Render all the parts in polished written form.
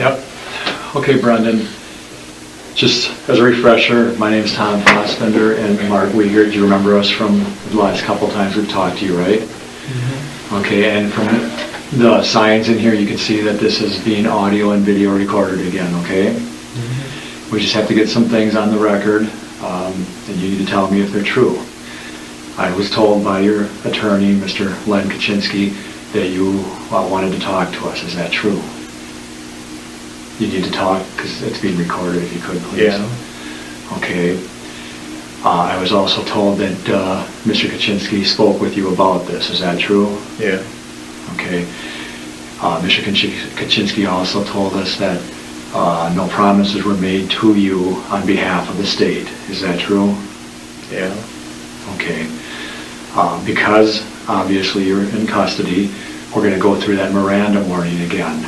Yep. Okay, Brendan. Just as a refresher, my name's Tom Fassbender and Mark Weger. Do you remember us from the last couple times we've talked to you, right? Mm-hmm. Okay, and from the signs in here, you can see that this is being audio and video recorded again, okay? Mm-hmm. We just have to get some things on the record, and you need to tell me if they're true. I was told by your attorney, Mr. Len Kaczynski, that you wanted to talk to us. Is that true? You need to talk because it's being recorded, if you could, please. Yeah. Okay. I was also told that Mr. Kaczynski spoke with you about this. Is that true? Yeah. Okay. Mr. Kaczynski also told us that no promises were made to you on behalf of the state. Is that true? Yeah. Okay. Because obviously you're in custody, we're going to go through that Miranda warning again.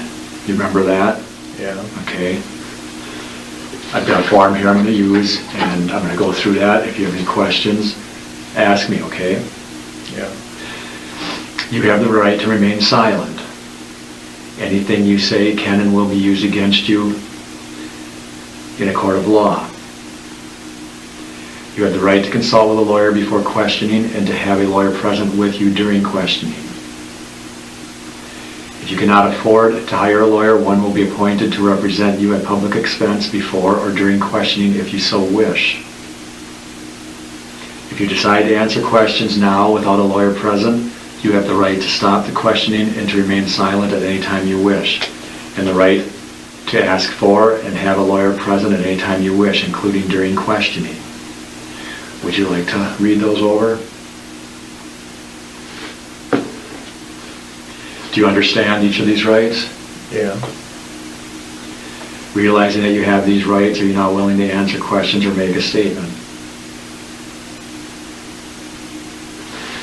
You remember that? Yeah. Okay. I've got a form here I'm going to use, and I'm going to go through that. If you have any questions, ask me, okay? Yeah. You have the right to remain silent. Anything you say can and will be used against you in a court of law. You have the right to consult with a lawyer before questioning and to have a lawyer present with you during questioning. If you cannot afford to hire a lawyer, one will be appointed to represent you at public expense before or during questioning if you so wish. If you decide to answer questions now without a lawyer present, you have the right to stop the questioning and to remain silent at any time you wish, and the right to ask for and have a lawyer present at any time you wish, including during questioning. Would you like to read those over? Do you understand each of these rights? Yeah. Realizing that you have these rights, are you now willing to answer questions or make a statement?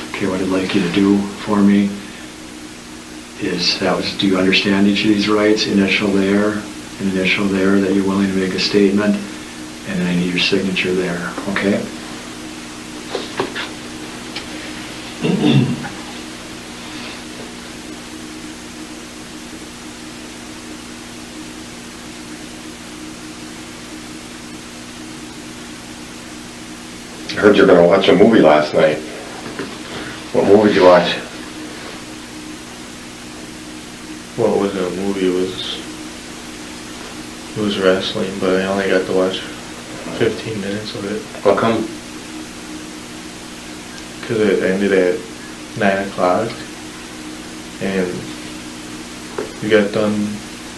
Okay, what I'd like you to do for me is, do you understand each of these rights? Initial there, and initial there, that you're willing to make a statement, and then I need your signature there, okay? I heard you were going to watch a movie last night. What movie did you watch? Well, it wasn't a movie, it was wrestling, but I only got to watch 15 minutes of it. How come? Because it ended at 9 o'clock, and we got done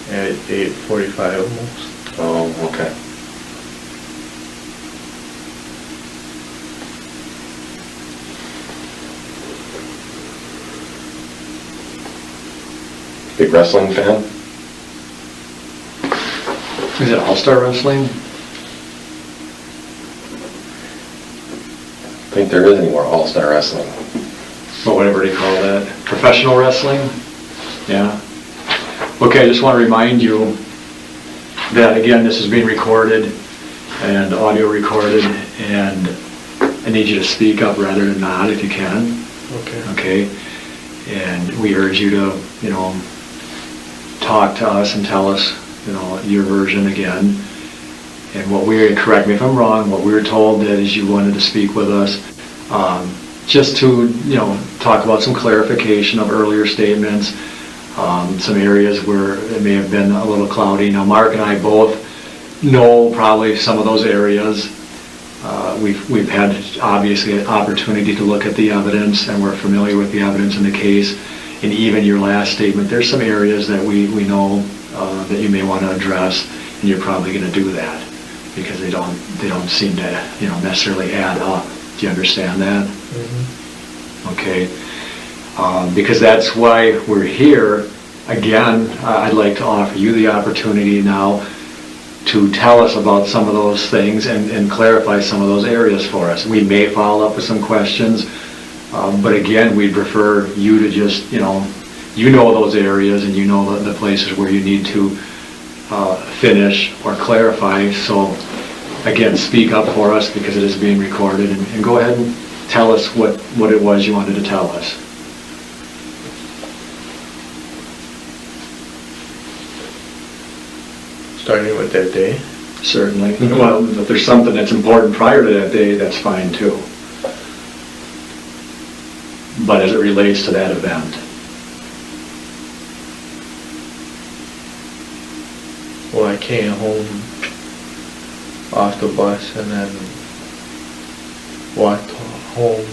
at 8:45 almost. Oh, okay. Big wrestling fan? Is it All-Star Wrestling? I think there is any more All-Star Wrestling. Or whatever they call that. Professional wrestling? Yeah. Okay, I just want to remind you that, again, this is being recorded and audio recorded, and I need you to speak up rather than not if you can. Okay. Okay? And we urge you to, talk to us and tell us, your version again. And correct me if I'm wrong, what we were told that is you wanted to speak with us, just to, talk about some clarification of earlier statements, some areas where it may have been a little cloudy. Now, Mark and I both know probably some of those areas. We've had, obviously, an opportunity to look at the evidence, and we're familiar with the evidence in the case. And even your last statement, there's some areas that we know that you may want to address, and you're probably going to do that because they don't seem to necessarily add up. Do you understand that? Mm-hmm. Okay. Because that's why we're here. Again, I'd like to offer you the opportunity now to tell us about some of those things and clarify some of those areas for us. We may follow up with some questions. But again, we'd prefer you to just, those areas and the places where you need to finish or clarify. So again, speak up for us because it is being recorded, and go ahead and tell us what it was you wanted to tell us. starting with that day. Certainly. Well, if there's something that's important prior to that day, that's fine too. But as it relates to that event. Well, I came home off the bus and then walked home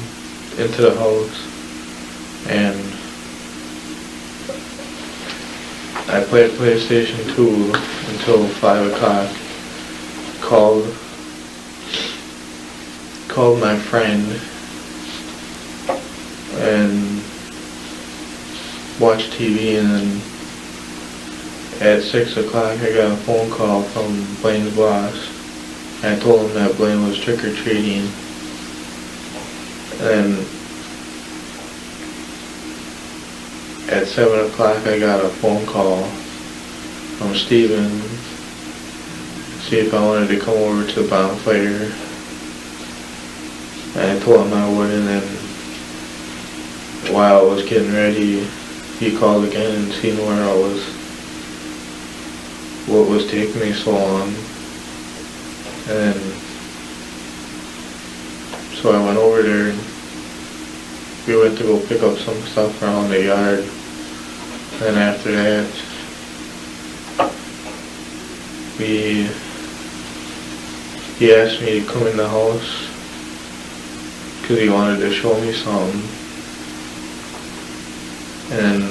into the house, and I played PlayStation 2 until 5 o'clock. Called my friend and watched TV, and then at 6 o'clock I got a phone call from Blaine's boss. I told him that Blaine was trick-or-treating, and at 7 o'clock I got a phone call from Steven, see if I wanted to come over to the bonfire, and I told him I would, and then while I was getting ready, he called again and seen where I was, what was taking me so long. And so I went over there, we went to go pick up some stuff around the yard, and after that he asked me to come in the house because he wanted to show me something. And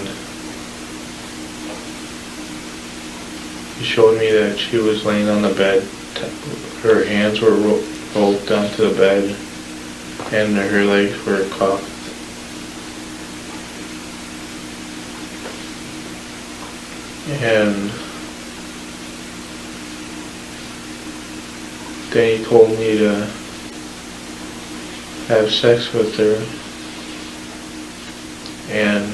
he showed me that she was laying on the bed. Her hands were roped onto the bed and her legs were cuffed. And then he told me to have sex with her, and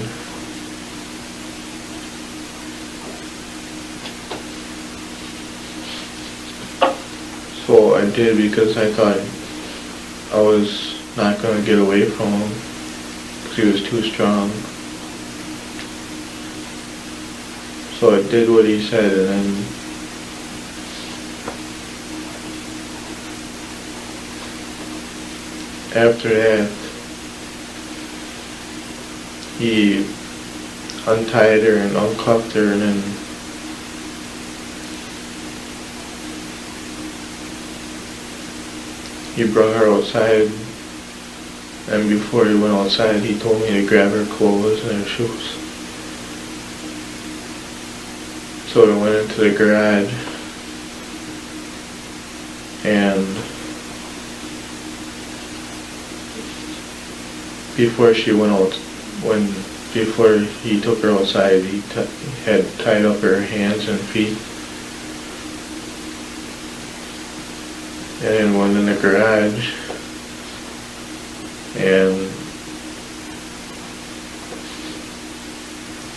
so I did, because I thought I was not going to get away from him because he was too strong. So I did what he said, and then after that he untied her and uncuffed her, and then he brought her outside, and before he went outside he told me to grab her clothes and her shoes. So I went into the garage, and before she went out, before he took her outside, he had tied up her hands and feet, and then went in the garage and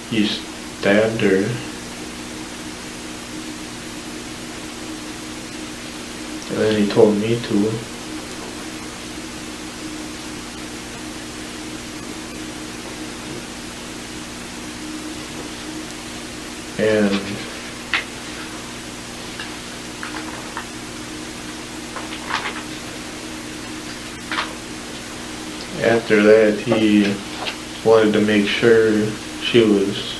he stabbed her. And then he told me to. And after that he wanted to make sure she was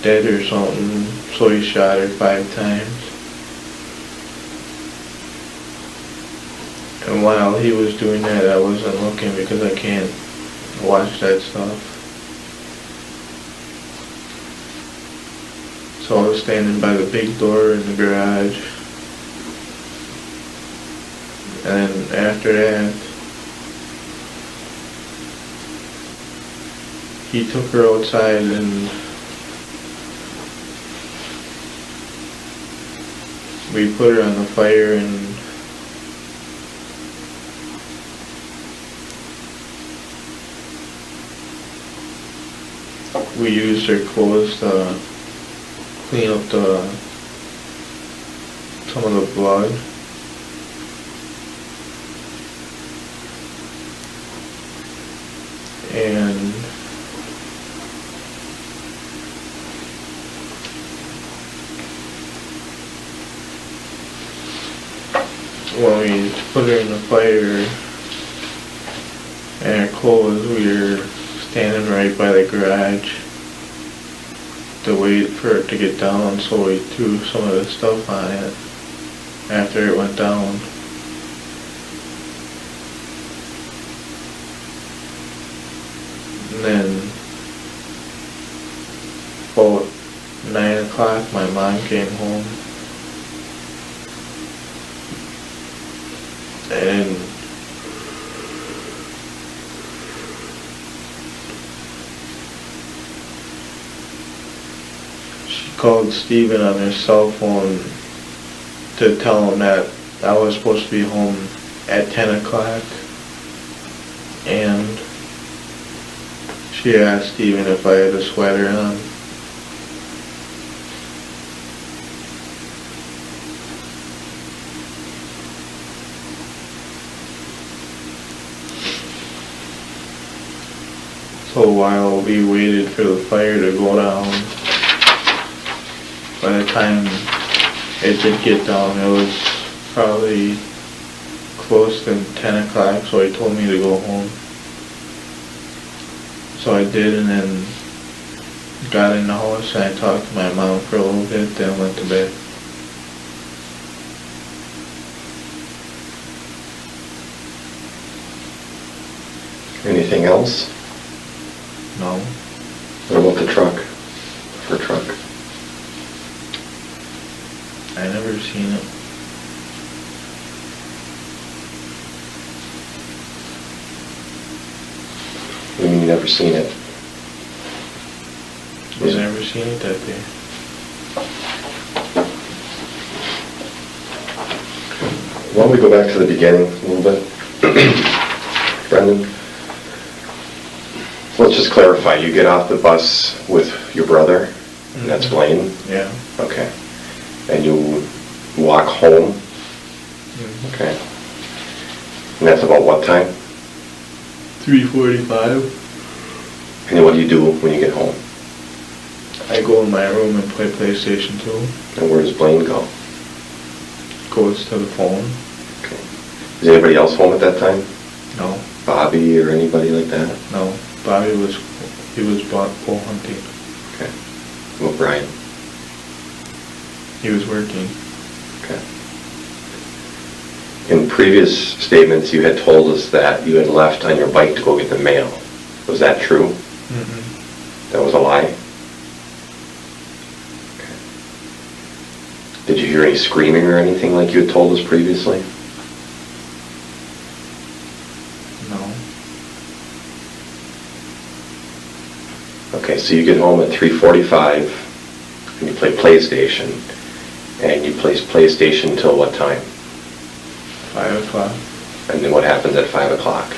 dead or something, so he shot her 5 times. And while he was doing that, I wasn't looking because I can't watch that stuff. So I was standing by the big door in the garage. And then after that, he took her outside and we put her on the fire, and we used her clothes to clean up some of the blood. And when we put her in the fire and her clothes, we were standing right by the garage to wait for it to get down, so we threw some of the stuff on it after it went down. And then about 9 o'clock my mom came home and she called Steven on his cell phone to tell him that I was supposed to be home at 10 o'clock, and she asked Steven if I had a sweater on. So while we waited for the fire to go down, by the time it did get down, it was probably close to 10 o'clock, so he told me to go home. So I did, and then got in the house and I talked to my mom for a little bit, then went to bed. Anything else? No. What about the truck? Her truck? I never seen it. You mean you never seen it? I never seen it that day. Why don't we go back to the beginning a little bit? Brendan? Let's just clarify, you get off the bus with your brother, and that's Blaine? Yeah. Okay. And you walk home? Okay. And that's about what time? 3:45. And then what do you do when you get home? I go in my room and play PlayStation 2. And where does Blaine go? Goes to the phone. Okay. Is anybody else home at that time? No. Bobby or anybody like that? No. Bobby was bow hunting. Okay. Well, Brian? He was working. Okay. In previous statements, you had told us that you had left on your bike to go get the mail. Was that true? Mm-mm. That was a lie? Okay. Did you hear any screaming or anything like you had told us previously? No. Okay, so you get home at 3:45 and you play PlayStation. And you play PlayStation till what time? 5 o'clock. And then what happens at 5 o'clock?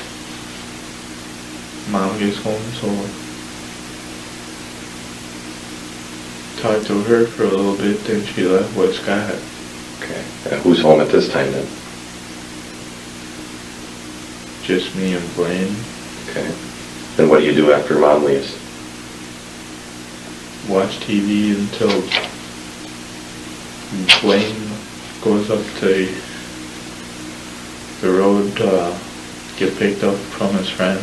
Mom gets home, so talked to her for a little bit, then she left with Scott. Okay. Who's home at this time then? Just me and Blaine. Okay. Then what do you do after Mom leaves? Watch TV until Blaine goes up to the road to get picked up from his friend.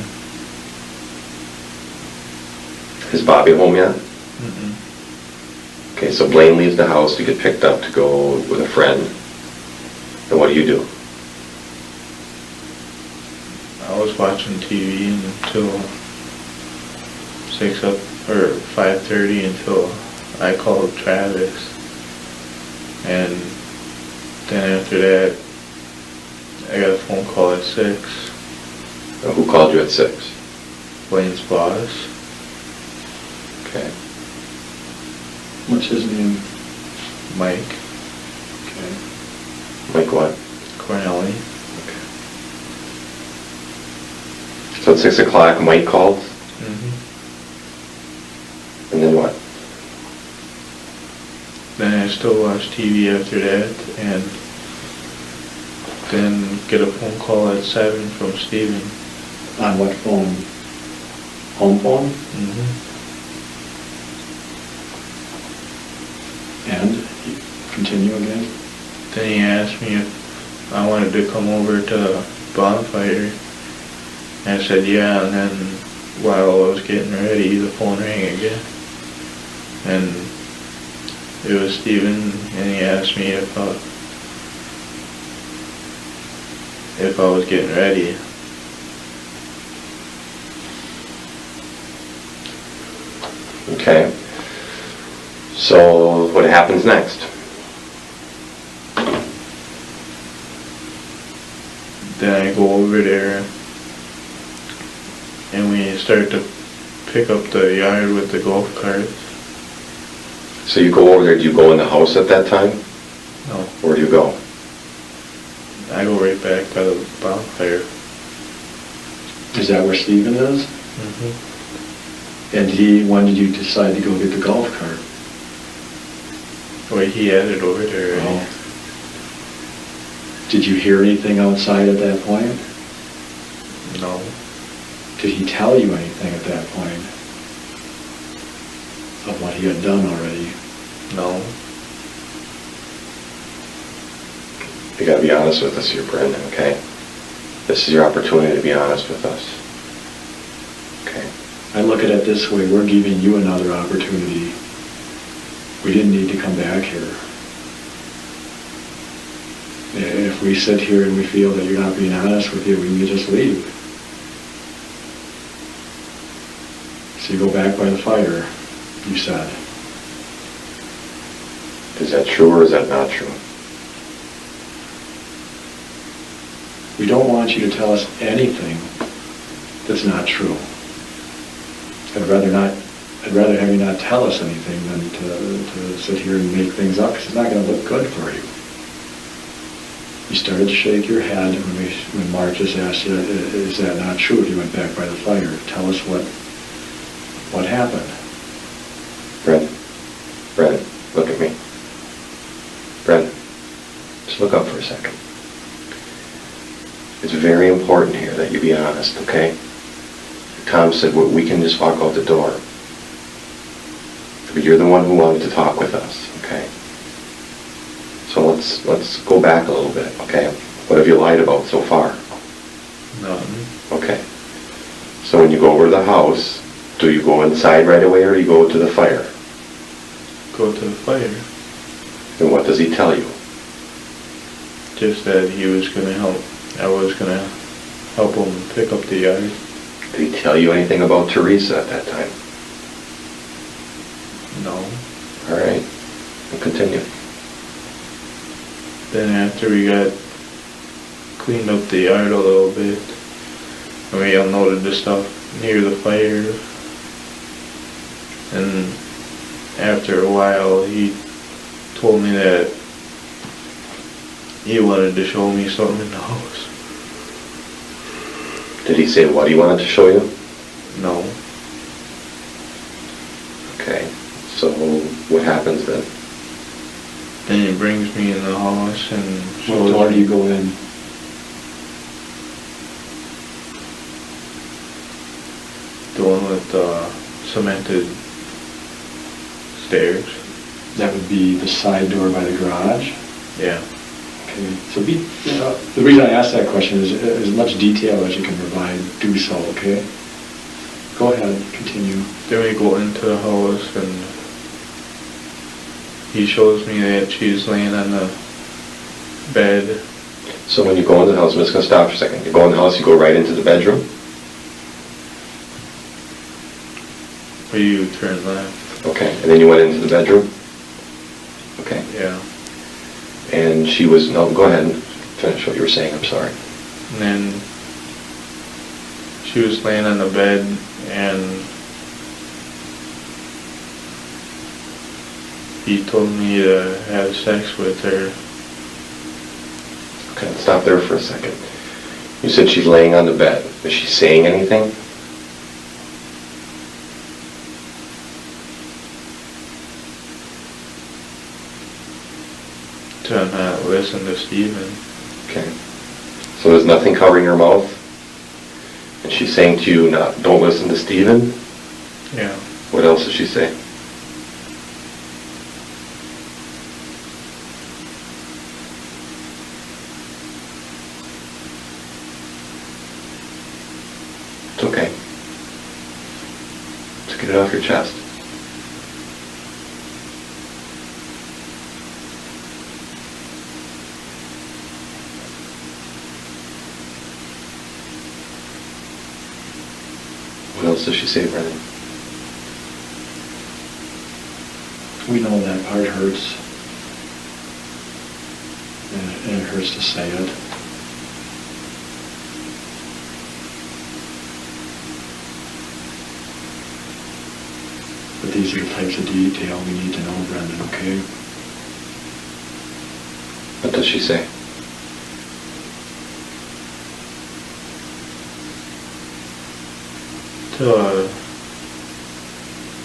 Is Bobby home yet? Mm-mm. Okay, so Blaine leaves the house to get picked up to go with a friend. And what do you do? I was watching TV until 5:30 until I called Travis. And then after that, I got a phone call at 6. Who called you at 6? Blaine's boss. Okay. What's his name? Mike Okay. Like what? Cornelli. Okay. So at 6 o'clock, Mike called? Mm-hmm. And then what? Then I still watch TV after that, and then get a phone call at 7 from Steven. On what phone? Home phone? Mm-hmm. And you continue again? Then he asked me if I wanted to come over to the bonfire. And I said, yeah, and then while I was getting ready, the phone rang again. And it was Steven, and he asked me if I was getting ready. Okay. So what happens next? Then I go over there, and we start to pick up the yard with the golf carts. So you go over there, do you go in the house at that time? No, Where do you go? I go right back by the bonfire. Is that where Steven is? Mm-hmm. And when did you decide to go get the golf cart? Well, he had it over there already. Oh. Did you hear anything outside at that point? No. Did he tell you anything at that point of what he had done already? No. You gotta be honest with us here, Brendan, okay? This is your opportunity to be honest with us. Okay? I look at it this way, we're giving you another opportunity. We didn't need to come back here. If we sit here and we feel that you're not being honest with you, we can just leave. So you go back by the fire, you said. Is that true or is that not true? We don't want you to tell us anything that's not true. I'd rather have you not tell us anything than to sit here and make things up, because it's not going to look good for you. You started to shake your head when Mark just asked you, is that not true? You went back by the fire. Tell us what happened. Brendan, look at me. Brendan, just look up for a second. It's very important here that you be honest, okay? Tom said, well, we can just walk out the door. But you're the one who wanted to talk with us, okay? So let's go back a little bit, okay? What have you lied about so far? Nothing. Okay. So when you go over to the house, do you go inside right away or do you go to the fire? Go to the fire. And what does he tell you? Just that he was going to help. I was going to help him pick up the yard. Did he tell you anything about Teresa at that time? No. All right. We'll continue. Then after we got cleaned up the yard a little bit, and we unloaded the stuff near the fire, and after a while he told me that he wanted to show me something in the house. Did he say what he wanted to show you? No. Okay. So what happens then? Then he brings me in the house and What shows door do me you go in? the one with the cemented stairs. That would be the side door by the garage? Yeah. Okay. So the reason I asked that question is as much detail as you can provide, do so, okay? Go ahead, continue. Then we go into the house and he shows me that she's laying on the bed. So when you go into the house, I'm just going to stop for a second. You go in the house, you go right into the bedroom? Or you turn left. Okay. And then you went into the bedroom? Okay. Yeah. And she was, no, go ahead and finish what you were saying, I'm sorry. And then she was laying on the bed and he told me to have sex with her. Okay, let's stop there for a second. You said she's laying on the bed. Is she saying anything? To not listen to Steven. Okay. So there's nothing covering her mouth? And she's saying to you, don't listen to Steven? Yeah. What else does she say? Get it off your chest. What else does she say, Brendan? We know that part hurts. And it hurts to say it. But these are the types of detail we need to know, Brendan, okay? What does she say?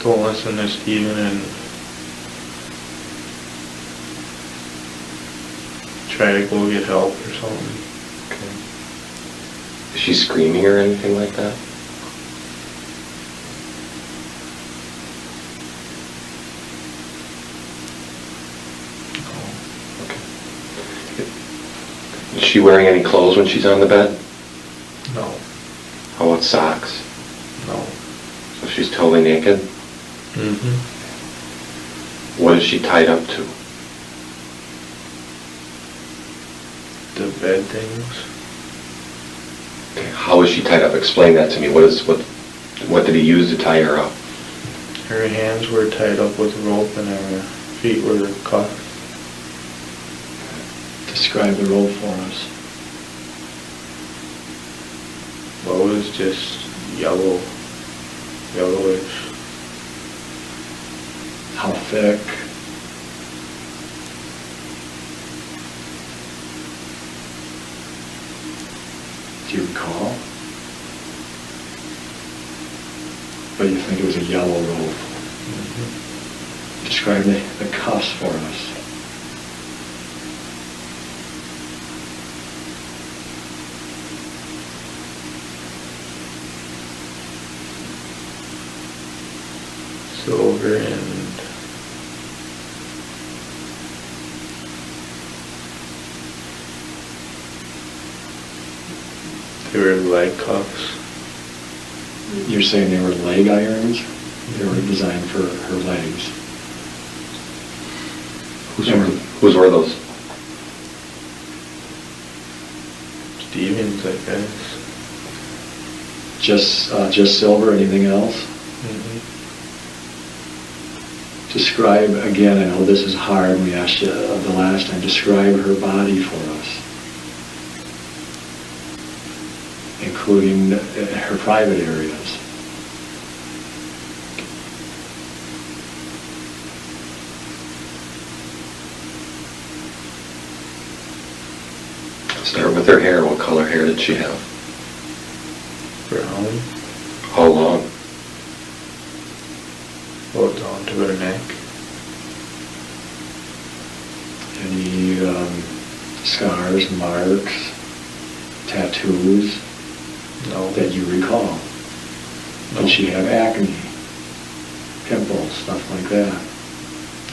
Don't listen to Steven and try to go get help or something. Okay. Is she screaming or anything like that? Is she wearing any clothes when she's on the bed? No. How about socks? No. So she's totally naked? Mm-hmm. What is she tied up to? The bed things. Okay. How is she tied up? Explain that to me. What did he use to tie her up? Her hands were tied up with rope and her feet were cuffed. Describe the rope for us. Well, it was just yellowish. How thick? Do you recall? But you think it was a yellow rope. Mm-hmm. Describe the cuffs for us. Silver and they were leg cuffs. You're saying they were leg irons? They were designed for her legs. Whose were those? Stevens, I guess. Just silver, anything else? Mm-hmm. Describe, again, I know this is hard, we asked you the last time, describe her body for us. Including her private areas. Start with her hair. What color hair did she have? Brown. How long? Well, down to her neck. Any scars, marks, tattoos No. that you recall? No. Did she have acne, pimples, stuff like that?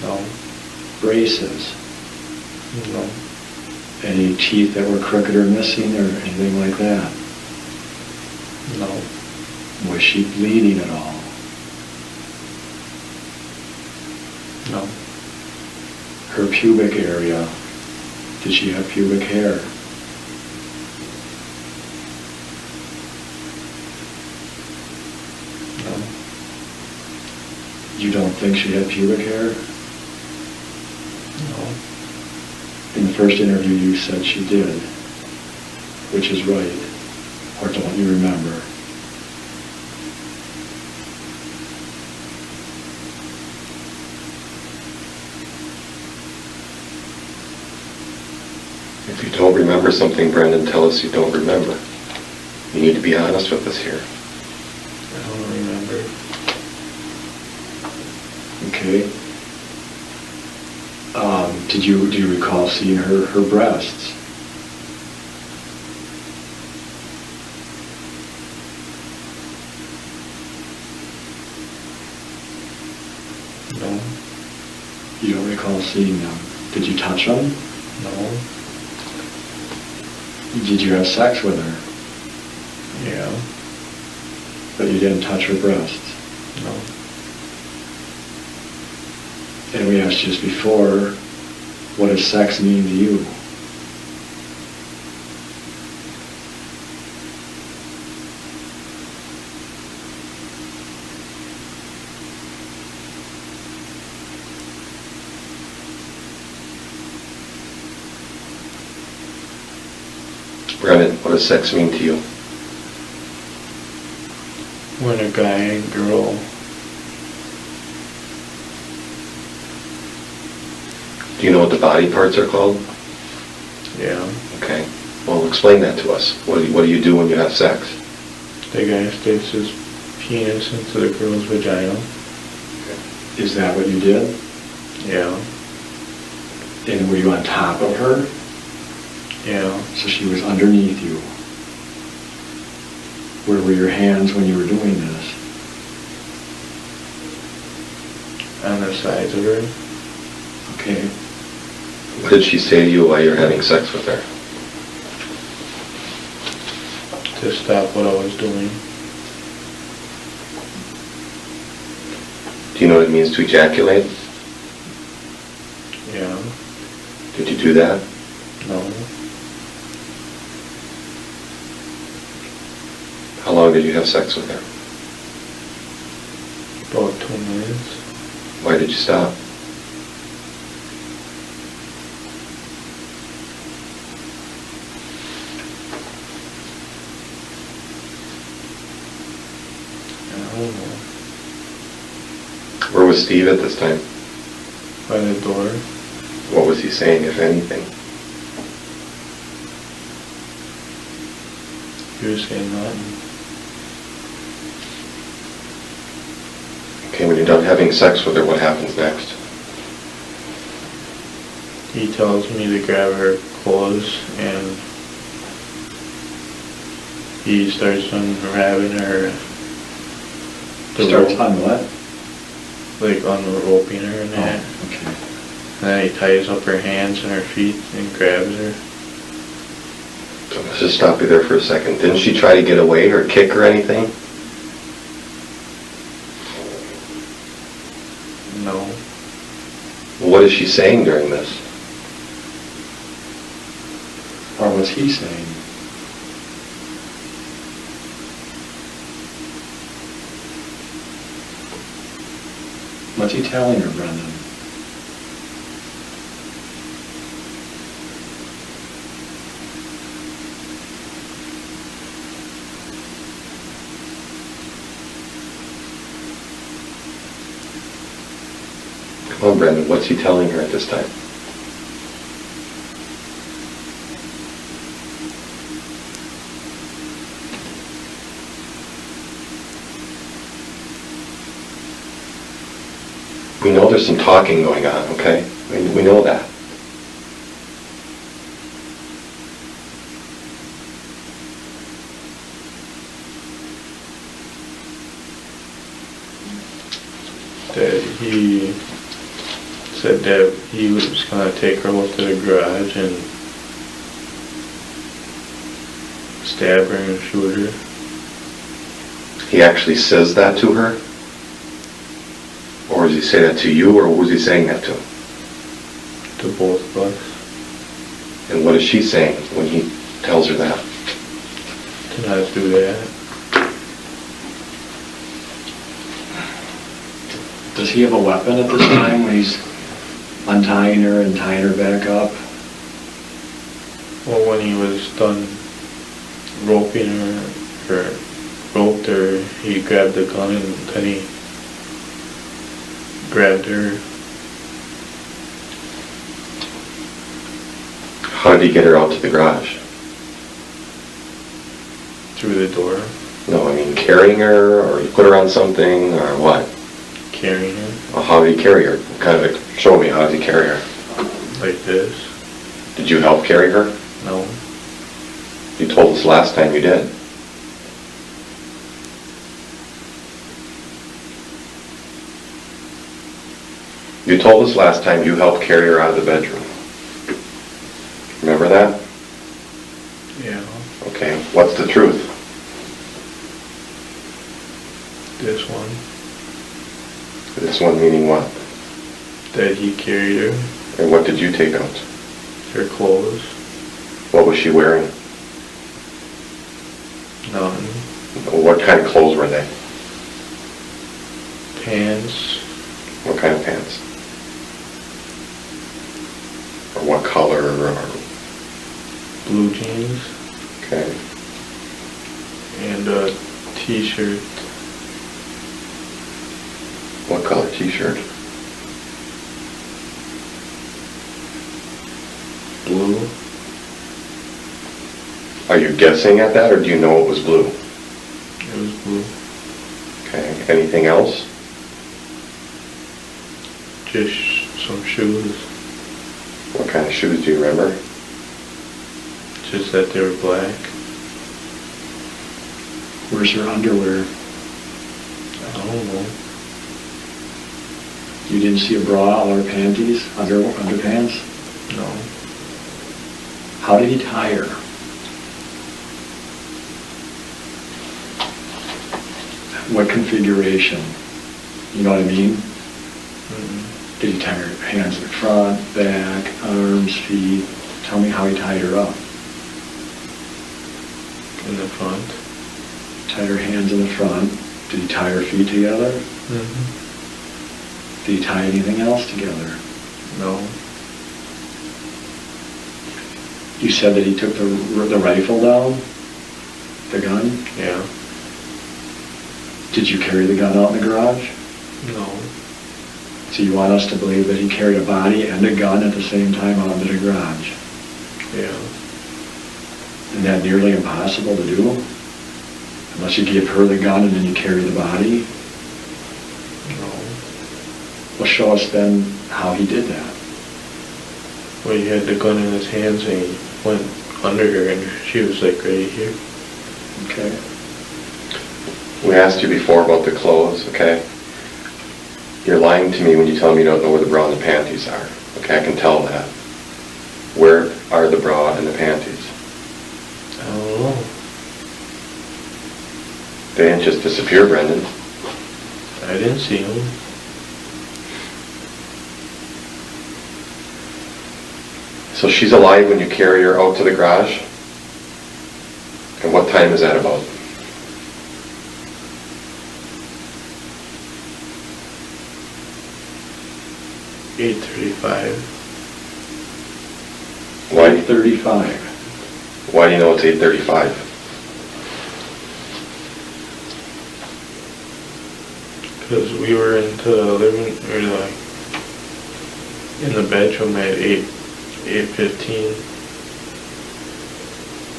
No. Braces? No. Any teeth that were crooked or missing or anything like that? No. Was she bleeding at all? No. Her pubic area, did she have pubic hair? No. You don't think she had pubic hair? No. In the first interview you said she did, which is right, or don't you remember? If you don't remember something, Brendan, tell us you don't remember. You need to be honest with us here. I don't remember. Okay. Do you recall seeing her breasts? No. You don't recall seeing them. Did you touch them? No. Did you have sex with her? Yeah. But you didn't touch her breasts? No. And we asked just before, what does sex mean to you? Brennan, what does sex mean to you? When a guy and girl Do you know what the body parts are called? Yeah. Okay. Well, explain that to us. What do you do when you have sex? The guy sticks his penis into the girl's vagina. Is that what you did? Yeah. And were you on top of her? Yeah. So she was underneath you. Where were your hands when you were doing this? On the sides of her. Okay. What did she say to you while you're having sex with her? To stop what I was doing. Do you know what it means to ejaculate? Yeah. Did you do that? No. How long did you have sex with her? About 2 minutes. Why did you stop? I don't know. Where was Steve at this time? By the door. What was he saying, if anything? He was saying nothing. Okay, when you're done having sex with her, what happens next? He tells me to grab her clothes and he starts unwrapping her. Starts on what? Like unroping her and that. Oh, okay. And then he ties up her hands and her feet and grabs her. So let's just stop you there for a second. Didn't she try to get away or kick or anything? No. What is she saying during this? Or was he saying? What's he telling her, Brendan? Come on, Brendan, what's he telling her at this time? We know there's some talking going on, okay? We know that. That he said that he was going to take her up to the garage and stab her and shoot her. He actually says that to her? Or does he say that to you, or who's he saying that to? To both of us. And what is she saying when he tells her that? To not do that. Does he have a weapon at this time when he's untying her and tying her back up? Well, when he was done roping her, or roped her, he grabbed the gun and then he grabbed her. How did he get her out to the garage? Through the door. No, I mean carrying her, or you put her on something, or what? Carrying her. Well, how did he carry her? Kind of show me, how did he carry her? Like this. Did you help carry her? No. You told us last time you did. You told us last time you helped carry her out of the bedroom. Remember that? Yeah. Okay, what's the truth? This one. This one meaning what? that he carried her. And what did you take out? Her clothes. What was she wearing? None. What kind of clothes were they? Pants. What kind of pants? Or what color? Or... Blue jeans. Okay. And a t-shirt. What color t-shirt? Blue. Are you guessing at that, or do you know it was blue? It was blue. Okay. Anything else? Just some shoes. What kind of shoes do you remember? Just that they were black. Where's her underwear? I don't know. You didn't see a bra or panties, underpants? No. How did he tie her? What configuration? You know what I mean? Mm-mm. Did he tie her hands in the front, back, arms, feet? Tell me how he tied her up. In the front. Tied her hands in the front. Did he tie her feet together? Mm-hmm. Did he tie anything else together? No. You said that he took the rifle down? The gun? Yeah. Did you carry the gun out in the garage? No. So you want us to believe that he carried a body and a gun at the same time out into the garage? Yeah. Isn't that nearly impossible to do? Unless you give her the gun and then you carry the body? No. Well, show us then how he did that. Well, he had the gun in his hands and he went under her and she was like right here. Okay. We asked you before about the clothes, okay? You're lying to me when you tell me you don't know where the bra and the panties are. Okay, I can tell that. Where are the bra and the panties? I don't know. They didn't just disappear, Brendan. I didn't see him. So she's alive when you carry her out to the garage? And what time is that about? $8:35. Why? 8:35. Why do you know it's 8:35? Because we were into the living, or like, in the bedroom at 8:15.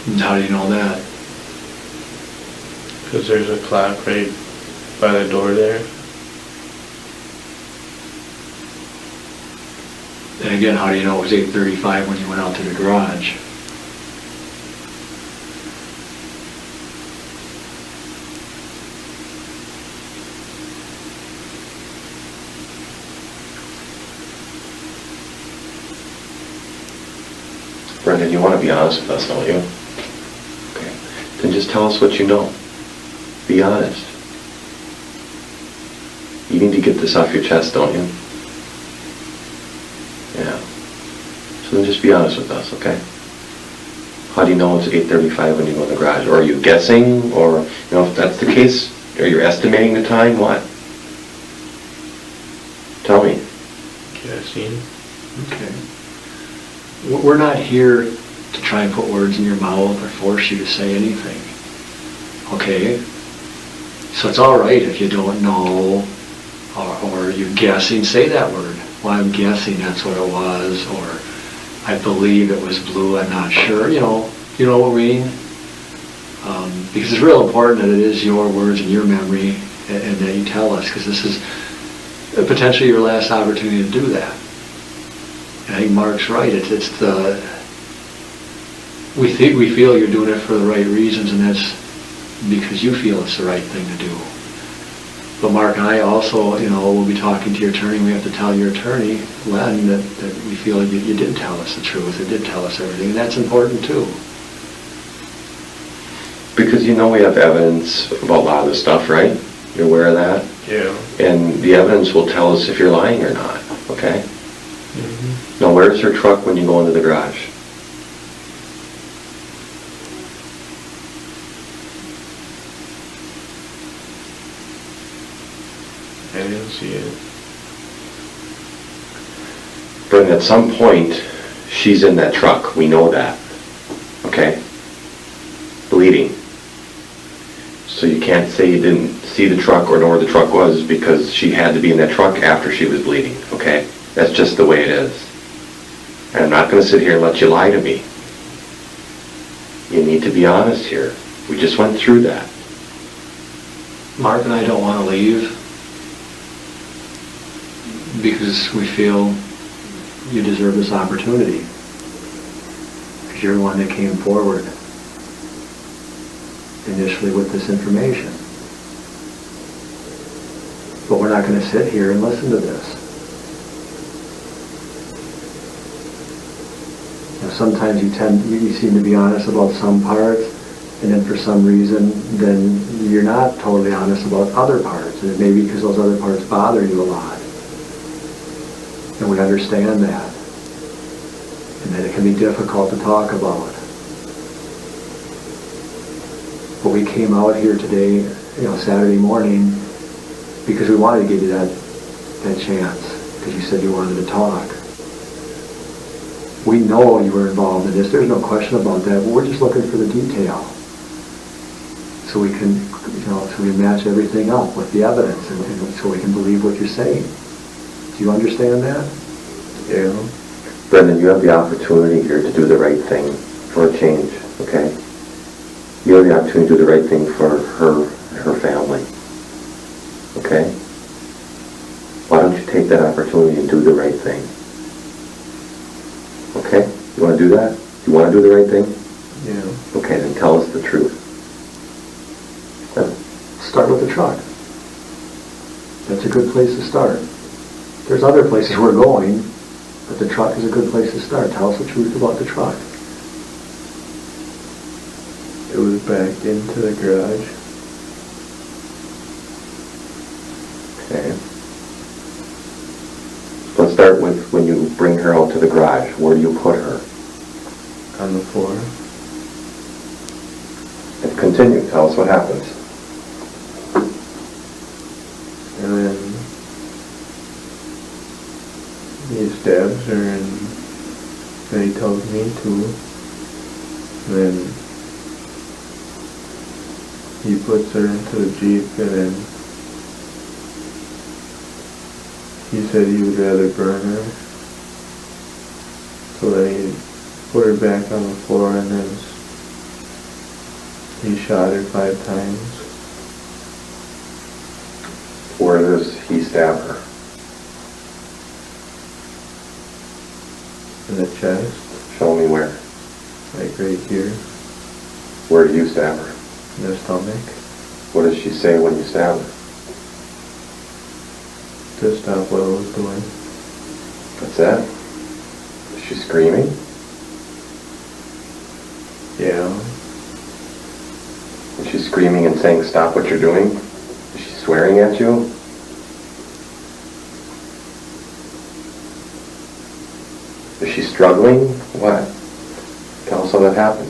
And how do you know that? Because there's a clock right by the door there. And again, how do you know it was 8:35 when you went out to the garage? Brendan, you want to be honest with us, don't you? Okay. Then just tell us what you know. Be honest. You need to get this off your chest, don't you? Yeah. So then just be honest with us, okay? How do you know it's 8:35 when you go in the garage? Or are you guessing? Or, you know, if that's the case, are you estimating the time? What? Tell me. Guessing. Okay. We're not here to try and put words in your mouth or force you to say anything. Okay? So it's all right if you don't know or you're guessing. Say that word. Well, I'm guessing that's what it was, or I believe it was blue, I'm not sure. You know what I mean? Because it's real important that it is your words and your memory and that you tell us, because this is potentially your last opportunity to do that. I think Mark's right. It's the we feel you're doing it for the right reasons, and that's because you feel it's the right thing to do. But Mark and I also, will be talking to your attorney. We have to tell your attorney, Len, that we feel you did tell us the truth. You did tell us everything, and that's important too. Because we have evidence about a lot of this stuff, right? You're aware of that? Yeah. And the evidence will tell us if you're lying or not. okay? Now, where's her truck when you go into the garage? I didn't see it. But at some point, she's in that truck. We know that, okay? Bleeding. So you can't say you didn't see the truck or know where the truck was because she had to be in that truck after she was bleeding, okay? That's just the way it is. And I'm not going to sit here and let you lie to me. You need to be honest here. We just went through that. Mark and I don't want to leave because we feel you deserve this opportunity. Because you're the one that came forward initially with this information. But we're not going to sit here and listen to this. You know, sometimes you seem to be honest about some parts, and then for some reason, then you're not totally honest about other parts. And it may be because those other parts bother you a lot. And we understand that. And that it can be difficult to talk about. But we came out here today, Saturday morning, because we wanted to give you that chance, because you said you wanted to talk. We know you were involved in this. There's no question about that. But we're just looking for the detail, so we can, so we match everything up with the evidence, and so we can believe what you're saying. Do you understand that? Yeah. Brendan, you have the opportunity here to do the right thing for a change, okay? You have the opportunity to do the right thing for her family, okay? Why don't you take that opportunity and do the right thing? Okay? You want to do that? You want to do the right thing? Yeah. Okay, then tell us the truth. Start with the truck. That's a good place to start. There's other places we're going, but the truck is a good place to start. Tell us the truth about the truck. It was backed into the garage. Okay. Let's start with when you bring her out to the garage. Where do you put her? On the floor. And continue. Tell us what happens. And then he stabs her and then he tells me to. And then he puts her into the Jeep, and then he said he would rather burn her. So then he put her back on the floor, and then he shot her 5 times. Where does he stab her? In the chest, Show me where. like right here, Where do you stab her? in the stomach, What does she say when you stab her? to stop what I was doing. What's that? Is she screaming? Yeah, Is she screaming and saying, stop what you're doing? Is she swearing at you? Is she struggling? What? Tell us how that happened.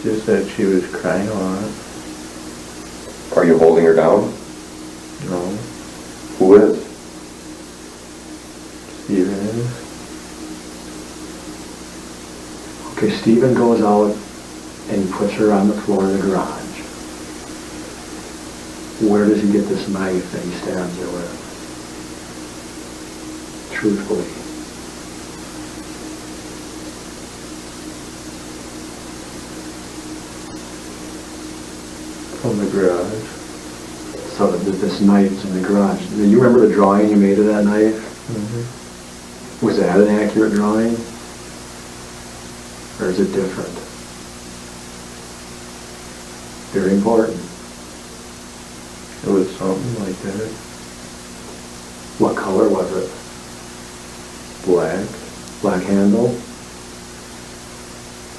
just that she was crying a lot. Are you holding her down? No, Who is? Steven is. Okay, Stephen goes out and he puts her on the floor of the garage. Where does he get this knife that he stabs her with? Truthfully. From the garage. So this knife's in the garage. Do you remember the drawing you made of that knife? Mm-hmm. Was that an accurate drawing? Or is it different? Very important. It was something like that. What color was it? Black. Black handle?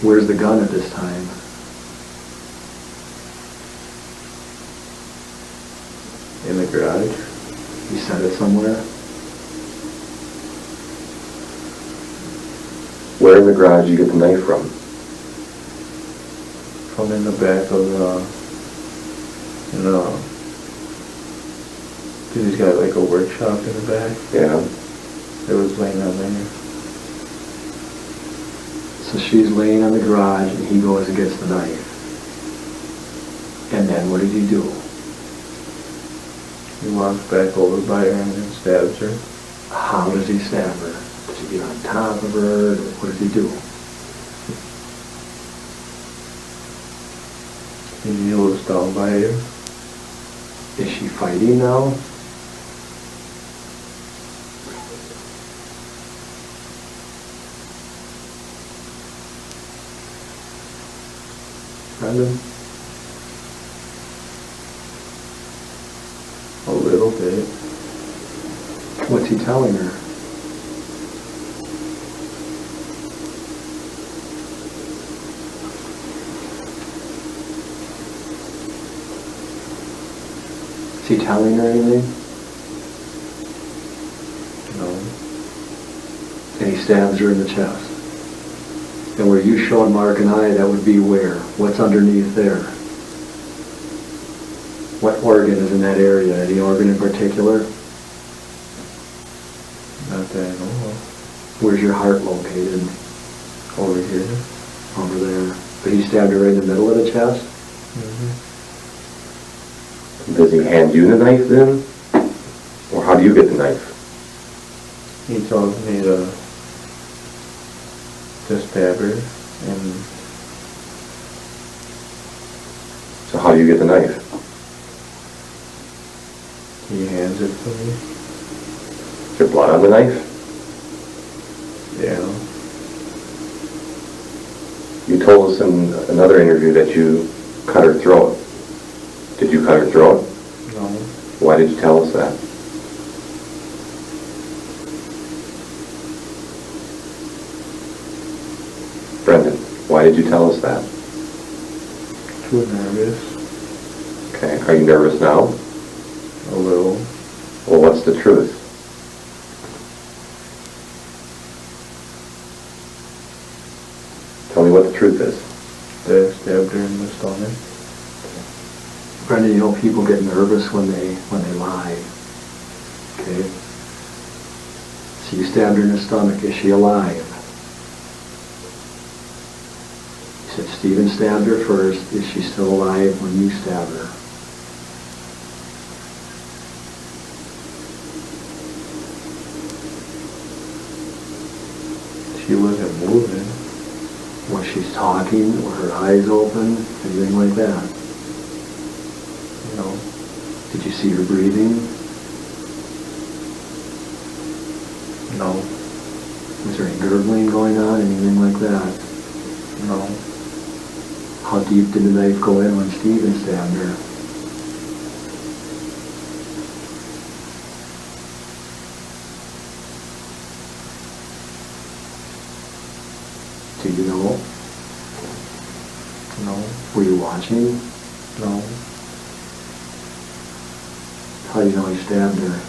Where's the gun at this time? In the garage. You set it somewhere? Where in the garage did you get the knife from? From in the back of cause he's got like a workshop in the back. Yeah. It was laying on there. So she's laying on the garage and he goes and gets the knife. And then what did he do? He walks back over by her and then stabs her. How does he stab her? Does he get on top of her? What does he do? He kneels down by her. Is she fighting now? Brendan? A little bit. What's he telling her? Is he telling her anything? No. And he stabs her in the chest. And where you showed Mark and I, that would be where? What's underneath there? What organ is in that area? Any organ in particular? Not that I know of. Where's your heart located? Over here. Over there. But he stabbed her right in the middle of the chest? Mm-hmm. Does he hand you the knife then? Or how do you get the knife? He told me to stab her, and So how do you get the knife? he hands it to me. Is there blood on the knife? Yeah. You told us in another interview that you cut her throat. Did you cut her throat? No. Why did you tell us that? Brendan, why did you tell us that? Too nervous. Okay, are you nervous now? A little. Well, what's the truth? Tell me what the truth is. That I stabbed her in the stomach. Brendan, you know people get nervous when they lie. Okay? So you stabbed her in the stomach. Is she alive? You said Stephen stabbed her first. Is she still alive when you stabbed her? She wasn't moving. Was she talking? Were her eyes open? Anything like that? No. Did you see her breathing? No. Was there any gurgling going on? Anything like that? No. How deep did the knife go in when Stephen stabbed her? Do you know? No. Were you watching? No. How do you know he stabbed her?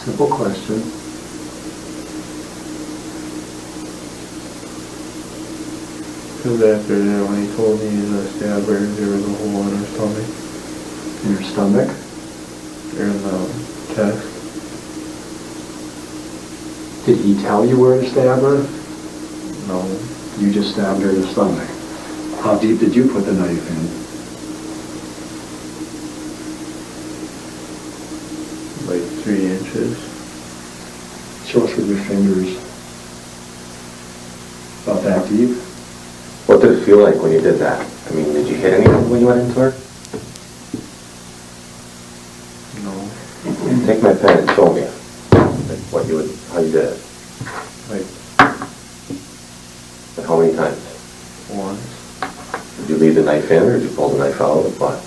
Simple question. Because after that, when he told me to stab her, there was a hole in her stomach. In her stomach? Or in the chest. Did he tell you where to stab her? No. You just stabbed her in the stomach. How deep did you put the knife in? Like 3 inches. Show us with your fingers. About that deep? What did it feel like when you did that? I mean, did you hit anything when you went into her? No. Take my pen and show me what you would, how you did it. Like And how many times? once. Did you leave the knife in, or did you pull the knife out, or what?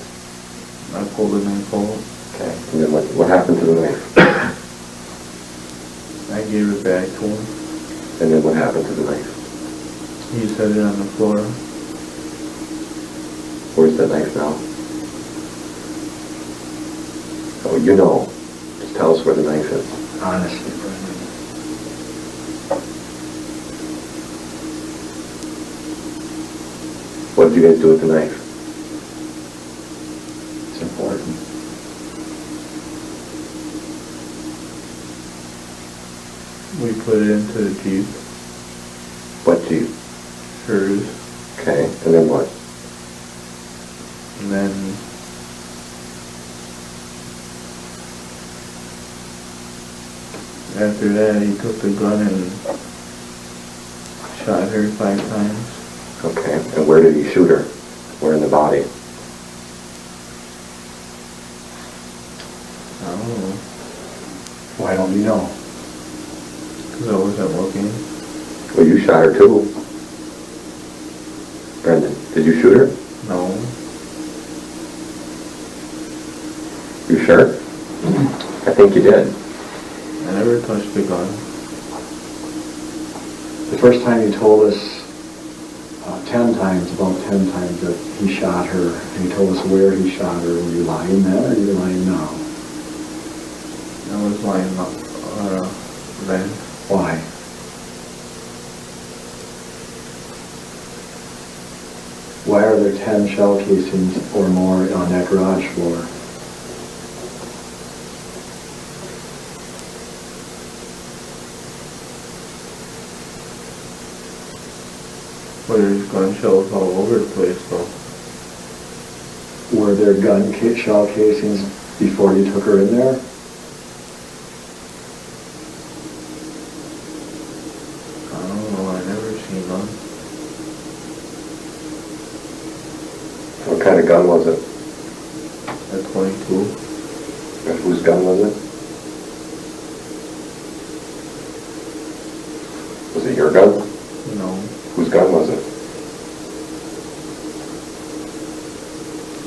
I pulled the knife out. Okay. And then what happened to the knife? I gave it back to him. And then what happened to the knife? He set it on the floor. Where's that knife now? Oh, you know. Just tell us where the knife is. Honestly, Brendan. What did you guys do with the knife? It's important. We put it into the Jeep. What Jeep? Hers. Okay, and then what? And then after that, he took the gun and shot her 5 times. Okay, and where did he shoot her? Where in the body? I don't know, Why don't you know? because I wasn't looking. Well, you shot her too. Brendan, did you shoot her? No. You sure? I think you did. I never touched the gun. The first time you told us 10 times, about 10 times that he shot her, and he told us where he shot her. Were you lying then, or are you lying now? I was lying then. Why? Why are there 10 shell casings or more on that garage floor? But there's gun shells all over the place, though. Were there shell casings before you took her in there? I don't know, I never seen none. What kind of gun was it? A 22. And whose gun was it? Was it your gun? No. Whose gun was it?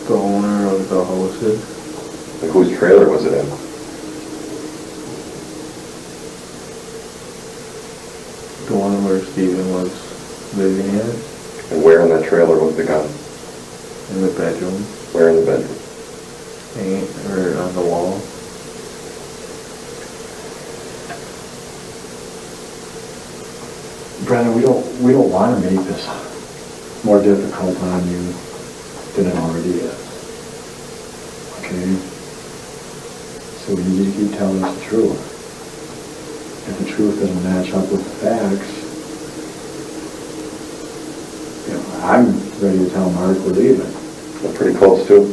The owner of the houses. And whose trailer was it in? The one where Stephen was living in. And where in that trailer was the gun? In the bedroom. Where in the bedroom? Hanging, or on the wall. Brendan, we don't want to make this more difficult on you than it already is. Okay? So we need to keep telling us the truth. If the truth doesn't match up with the facts, you know, I'm ready to tell Mark we're leaving. We're pretty close too.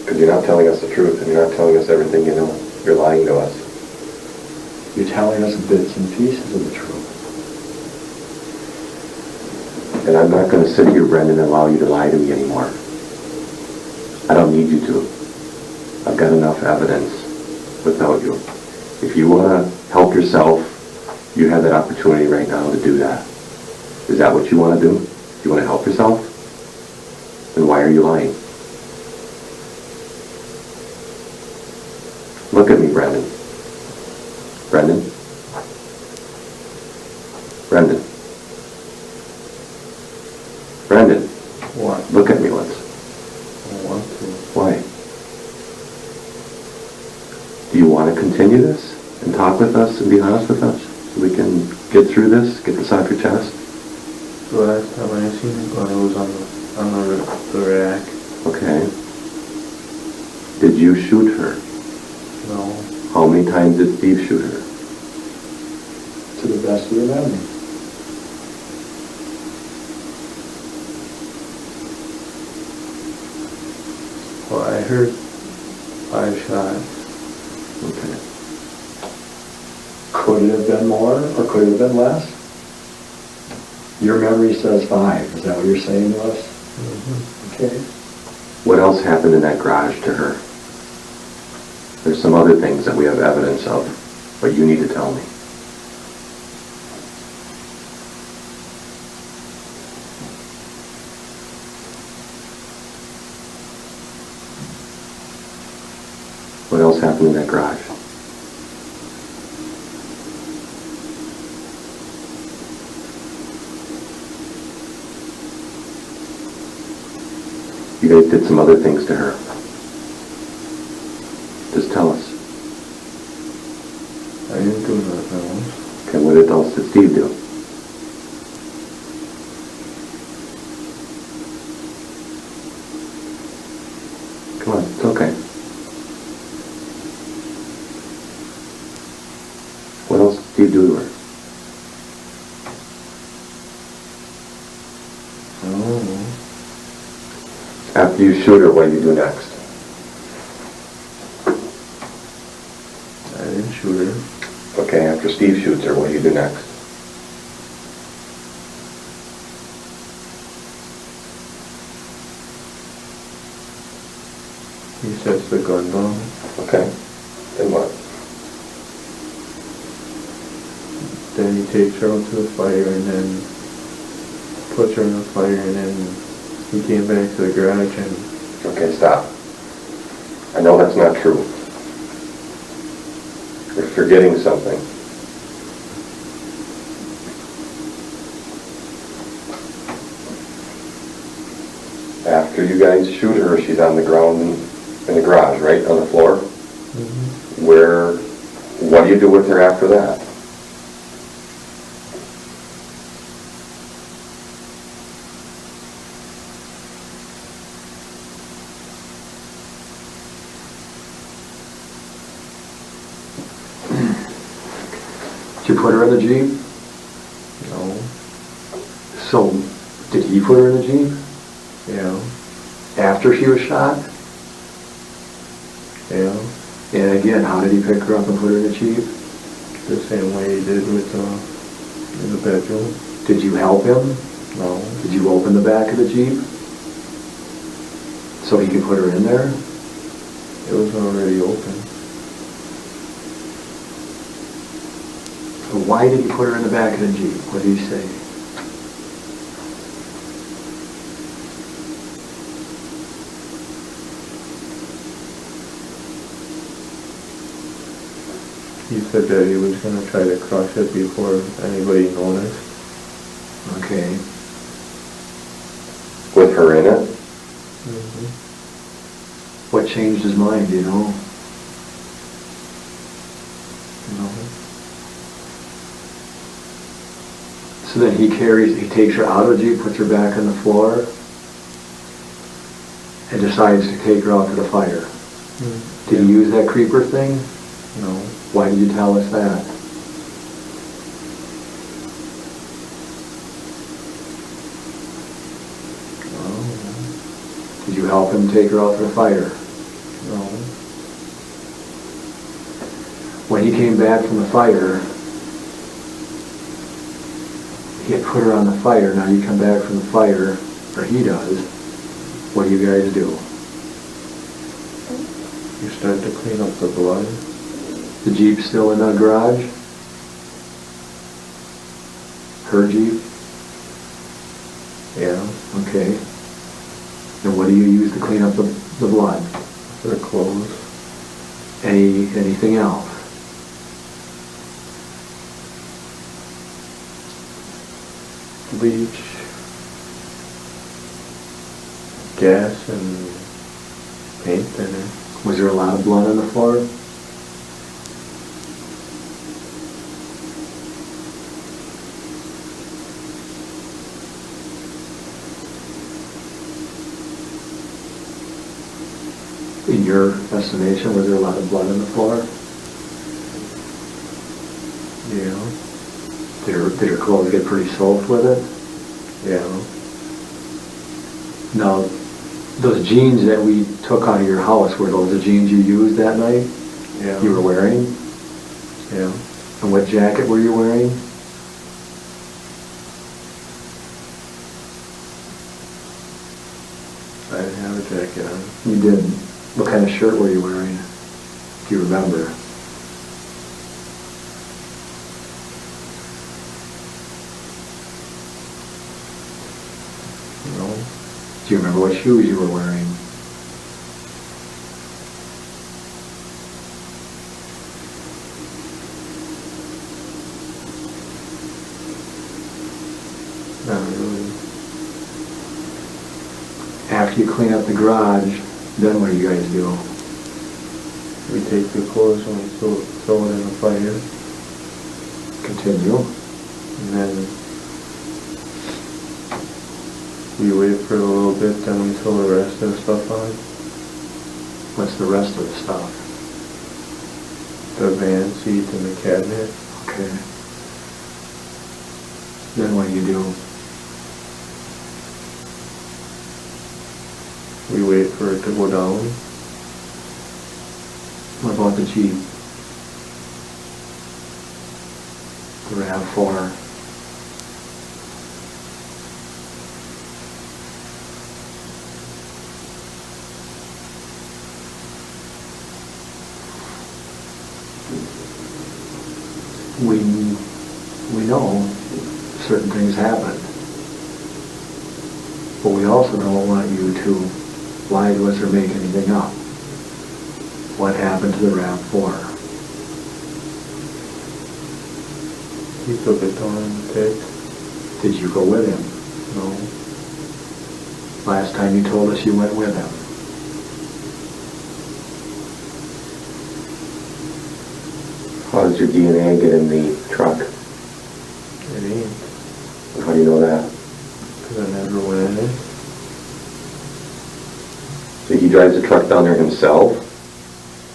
Because you're not telling us the truth and you're not telling us everything you know. You're lying to us. You're telling us bits and pieces of the truth. And I'm not going to sit here, Brendan, and allow you to lie to me anymore. I don't need you to. I've got enough evidence without you. If you want to help yourself, you have that opportunity right now to do that. Is that what you want to do? You want to help yourself? Then why are you lying? Look at me, Brendan. Brendan? Brendan? Brendan? What? Look at me once. I don't want to. Why? Do you want to continue this and talk with us and be honest with us so we can get through this, get this off your chest? The last time I seen the gun, it was on the rack. Okay. Did you shoot her? No. How many times did Steve shoot her? To the best of your memory. Well, I heard 5 shots. Okay. Could it have been more, or could it have been less? Your memory says 5. Is that what you're saying to us? Mm-hmm. Okay. What else happened in that garage to her? There's some other things that we have evidence of, but you need to tell me. What else happened in that garage? You guys did some other things to her. Just tell us. I didn't do nothing else. Okay, what else did Steve do? Come on, it's okay. What else did Steve do to her? I don't know. After you shoot her, what do you do next? I didn't shoot her. Okay, after Steve shoots her, what do you do next? He sets the gun down. Okay, then what? Then he takes her out to the fire and then puts her in the fire, and then he came back to the garage and... Okay, stop. I know that's not true. You're forgetting something. After you guys shoot her, she's on the ground in the garage, right? On the floor? Mm-hmm. What do you do with her after that? Did you put her in the Jeep? No. So, did he put her in the Jeep? Yeah. After she was shot? Yeah. And again, how did he pick her up and put her in the Jeep? The same way he did with in the bedroom. Did you help him? No. Did you open the back of the Jeep? So he could put her in there? It was already open. So why did he put her in the back of the Jeep? What did he say? He said that he was going to try to crush it before anybody noticed. Okay. With her in it? Mm-hmm. What changed his mind, do you know? No. So then he takes her out of the Jeep, puts her back on the floor, and decides to take her out to the fire. Mm. Did he use that creeper thing? No. Why did you tell us that? Oh. Did you help him take her out to the fire? No. When he came back from the fire, he had put her on the fire. Now you come back from the fire, or he does. What do you guys do? You start to clean up the blood. The Jeep's still in the garage? Her Jeep? Yeah. Okay. And what do you use to clean up the blood? The clothes. Anything else? Bleach. Gas and paint thinner. Was there a lot of blood on the floor? In your estimation, was there a lot of blood on the floor? Yeah. Did her clothes get pretty soaked with it? Yeah. Now, those jeans that we took out of your house, were those the jeans you used that night? Yeah. You were wearing? Yeah. And what jacket were you wearing? I didn't have a jacket on. You didn't. What kind of shirt were you wearing? Do you remember? No. Do you remember what shoes you were wearing? Not really. After after you clean up the garage, then what do you guys do? We take the clothes and we throw it in the fire. Continue. And then we wait for a little bit, then we throw the rest of the stuff on. What's the rest of the stuff? The van seat and the cabinet. Okay. Then what do you do? We wait for it to go down. What about the Jeep? The RAV4? We know certain things happen, but we also don't want you to lie to us or make anything up. What happened to the RAV4? He took it down in the pit. Did you go with him? No. Last time you told us you went with him. How does your DNA get in the truck? It ain't. How do you know that? Because I never went in it. So he drives the truck down there himself?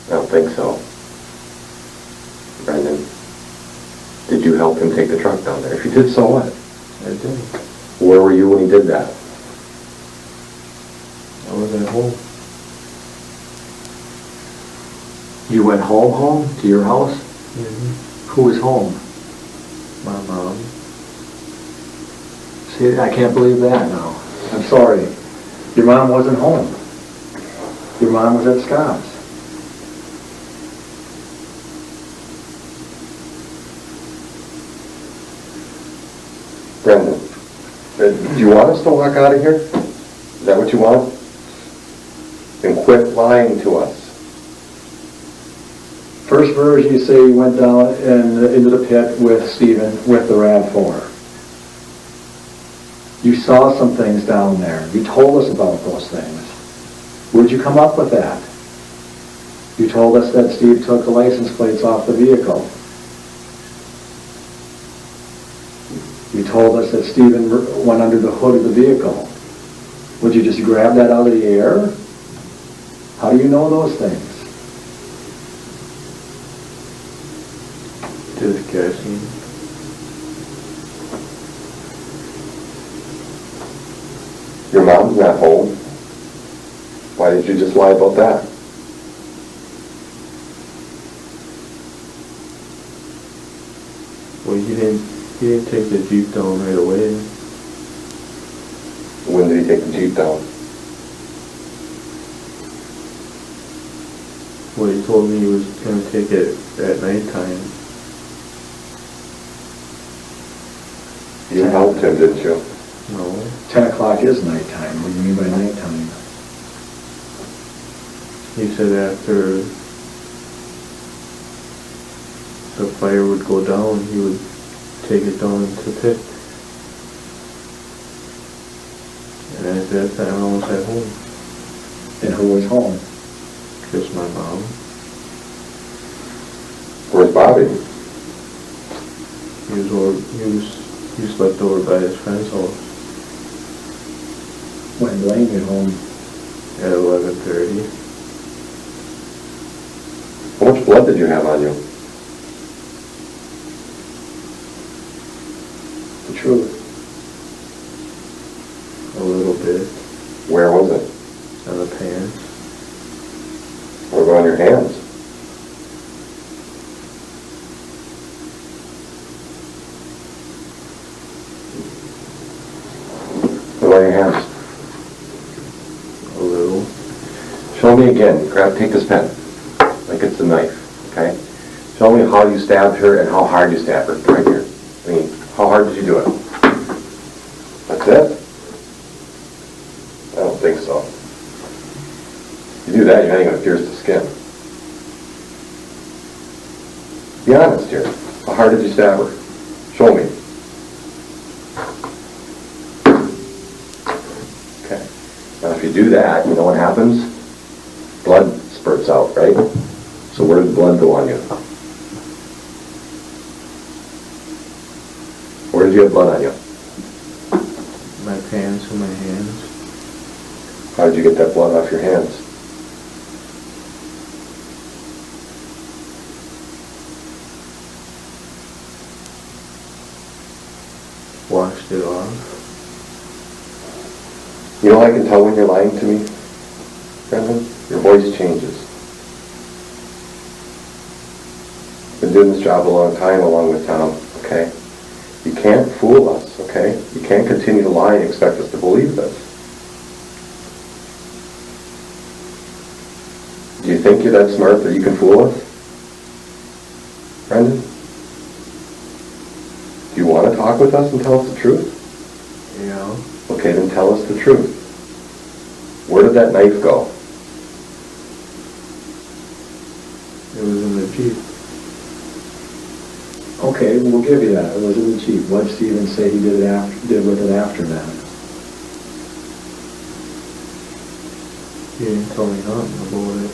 I don't think so. Brendan, did you help him take the truck down there? If you did, so what? I did. Where were you when he did that? I was at home. You went home to your house? Mm-hmm. Who was home? My mom. See, I can't believe that now. I'm sorry. Your mom wasn't home. Your mom was at Scott's. Brendan, do you want us to walk out of here? Is that what you want? Then quit lying to us. First version, you say you went down and into the pit with Stephen with the RAV4. You saw some things down there. You told us about those things. Where'd you come up with that? You told us that Steve took the license plates off the vehicle. You told us that Stephen went under the hood of the vehicle. Would you just grab that out of the air? How do you know those things? Just guessing. Your mom's not home. Why did you just lie about that? Well, he didn't take the Jeep down right away. When did he take the Jeep down? Well, he told me he was going to take it at nighttime. You helped him, didn't you? No. 10 o'clock is nighttime. What do you mean by nighttime? He said after the fire would go down, he would take it down into the pit. And at that time I was at home. And who was home? Just my mom. Where's Bobby? He slept over by his friend's house When Blaine got home. at 11:30. How much blood did you have on you? The truth. A little bit. Where was it? On the pants. What about on your hands? What about your hands? A little. Show me again. Take this pen. Like it's a knife, okay? Show me how you stabbed her and how hard you stabbed her. Right here. I mean, how hard did you do it? That's it? I don't think so. You do that, you're not even going to pierce the skin. Be honest here. How hard did you stab her? Show me. Okay. Now if you you do that, you know what happens? Blood spurts out, right? So where did the blood go on you? Where did you have blood on you? My pants and my hands. How did you get that blood off your hands? Washed it off. You know I can tell when you're lying to me, Brendan? Your voice changes. Been doing this job a long time along with Tom, okay? You can't fool us, okay? You can't continue to lie and expect us to believe this. Do you think you're that smart that you can fool us? Brendan? Do you want to talk with us and tell us the truth? Yeah. Okay, then tell us the truth. Where did that knife go? It was in the Jeep. Okay, we'll give you that. It was in the Jeep. What did Steven say he did with it after that? He didn't tell me nothing about it.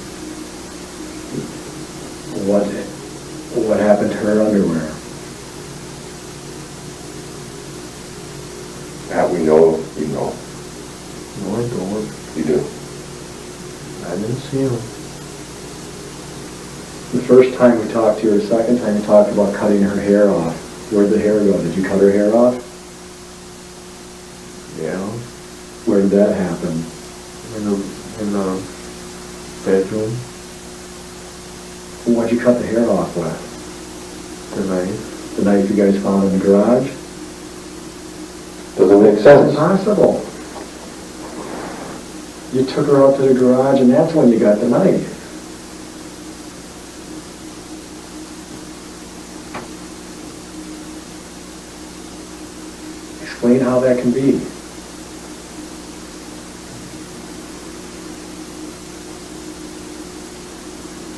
What happened to her underwear? That we know, you know. No, I don't. You do. I didn't see him. The first time we talked to her, the second time we talked about cutting her hair off. Where'd the hair go? Did you cut her hair off? Yeah. Where did that happen? In the bedroom. What'd you cut the hair off with? The knife. The knife you guys found in the garage? Doesn't make That's sense. impossible. You took her out to the garage and that's when you got the knife. Explain how that can be.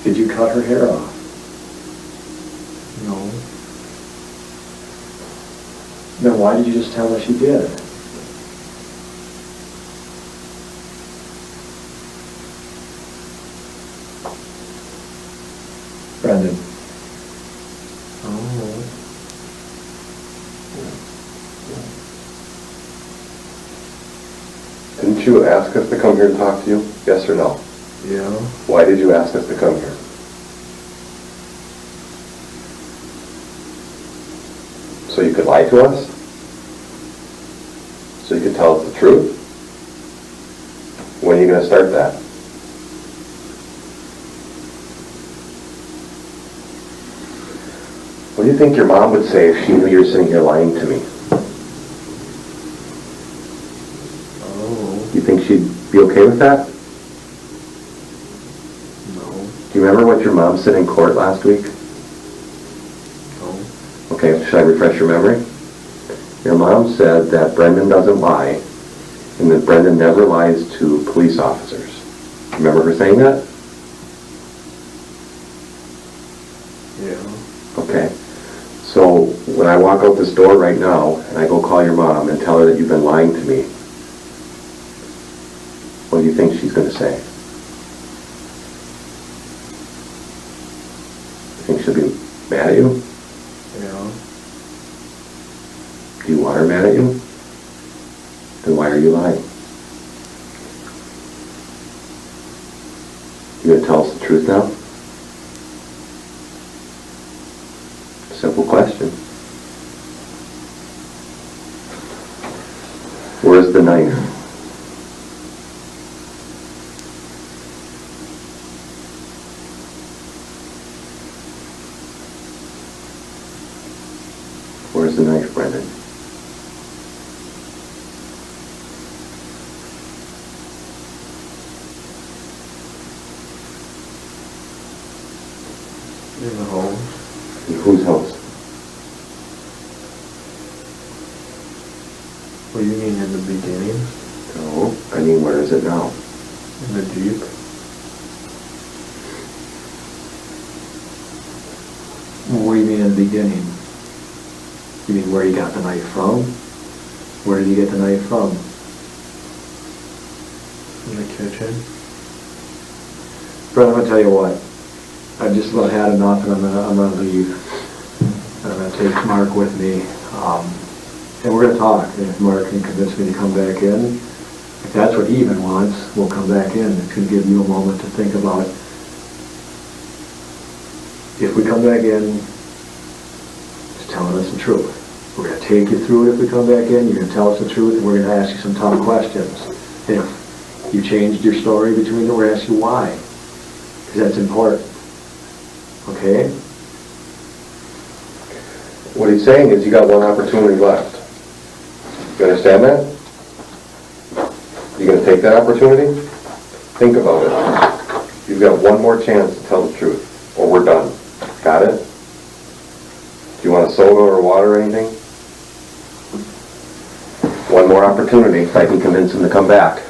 Did you cut her hair off? No. Then why did you just tell us you did? Brendan. Oh. Didn't you ask us to come here to talk to you? Yes or no? Yeah. Why did you ask us to come here? So you could lie to us? So you could tell us the truth? When are you going to start that? What do you think your mom would say if she knew you were sitting here lying to me? Oh. You think she'd be okay with that? No. Do you remember what your mom said in court last week? No. Okay, should I refresh your memory? Your mom said that Brendan doesn't lie, and that Brendan never lies to police officers. Remember her saying that? Yeah. Okay. So when I walk out this door right now, and I go call your mom and tell her that you've been lying to me, what do you think she's going to say? You think she'll be mad at you? Yeah. Do you want her mad at you? Then why are you lying? You going to tell us the truth now? Simple question. Where's the knife? Where's the knife, Brendan? In the house. In whose house? What do you mean in the beginning? No, I mean, where is it now? In the Jeep? What do you mean in the beginning? You mean where you got the knife from? Where did you get the knife from? in the kitchen. Brother, I'm gonna tell you what. I've just about had enough, and I'm gonna leave. And I'm gonna take Mark with me, and we're gonna talk. And if Mark can convince me to come back in, if that's what he even wants, we'll come back in. It's gonna give you a moment to think about it. If we come back in, just telling us the truth. We're going to take you through it if we come back in. You're going to tell us the truth, and we're going to ask you some tough questions. If you changed your story between them, we're going to ask you why. Because that's important. Okay? What he's saying is you got one opportunity left. You understand that? You going to take that opportunity? Think about it. You've got one more chance to tell the truth, or we're done. Got it? Do you want a soda or water or anything? One more opportunity if I can convince him to come back.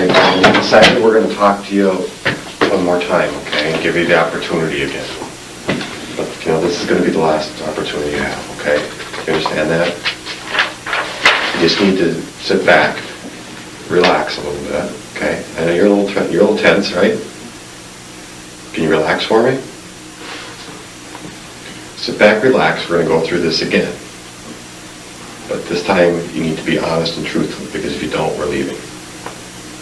right, in a second, we're going to talk to you one more time, okay, and give you the opportunity again. But, you know, this is going to be the last opportunity you have, okay? You understand that? You just need to sit back, relax a little bit, okay? I know you're a little tense, right? Can you relax for me? Sit back, relax, we're going to go through this again. But this time, you need to be honest and truthful, because if you don't, we're leaving. Do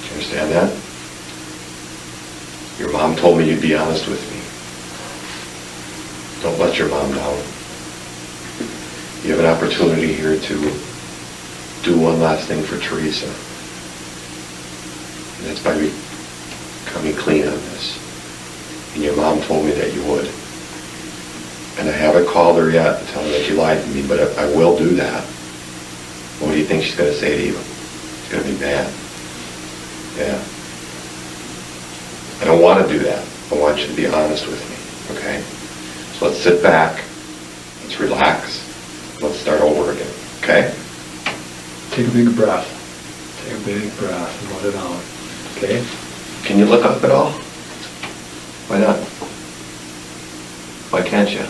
you understand that? Your mom told me you'd be honest with me. Don't let your mom down. You have an opportunity here to do one last thing for Teresa. And that's by becoming clean on this. And your mom told me that you would. And I haven't called her yet to tell her that you lied to me, but I will do that. What do you think she's going to say to you? It's going to be bad. Yeah. I don't want to do that. I want you to be honest with me, okay? So let's sit back, let's relax, let's start over again, okay? Take a big breath. Take a big breath and let it out, okay? Can you look up at all? Why not? Why can't you?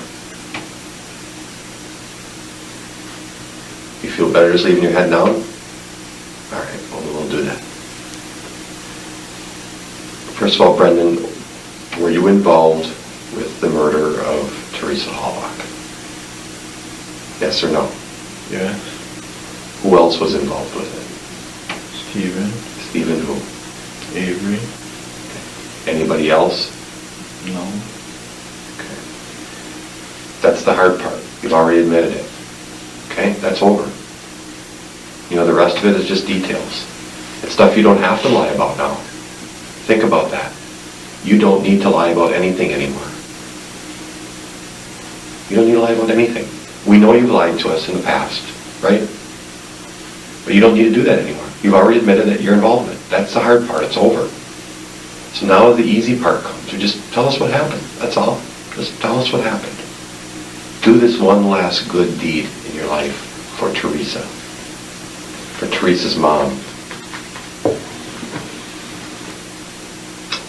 You feel better just leaving your head down? All right, well, we'll do that. First of all, Brendan, were you involved with the murder of Teresa Hallbach? Yes or no? Yes. Who else was involved with it? Stephen. Stephen who? Avery. Anybody else? No. Okay. That's the hard part. You've already admitted it. Okay? That's over. You know, the rest of it is just details. It's stuff you don't have to lie about now. Think about that. You don't need to lie about anything anymore. You don't need to lie about anything. We know you've lied to us in the past, right? But you don't need to do that anymore. You've already admitted that you're involved in it. That's the hard part. It's over. So now the easy part comes. You just tell us what happened. That's all. Just tell us what happened. Do this one last good deed in your life for Teresa. For Teresa's mom.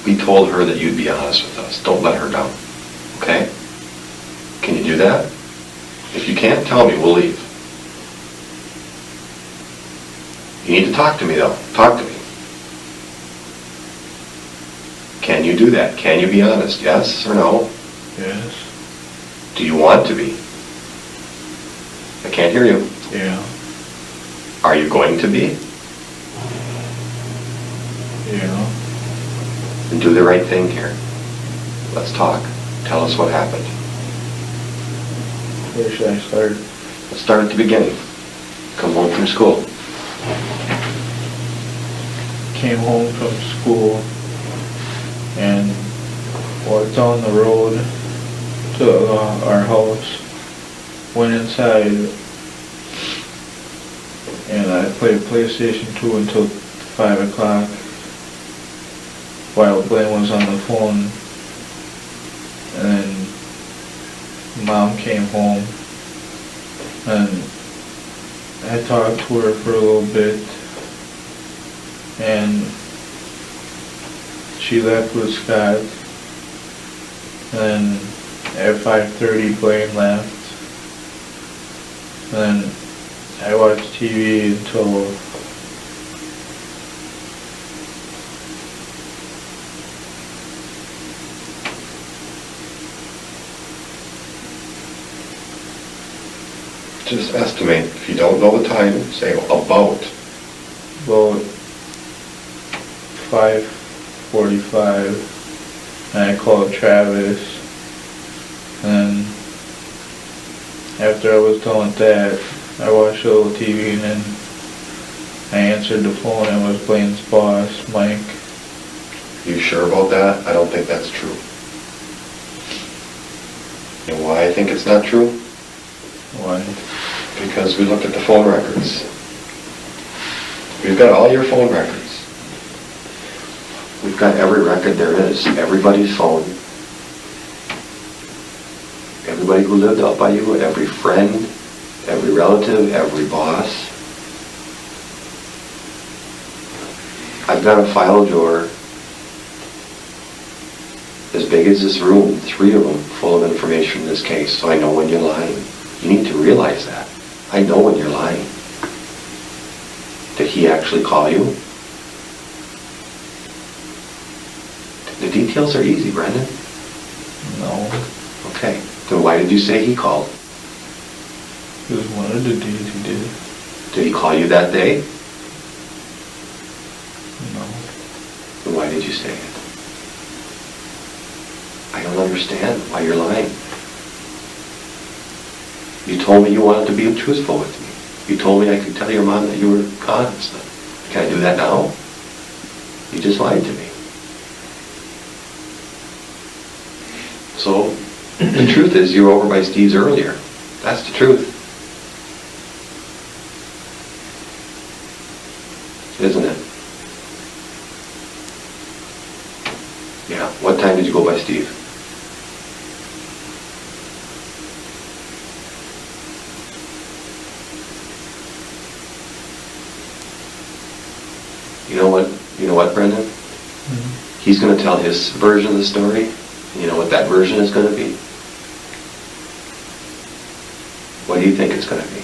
We told her that you'd be honest with us. Don't let her down. Okay? Can you do that? If you can't, tell me. We'll leave. You need to talk to me, though. Talk to me. Can you do that? Can you be honest? Yes or no? Yes. Do you want to be? I can't hear you. Yeah. Are you going to be? Yeah. And do the right thing here. Let's talk. Tell us what happened. Where should I start? Let's start at the beginning. Come home from school. Came home from school and walked down the road to our house. Went inside and I played PlayStation 2 until 5 o'clock while Blaine was on the phone. And then Mom came home and I talked to her for a little bit and she left with Scott. And at 5:30 Blaine left. And then I watched TV until Just estimate. If you don't know the time, say about. 5:45, and I called Travis, and after I was done with that, I watched a little TV, and then I answered the phone, and it was Blaine's boss, Mike. You sure about that? I don't think that's true. And why I think it's not true? Why? Because we looked at the phone records. We've got all your phone records. We've got every record there is, everybody's phone. Everybody who lived out by you, every friend, every relative, every boss. I I've got a file drawer as big as this room, 3 of them, full of information in this case, so I know when you're lying. You need to realize that. I know when you're lying. Did he actually call you? The details are easy, Brendan. No. Okay, then why did you say he called? It was one of the deeds he did. Did he call you that day? No. Then why did you say it? I don't understand why you're lying. You told me you wanted to be truthful with me. You told me I could tell your mom that you were honest. Can I do that now? You just lied to me. So, the truth is you were over by Steve's earlier. That's the truth. Isn't it? Yeah. What time did you go by Steve? You know what, Brendan? Mm-hmm. He's going to tell his version of the story. You know what that version is going to be? What do you think it's going to be?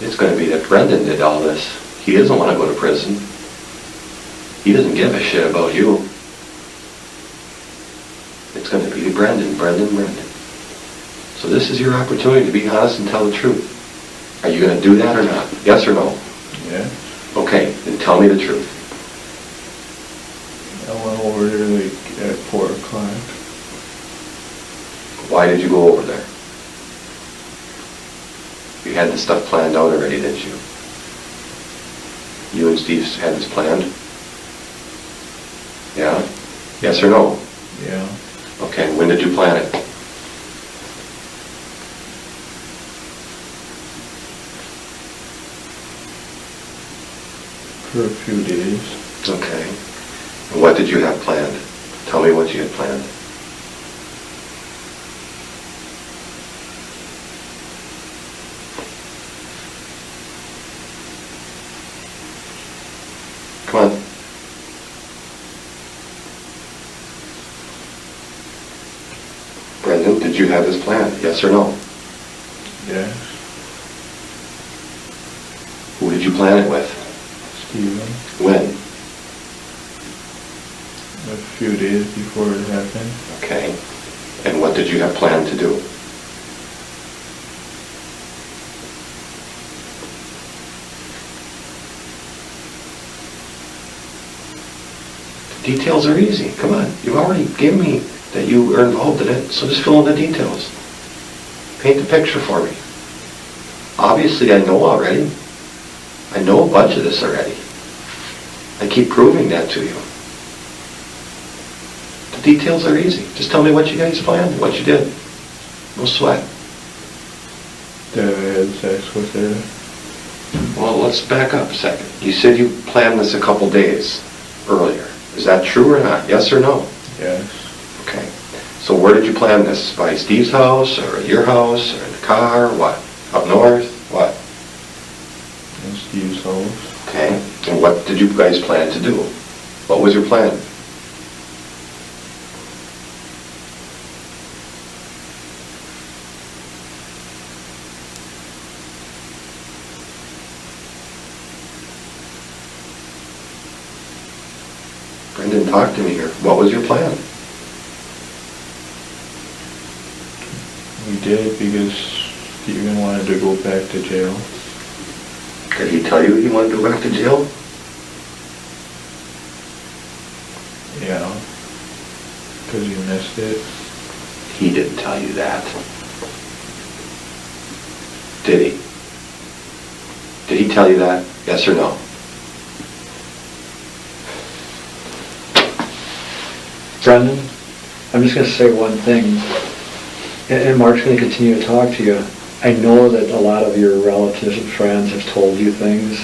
It's going to be that Brendan did all this. He doesn't want to go to prison. He doesn't give a shit about you. It's going to be Brendan. So this is your opportunity to be honest and tell the truth. Are you going to do that or not? Yes or no? Yeah. Okay, then tell me the truth. I went over there like at 4 o'clock. Why did you go over there? You had this stuff planned out already, didn't you? You and Steve had this planned? Yeah? Yes or no? Yeah. Okay, when did you plan it? For a few days. Okay. And what did you have planned? Tell me what you had planned. Come on. Brendan, did you have this planned? Yes or no? Yes. Who did you plan it with? Steven. When? A few days before it happened. Okay. And what did you have planned to do? The details are easy. Come on. You've already given me that you were involved in it, so just fill in the details. Paint the picture for me. Obviously, I know already. I know a bunch of this already. I keep proving that to you. The details are easy. Just tell me what you guys planned, what you did. No sweat. That I had sex with her. Well, let's back up a second. You said you planned this a couple days earlier. Is that true or not? Yes or no? Yes. Okay. So where did you plan this? By Steve's house, or at your house, or in the car, what? Up north? What? In Steve's house. Okay. And what did you guys plan to do? What was your plan? Brendan, talk to me here. What was your plan? We did it because Steven wanted to go back to jail. Did he tell you he wanted to go back to jail? Yeah. Because he missed it. He didn't tell you that. Did he? Did he tell you that? Yes or no? Brendan, I'm just going to say one thing, and Mark's going to continue to talk to you. I know that a lot of your relatives and friends have told you things.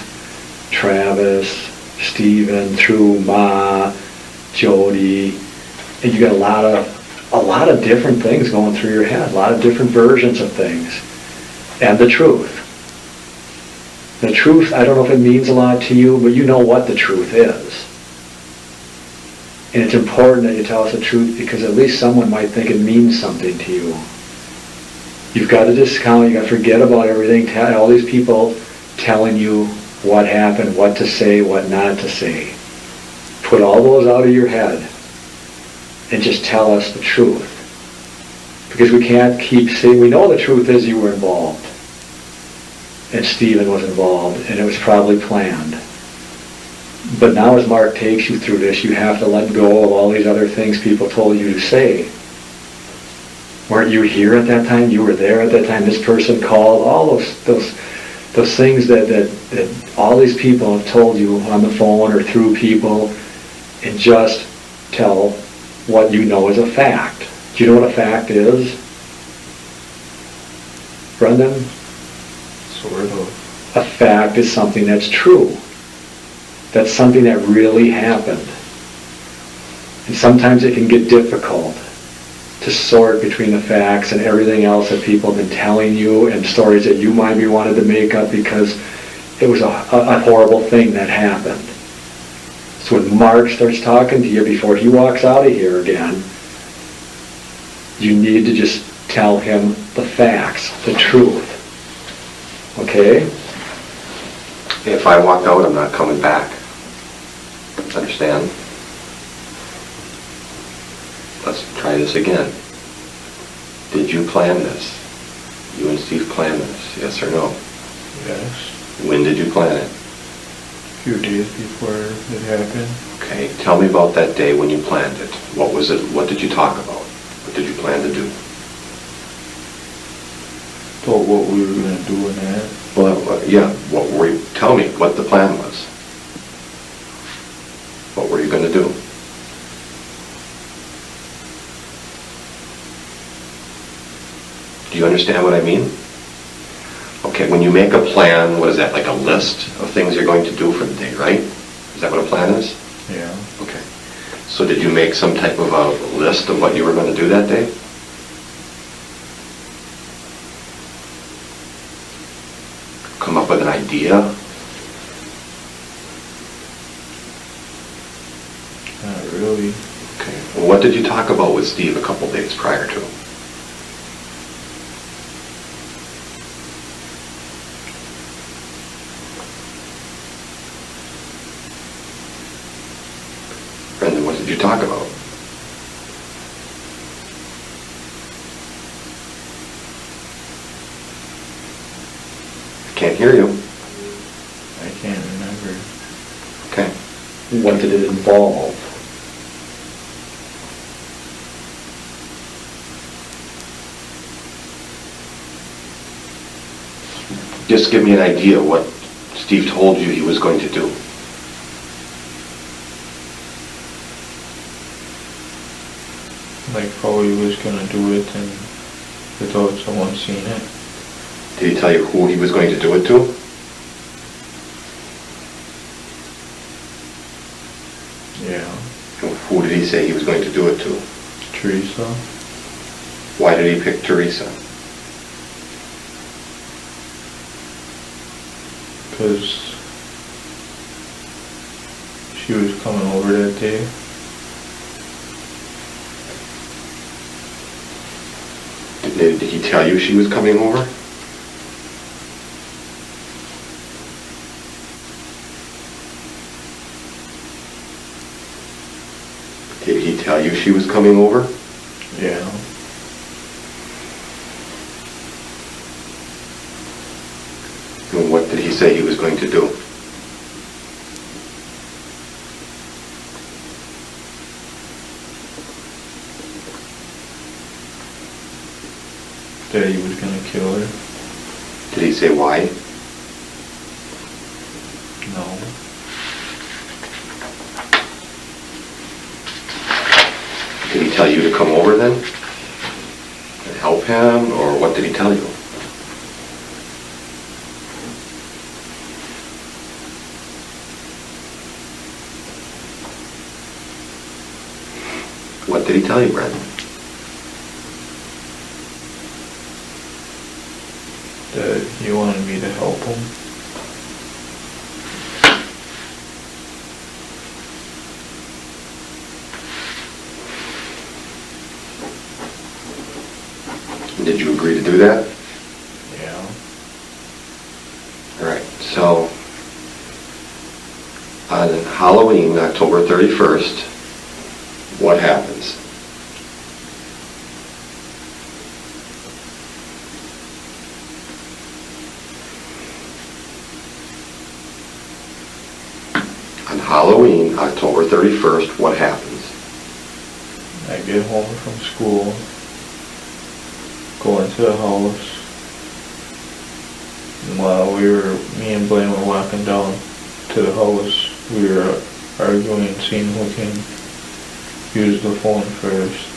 Travis, Steven, through Ma, Jody, and you got a lot of different things going through your head, a lot of different versions of things, and the truth. The truth, I don't know if it means a lot to you, but you know what the truth is. And it's important that you tell us the truth because at least someone might think it means something to you. You've got to discount, you've got to forget about everything, all these people telling you what happened, what to say, what not to say. Put all those out of your head and just tell us the truth. Because we can't keep saying, we know the truth is you were involved. And Stephen was involved, and it was probably planned. But now as Mark takes you through this, you have to let go of all these other things people told you to say. Weren't you here at that time? You were there at that time. This person called. All those things that all these people have told you on the phone or through people, and just tell what you know is a fact. Do you know what a fact is? Brendan? Sort of. A fact is something that's true. That's something that really happened. And sometimes it can get difficult to sort between the facts and everything else that people have been telling you and stories that you might be wanted to make up because it was a horrible thing that happened. So when Mark starts talking to you before he walks out of here again, you need to just tell him the facts, the truth. Okay? If I walk out, I'm not coming back. Understand? Let's try this again. Did you plan this? You and Steve planned this, yes or no? Yes. When did you plan it? A few days before it happened. Okay, tell me about that day when you planned it. What was it? What did you talk about? What did you plan to do? Told what we were going to do in that. Well, yeah, what were you, tell me what the plan was. What were you going to do? Do you understand what I mean? Okay, when you make a plan, what is that, like a list of things you're going to do for the day, right? Is that what a plan is? Yeah. Okay. So did you make some type of a list of what you were going to do that day? Come up with an idea? Not really. Okay. Well, what did you talk about with Steve a couple days prior to? Brendan, what did you talk about? I can't hear you. I can't remember. Okay. What did it involve? Just give me an idea what Steve told you he was going to do. Like how he was going to do it and without someone seeing it. Did he tell you who he was going to do it to? Yeah. And who did he say he was going to do it to? Teresa. Why did he pick Teresa? Because she was coming over that day. Did he tell you she was coming over? Did he tell you she was coming over? Yeah. And what did he say he was going to do? That he was going to kill her. Did he say why? No. Did he tell you to come over then? And help him? Or what did he tell you? What did he tell you, Brendan? That he wanted me to help him. Did you agree to do that? Yeah. All right, so on Halloween, October 31st, what happens? On Halloween, October 31st, what happens? I get home from school, go into the house, and while me and Blaine were walking down to the house, we were arguing, seeing who can use the phone first.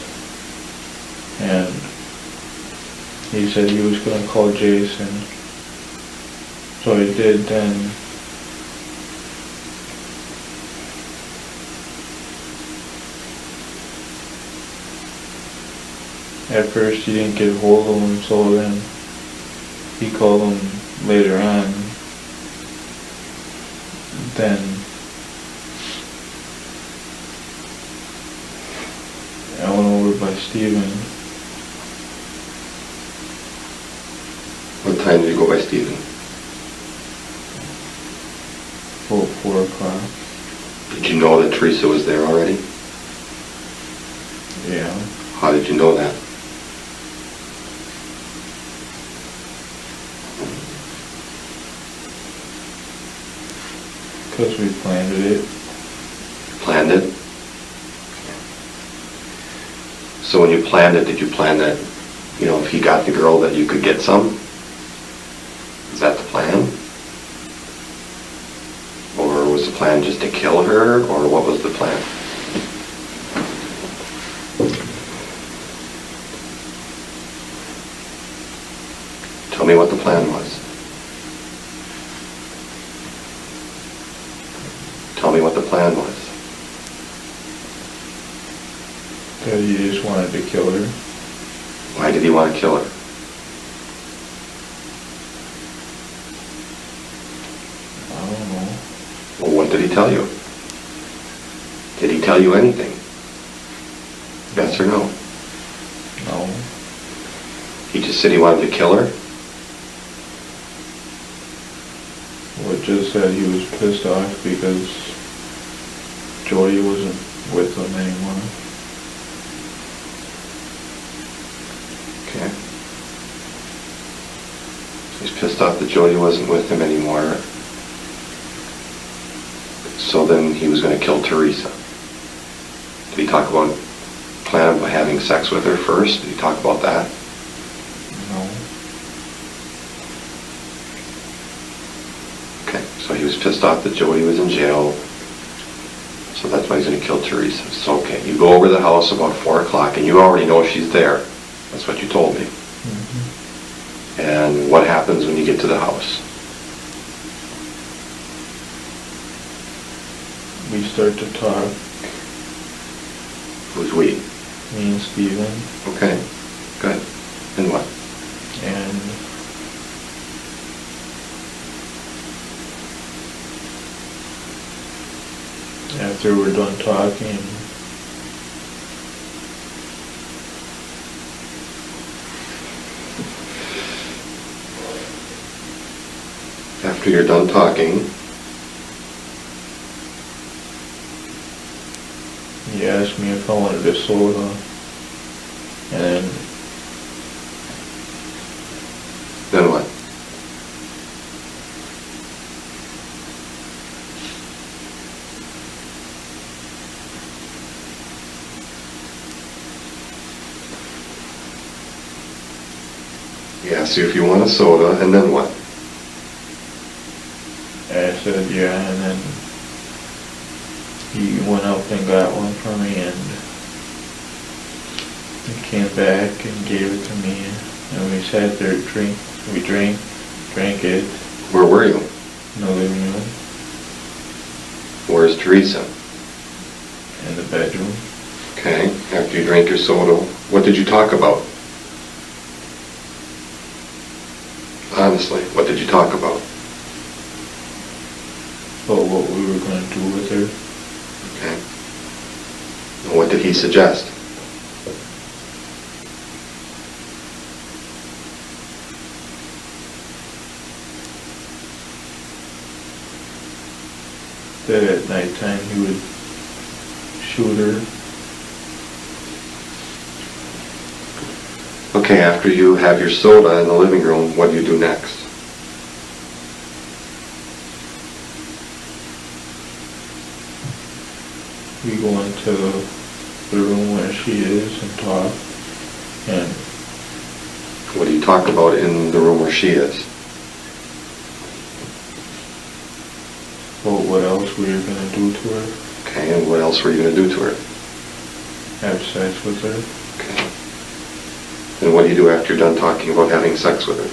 And he said he was going to call Jason. So he did. Then at first he didn't get hold of him, so then he called him later on. Then I went over by Steven. What time did you go by Steven? About 4 o'clock. Did you know that Teresa was there already? Yeah. How did you know that? Because we planned it. Planned it? So when you planned it, did you plan that, if he got the girl that you could get some? Is that the plan? Or was the plan just to kill her, or what was the plan? Tell me what the plan was. Tell me what the plan was. That he just wanted to kill her. Why did he want to kill her? I don't know. Well, what did he tell you? Did he tell you anything? Yes or no? No. He just said he wanted to kill her? Well, it just said he was pissed off because Jody wasn't with him anymore. Okay. He's pissed off that Jody wasn't with him anymore. So then he was going to kill Teresa. Did he talk about plan of having sex with her first? Did he talk about that? No. Okay, so he was pissed off that Jody was in jail. So that's why he's going to kill Teresa. So okay, you go over to the house about 4 o'clock and you already know she's there. That's what you told me. Mm-hmm. And what happens when you get to the house? We start to talk, Who's we? me and Steven, Okay, good. And what? and after we're done talking, After you're done talking, he asked me if I wanted a soda, and then what? He asked you if you want a soda, and then what? I said yeah, and then he went up and got one for me, and he came back and gave it to me, and we sat there, we drank it Where were you? in the living room, Where's Teresa? in the bedroom. Okay, after you drank your soda, what did you talk about? Honestly, what did you talk about? About what we were going to do with her. Okay. And what did he suggest? that at nighttime he would shoot her. Okay, after you have your soda in the living room, what do you do next? We go into the room where she is and talk, and What do you talk about in the room where she is? about what else we were gonna do to her, Okay, and what else were you going to do to her? have sex with her. Okay. And what do you do after you're done talking about having sex with her?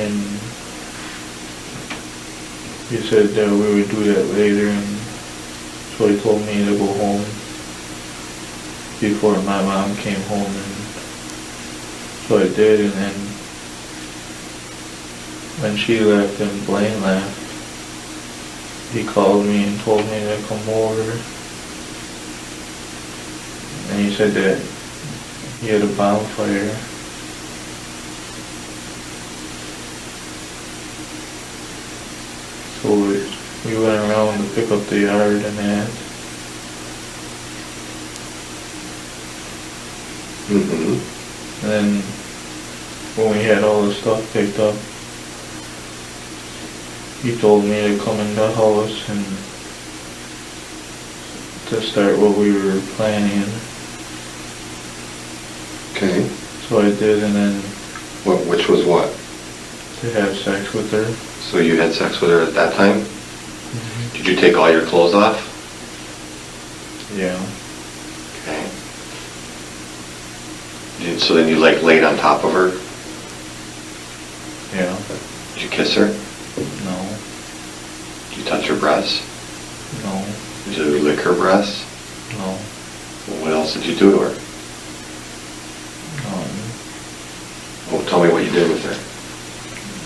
And he said that we would do that later, and so he told me to go home before my mom came home, and so I did, and then when she left and Blaine left, he called me and told me to come over, and he said that he had a bonfire. So we went around to pick up the yard and that. Mm-hmm. And then when we had all the stuff picked up, he told me to come in the house and to start what we were planning. Okay. So I did, and then Which was what? to have sex with her. So you had sex with her at that time? Mm-hmm. Did you take all your clothes off? Yeah. Okay. So then you like laid on top of her? Yeah. Did you kiss her? No. Did you touch her breasts? No. Did you lick her breasts? No. What else did you do to her? Well, tell me what you did with her.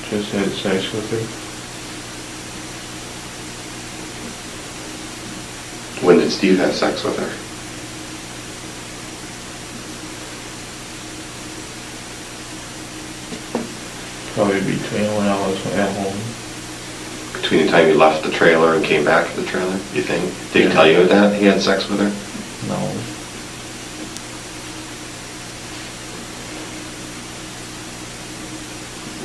Just had sex with her. When did Steve have sex with her? Probably between when I was at home. Between the time you left the trailer and came back to the trailer, you think? Did he tell you that he had sex with her? No.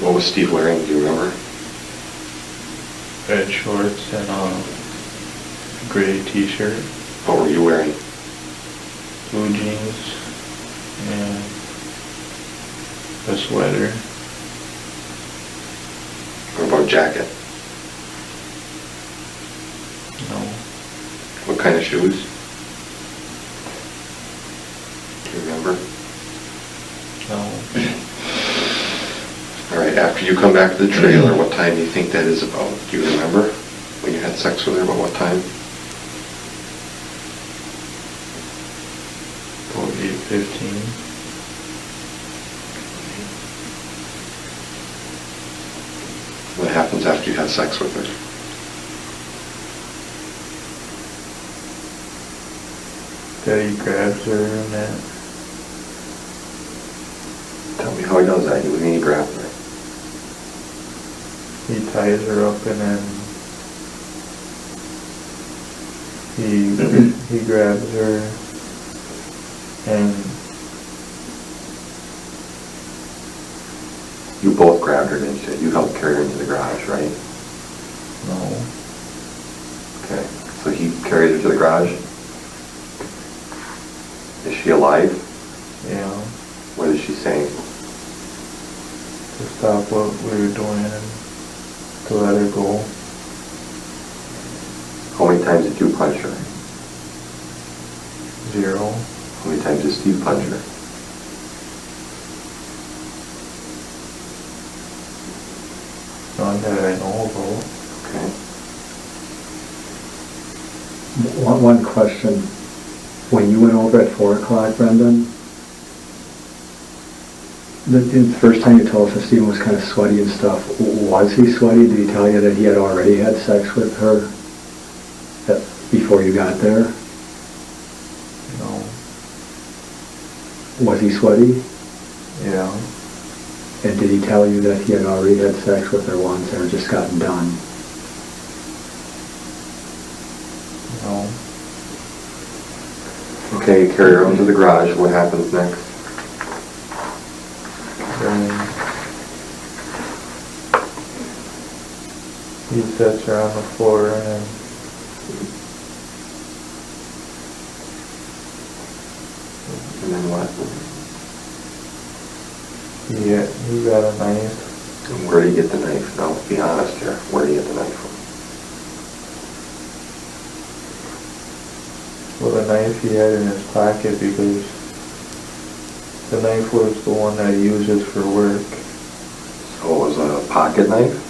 What was Steve wearing? Do you remember? Red shorts and a gray t-shirt, What were you wearing? blue jeans, and a sweater. What about jacket? No. What kind of shoes? Do you remember? No. All right, after you come back to the trailer, what time do you think that is about? Do you remember when you had sex with her, about what time? About 8:15. What happens after you have sex with her? Daddy grabs her and that. Tell me how he does that. What do you mean he grabs her? He ties her up and then he grabs her and You both grabbed her, didn't you? You helped carry her into the garage, right? no. Okay, so he carried her to the garage. Is she alive? Yeah. What is she saying? To stop what we were doing and to let her go. How many times did you punch her? 0. How many times did Steve punch her? None that I know about. Okay. One question. When you went over at 4 o'clock, Brendan, the first time you told us that Stephen was kind of sweaty and stuff, was he sweaty? Did he tell you that he had already had sex with her before you got there? No. Was he sweaty? Yeah. And did he tell you that he had already had sex with her once or just gotten done? No. Okay, you carry her into the garage. What happens next? Then he sets her on the floor and then And then what? he got a knife. And where do you get the knife? Now, be honest here. Where do you get the knife from? Well, the knife he had in his pocket because the knife was the one that he uses for work. So it was a pocket knife?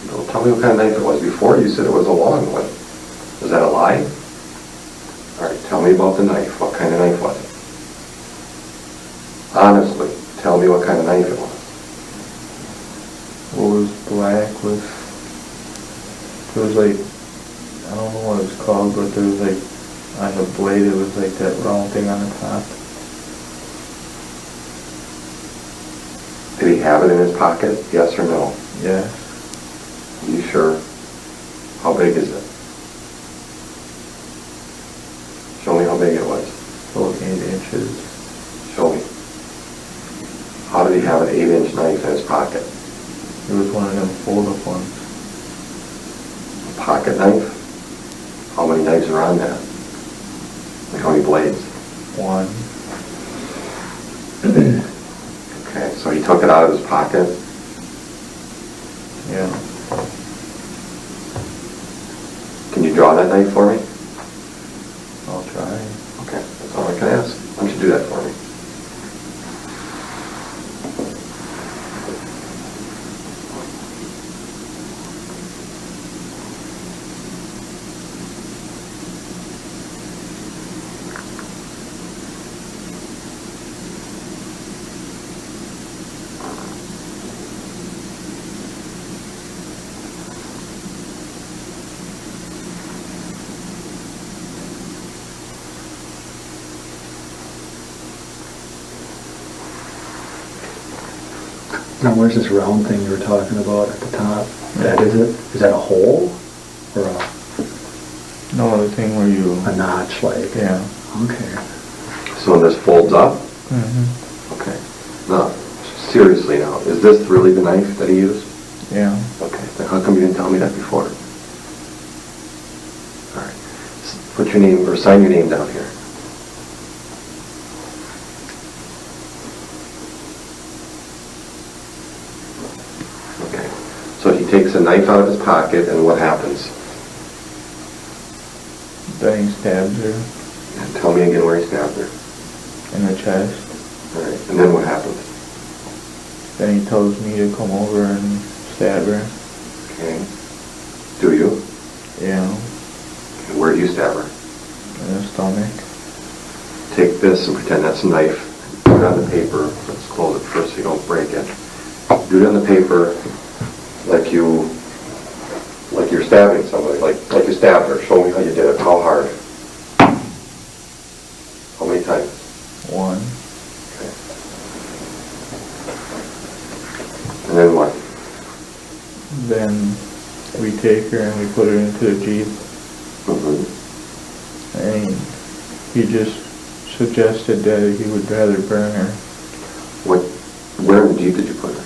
Don't tell me what kind of knife it was. Before you said it was a long one. Is that a lie? All right, tell me about the knife. What kind of knife was it? Honestly, tell me what kind of knife it was. It was black with, it was like, I don't know what it's called, but there was like, on the blade it was like that round thing on the top. Did he have it in his pocket? Yes or no? Yeah. You sure? How big is it? Show me how big it was. About 8 inches. Show me. How did he have an 8-inch knife in his pocket? It was one of them fold-up ones. A pocket knife? How many knives are on that? Like how many blades? One. Okay, so he took it out of his pocket. Yeah. Can you draw that knife for me? I'll try. Okay, that's all I can ask. Why don't you do that for me? Now, where's this round thing you were talking about at the top? That is it? Is that a hole? Or No, the thing where you... a notch, like? Yeah. Okay. So when this folds up? Mm-hmm. Okay. Now, seriously now, is this really the knife that he used? Yeah. Okay, then how come you didn't tell me that before? All right. Put your name, or sign your name down here. Okay. So he takes a knife out of his pocket, and what happens? Then he stabs her And tell me again where he stabbed her. in the chest. All right. And then what happens? Then he tells me to come over and stab her. Okay. Do you? Yeah. And where do you stab her? In the stomach. Take this and pretend that's a knife. Put it on the paper. Let's close it first so you don't break it. Do it on the paper like you're stabbing somebody, like you stabbed her. Show me how you did it. How hard? How many times? One. Okay. And then what? Then we take her and we put her into the Jeep. Mm-hmm. And he just suggested that he would rather burn her Where in the Jeep did you put her?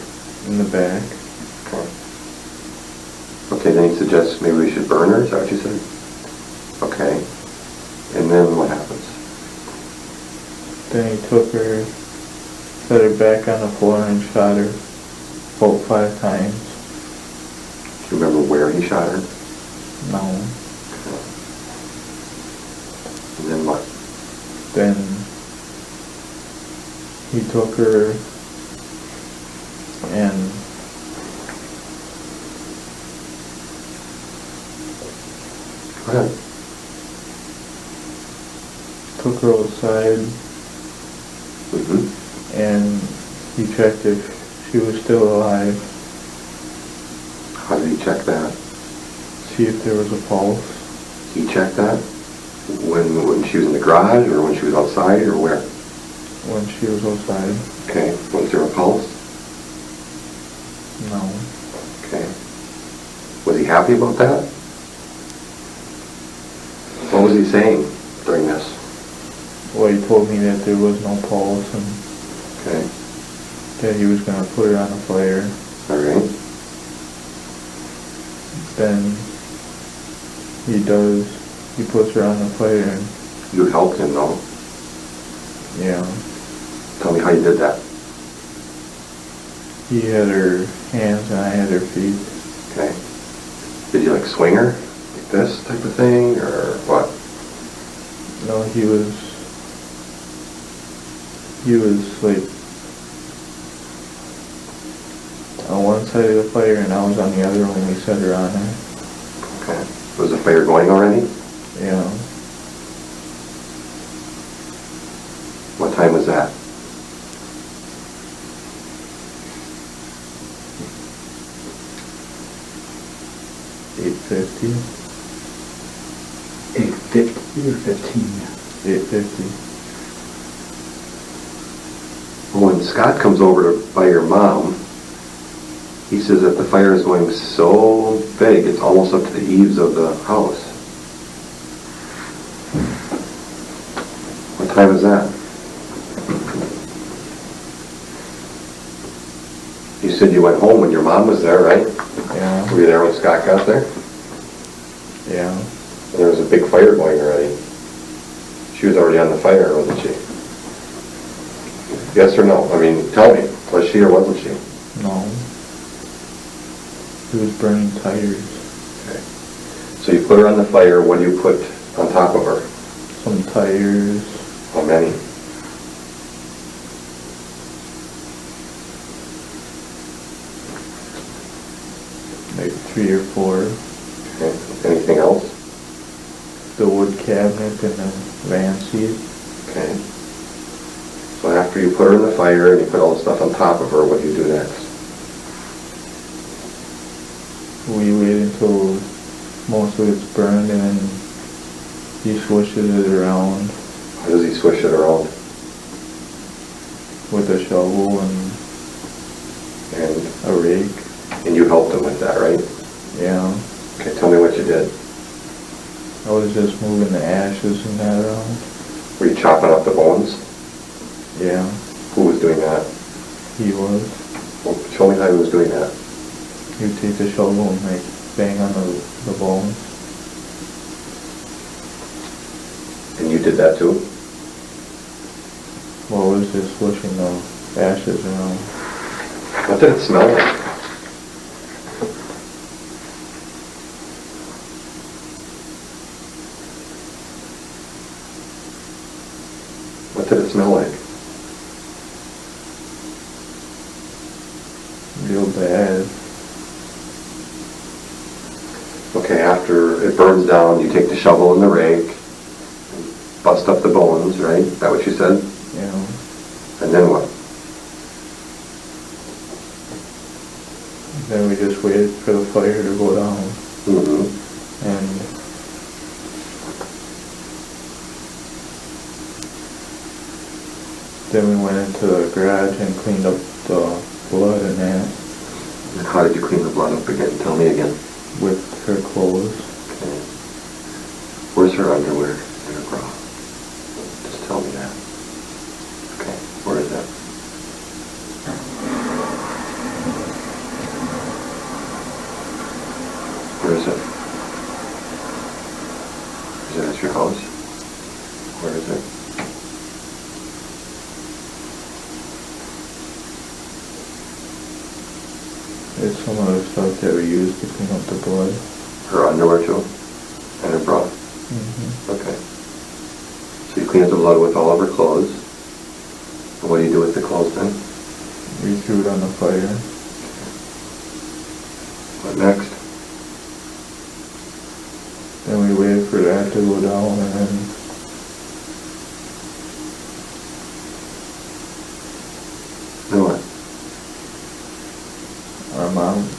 in the back. Okay. Okay, then he suggests maybe we should burn her, is that what you said? Okay. And then what happens? Then he took her, set her back on the floor and shot her about 5 times. Do you remember where he shot her? No. Okay. And then what? Then he took her and Go ahead. took her outside Mm-hmm. and he checked if she was still alive, How did he check that? see if there was a pulse. He checked that? When she was in the garage, or when she was outside, or where? when she was outside. Okay. Was there a pulse? No. Okay. Was he happy about that? What was he saying during this? Well, he told me that there was no pulse and Okay. that he was going to put her on the fire. All right. Then he puts her on the fire and, You helped him, though. yeah. Tell me how you did that. He had her hands and I had her feet. Okay. Did you like swing her? Like this type of thing, or what? No, he was like on one side of the fire and I was on the other when we set her on there. Okay. Was the fire going already? Yeah. What time was that? $8:50. 8:50 or 15? $8:50. When Scott comes over by your mom, he says that the fire is going so big, it's almost up to the eaves of the house. What time is that? You said you went home when your mom was there, right? Yeah. Were you there when Scott got there? Yeah. There was a big fire going already. She was already on the fire, wasn't she? Yes or no? I mean, tell me, was she or wasn't she? No. He was burning tires. Okay. So you put her on the fire, what do you put on top of her? Some tires. How many? Like 3 or 4. Okay. Anything else? The wood cabinet and the van seat. Okay. So after you put her in the fire and you put all the stuff on top of her, what do you do next? We wait until most of it's burned and then he swishes it around How does he swish it around? with a shovel and And a rake. you helped him with that, right? Yeah. Okay, tell me what you did. I was just moving the ashes and that around. Were you chopping up the bones? Yeah. Who was doing that? He was. Well, show me how he was doing that. He would take the shovel and like bang on the bones. And you did that too? Well, I was just swishing the ashes around. What did it smell like? What did it smell like? Real bad. Okay, after it burns down, you take the shovel and the rake, bust up the bones, right? Is that what you said? Yeah. And then what? Then we just waited for the fire to go down. Mm-hmm. And then we went into the garage and cleaned up the blood and that And how did you clean the blood up again? Tell me again. with her clothes. Okay. Where's her underwear and her bra? Just tell me that. Okay, where is that? Where is it? Is it at your house? Where is it? It's some of the stuff that we used to clean up the blood. Her underwear too? And her bra? Mm-hmm. Okay. So you clean up the blood with all of her clothes. And what do you do with the clothes then? We threw it on the fire. What next? Then we waited for that to go down and then Then what?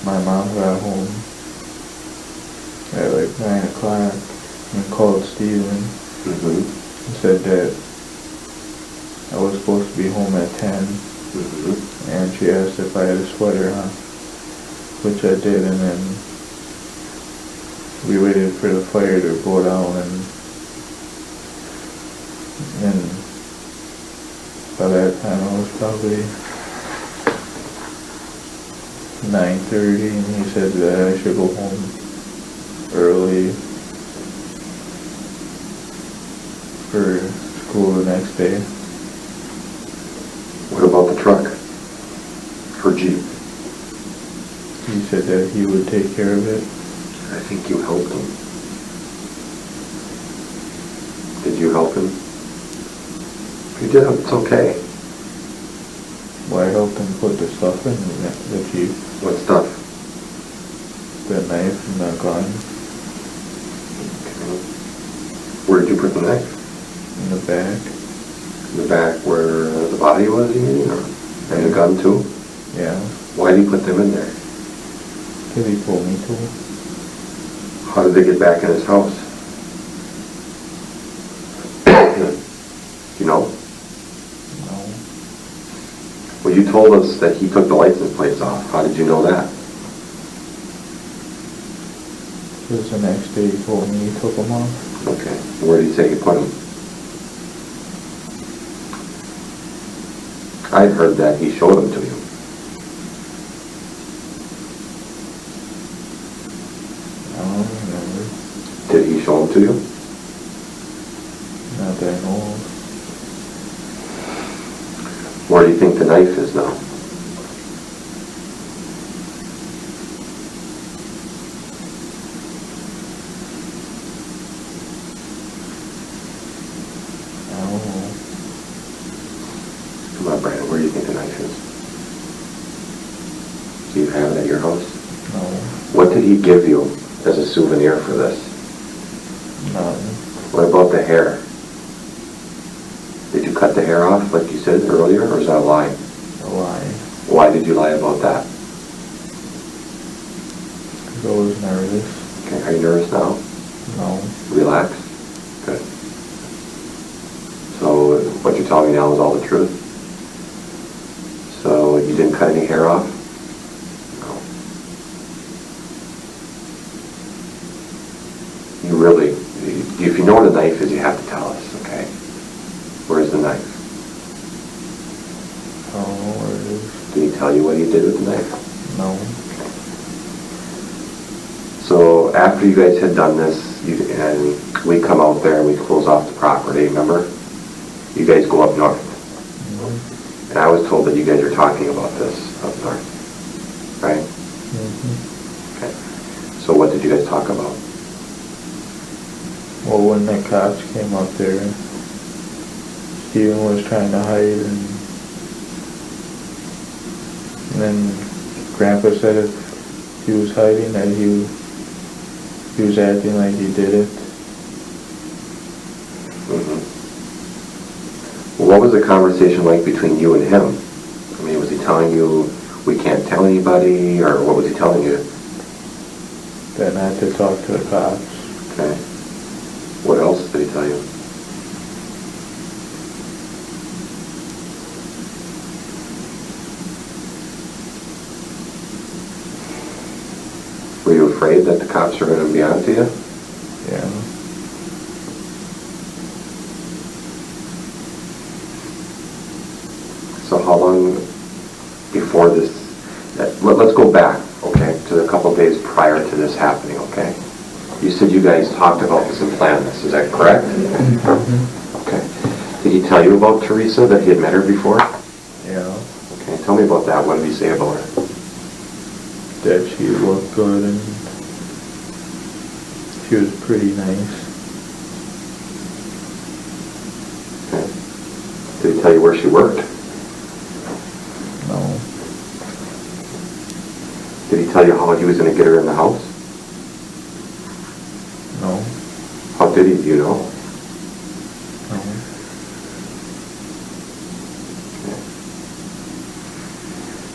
my mom got home at like 9 o'clock and called Steven Mm-hmm. and said that I was supposed to be home at 10, and she asked if I had a sweater on, which I did, and then we waited for the fire to go down, and by that time it was probably 9:30, and he said that I should go home early for school the next day. What about the truck? Her Jeep? He said that he would take care of it. I think you helped him. Did you help him? If you did, it's okay. Well, I helped him put the stuff in the Jeep. What stuff? The knife and the gun Okay. Where did you put the knife? in the back. In the back where the body was, you mean? Or, and the gun too? Yeah, Why did he put them in there? because he told me to. How did they get back in his house? You know? No. Well, you told us that he took the license plates off. How did you know that? Because the next day he told me he took them off. Okay. Where did he say he put them? I'd heard that he showed them to you. I don't remember. Did he show them to you? Not that I know of. Where do you think the knife is now? I don't know. Come on, Brandon, where do you think the knife is? Do you have it at your house? No. What did he give you as a souvenir for this? Nothing. What about the hair? Did you cut the hair off like you said earlier, or is that a lie? A lie. Why did you lie about that? Because I was nervous. Okay, are you nervous now? No. Relax. Good. So what you're telling me now is all the truth? So you didn't cut any hair off? No. You really, if you know what a knife is, you have to tell us, okay? Where's the knife? I don't know where it is. Did he tell you what he did with the knife? No. So after you guys had done this, and we come out there and we close off the property, remember? You guys go up north. And I was told that you guys are talking about this up north, right? Okay. So what did you guys talk about? Well, when the cops came up there, Steven was trying to hide, and then Grandpa said if he was hiding, that he was acting like he did it. Well, what was the conversation like between you and him? I mean, was he telling you we can't tell anybody, or what was he telling you? That not to talk to the cops. Okay. What else did he tell you? Were you afraid that the cops were going to be on to you? Yeah. So how long before this, let's go back, okay, to a couple of days prior to this happening, okay? You said you guys talked about this and planned this, is that correct? Okay. Did he tell you about Teresa, that he had met her before? Yeah. Okay, tell me about that. What did he say about her? That she looked good and she was pretty nice. Okay. Did he tell you where she worked? No. Did he tell you how he was going to get her in the house? No. How did he, do you know? No.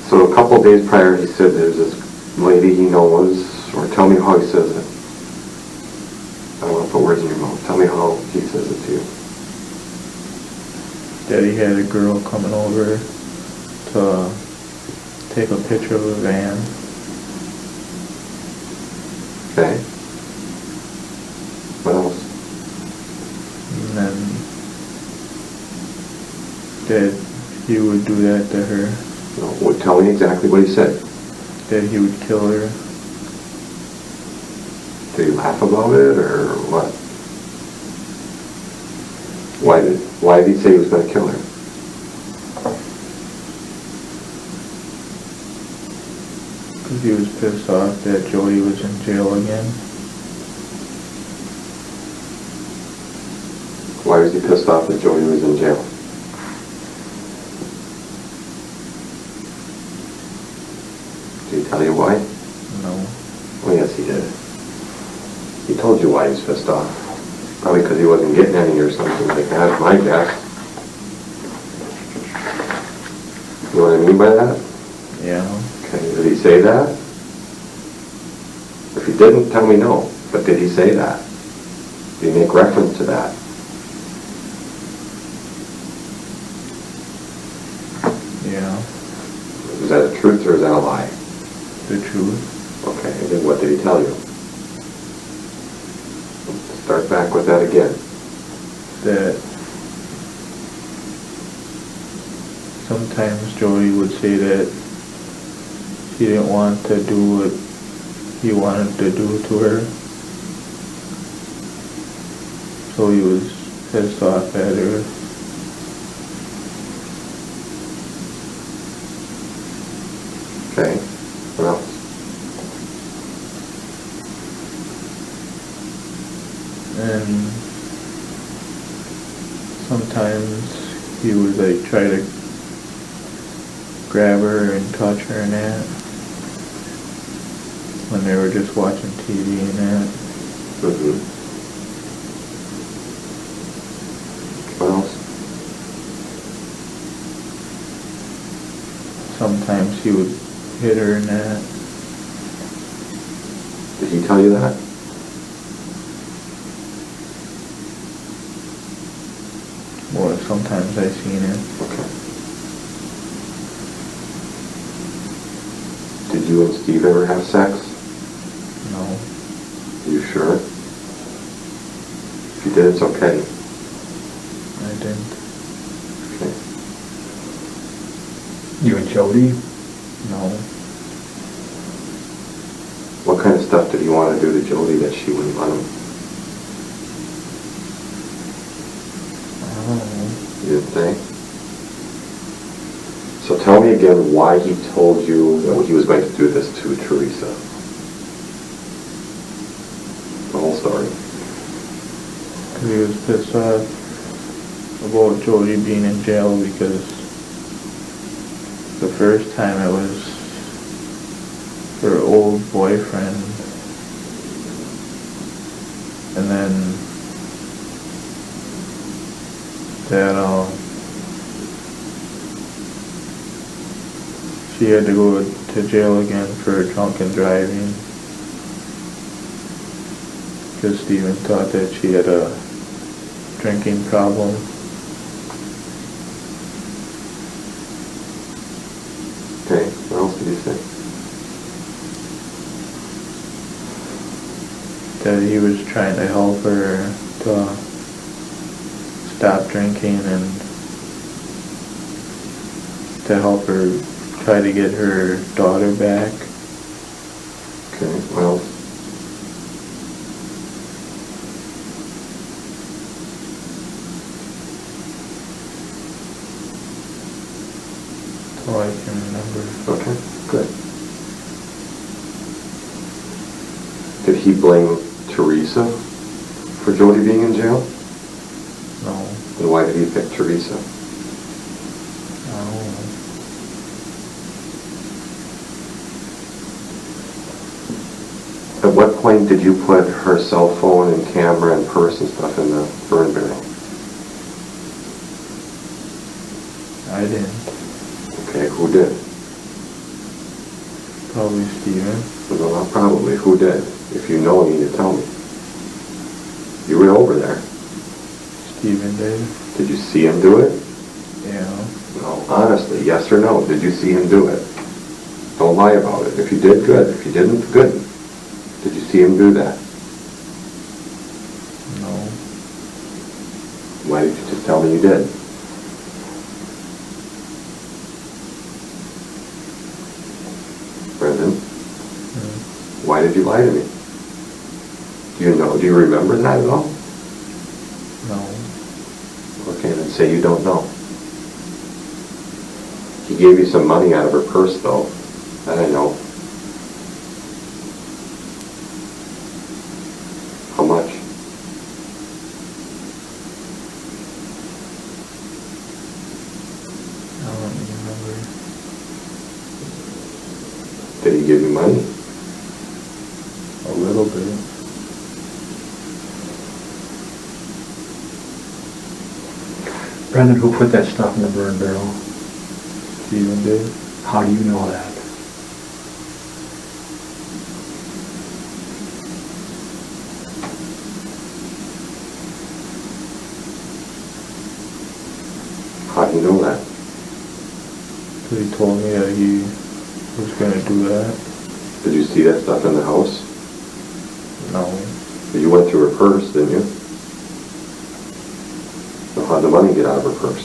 So a couple of days prior, he said there's this lady he knows, or tell me how he says it. I don't want to put words in your mouth. Tell me how he says it to you. that he had a girl coming over to take a picture of a van. Okay. What else? And then that he would do that to her. No, tell me exactly what he said. That he would kill her. Did he laugh about it, or what? Why did he say he was going to kill her? Because he was pissed off that Jody was in jail again. Why was he pissed off that Jody was in jail? Did he tell you why? No. Oh, yes, he did. He told you why he was pissed off. Probably because he wasn't getting any or something like that, my guess. You know what I mean by that? Yeah. Okay, did he say that? If he didn't, tell me no. But did he say that? Did he make reference to that? Yeah. Is that a truth or is that a lie? The truth. Okay, and then what did he tell you? Start back with that again. That sometimes Jody would say that he didn't want to do what he wanted to do to her. So he was pissed off at her. Okay, what else? And sometimes he would like try to grab her and touch her and that when they were just watching TV and that. Mm-hmm. What else? Sometimes he would hit her and that. Did he tell you that? Well, sometimes I seen it. Okay. Did you and Steve ever have sex? No, Are you sure? If you did, it's okay. I didn't. Okay. You and Jody? No. What kind of stuff did he want to do to Jody that she wouldn't let him? I don't know. You didn't think? So tell me again why he told you that he was going to do this to Teresa. The whole story. Because he was pissed off about Jody being in jail because the first time it was her old boyfriend, and then that she had to go to jail again for drunken driving because Steven thought that she had a drinking problem. Okay, what else did he say? That he was trying to help her to stop drinking and to help her try to get her daughter back. Okay, what else? That's all I can remember. Okay, good. Did he blame Teresa for Jody being in jail? No, And why did he pick Teresa? I don't know. At what point did you put her cell phone and camera and purse and stuff in the burn barrel? I didn't. Okay, who did? Probably Steven. Well, not probably. Who did? If you know, you need to tell me. You were over there. Steven did. Did you see him do it? honestly, yes or no, did you see him do it? Don't lie about it. If you did, good. If you didn't, good. Did you see him do that? No. Why did you just tell me you did? Brendan, why did you lie to me? Do you know? Do you remember that at all? No. Okay, then say you don't know. He gave you some money out of her purse, though. That I know. How much? I don't remember. Did he give you money? A little bit. Brendan, who put that stuff in the burn barrel? Steven did. How do you know that? How do you know that? So he told me that he was going to do that. Did you see that stuff in the house? No. You went through her purse, didn't you? So how'd the money get out of her purse?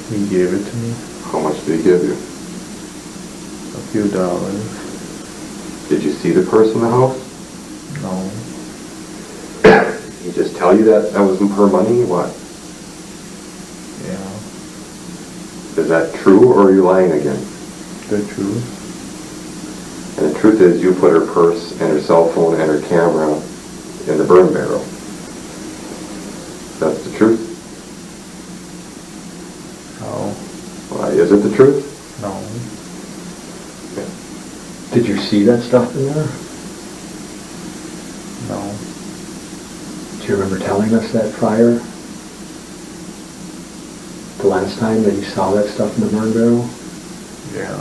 He gave it to me. How much did he give you? A few dollars. Did you see the purse in the house? No. He just tell you that was her money? What? Yeah. Is that true, or are you lying again? The truth. And the truth is, you put her purse and her cell phone and her camera in the burn barrel. That's the truth? No. Why, is it the truth? No. Did you see that stuff in there? No. Do you remember telling us that prior? The last time that you saw that stuff in the burn barrel? Yeah.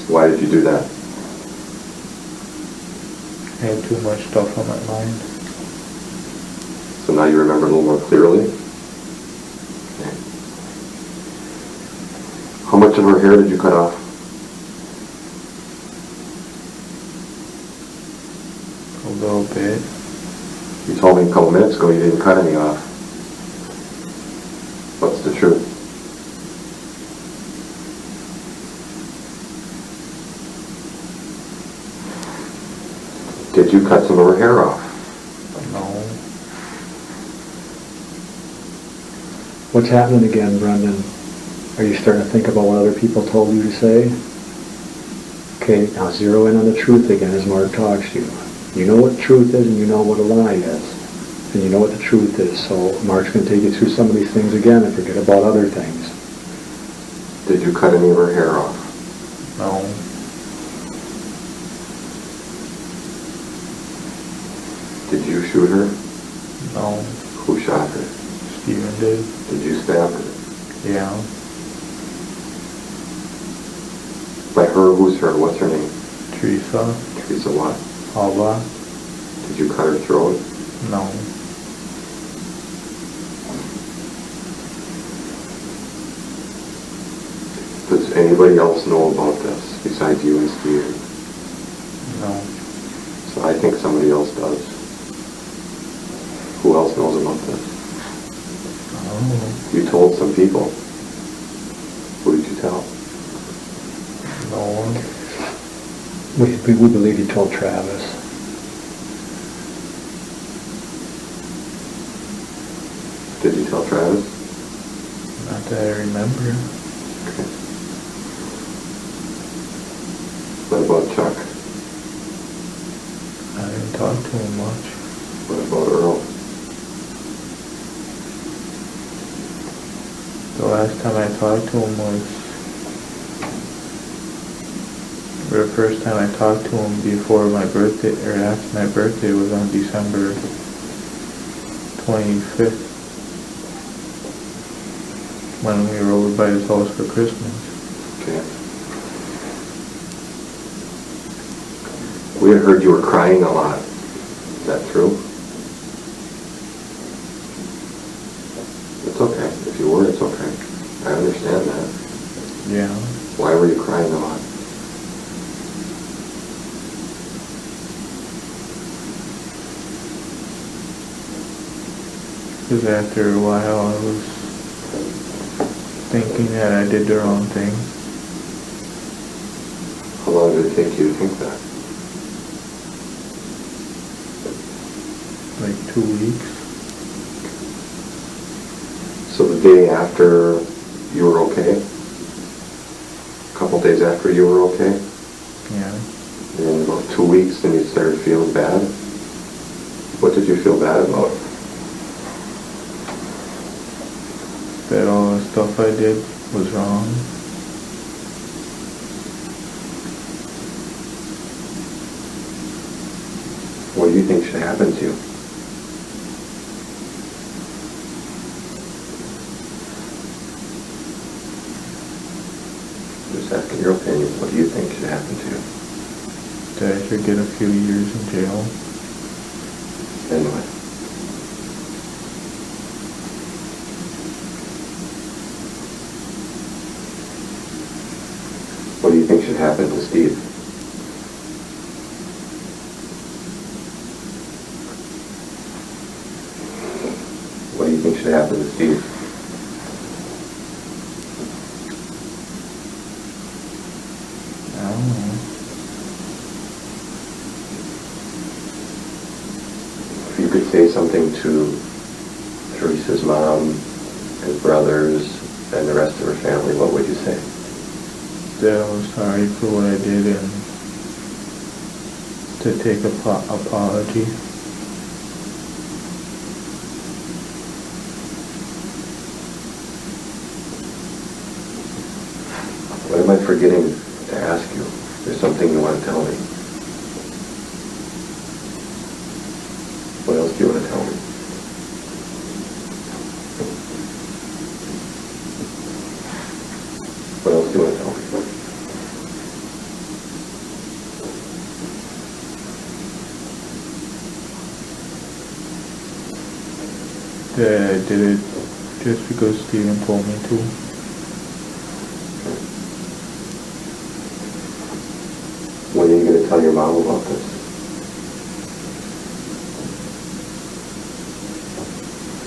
Why did you do that? I had too much stuff on my mind. So now you remember a little more clearly? Okay. How much of her hair did you cut off? A little bit. You told me a couple minutes ago you didn't cut any off. What's the truth? Did you cut some of her hair off? No. What's happening again, Brendan? Are you starting to think about what other people told you to say? Okay, now zero in on the truth again as Mark talks to you. You know what truth is and you know what a lie is. And you know what the truth is. So Mark's going to take you through some of these things again and forget about other things. Did you cut any of her hair off? No. Did you shoot her? No. Who shot her? Steven did. Did you stab her? Yeah. By her, who's her? What's her name? Teresa. Teresa what? Alba. Did you cut her throat? No. Does anybody else know about this besides you and Steven? No. So I think somebody else does. Who else knows about this? I don't know. You told some people. Who did you tell? No one. We believe you told Travis. Did you tell Travis? Not that I remember. Okay. What about Chuck? I didn't talk to him much. What about Earl? The last time I talked to him was... The first time I talked to him before my birthday, or after my birthday, was on December 25th. When we were over by his house for Christmas. Okay. We had heard you were crying a lot. Is that true? It's okay. If you were, it's okay. I Yeah. Why were you crying a lot? Because after a while I was thinking that I did the wrong thing. How long did it take you to think that? Like 2 weeks. So the day after you were okay? A couple days after you were okay? Yeah. And in about 2 weeks then you started feeling bad? What did you feel bad about? That all the stuff I did was wrong. What do you think should happen to you? Just asking your opinion. What do you think should happen to you? That I should get a few years in jail. And what? What do you think should happen to Steve? What do you think should happen to Steve? I don't know. If you could say something to Teresa's mom, his brothers, and the rest of her family, what would you say? That I was sorry for what I did and to take apology. What am I forgetting to ask you? There's something you want to tell me. What else do you want to tell me? What else do you want to tell me? That I did it just because Steven told me to. When are you going to tell your mom about this?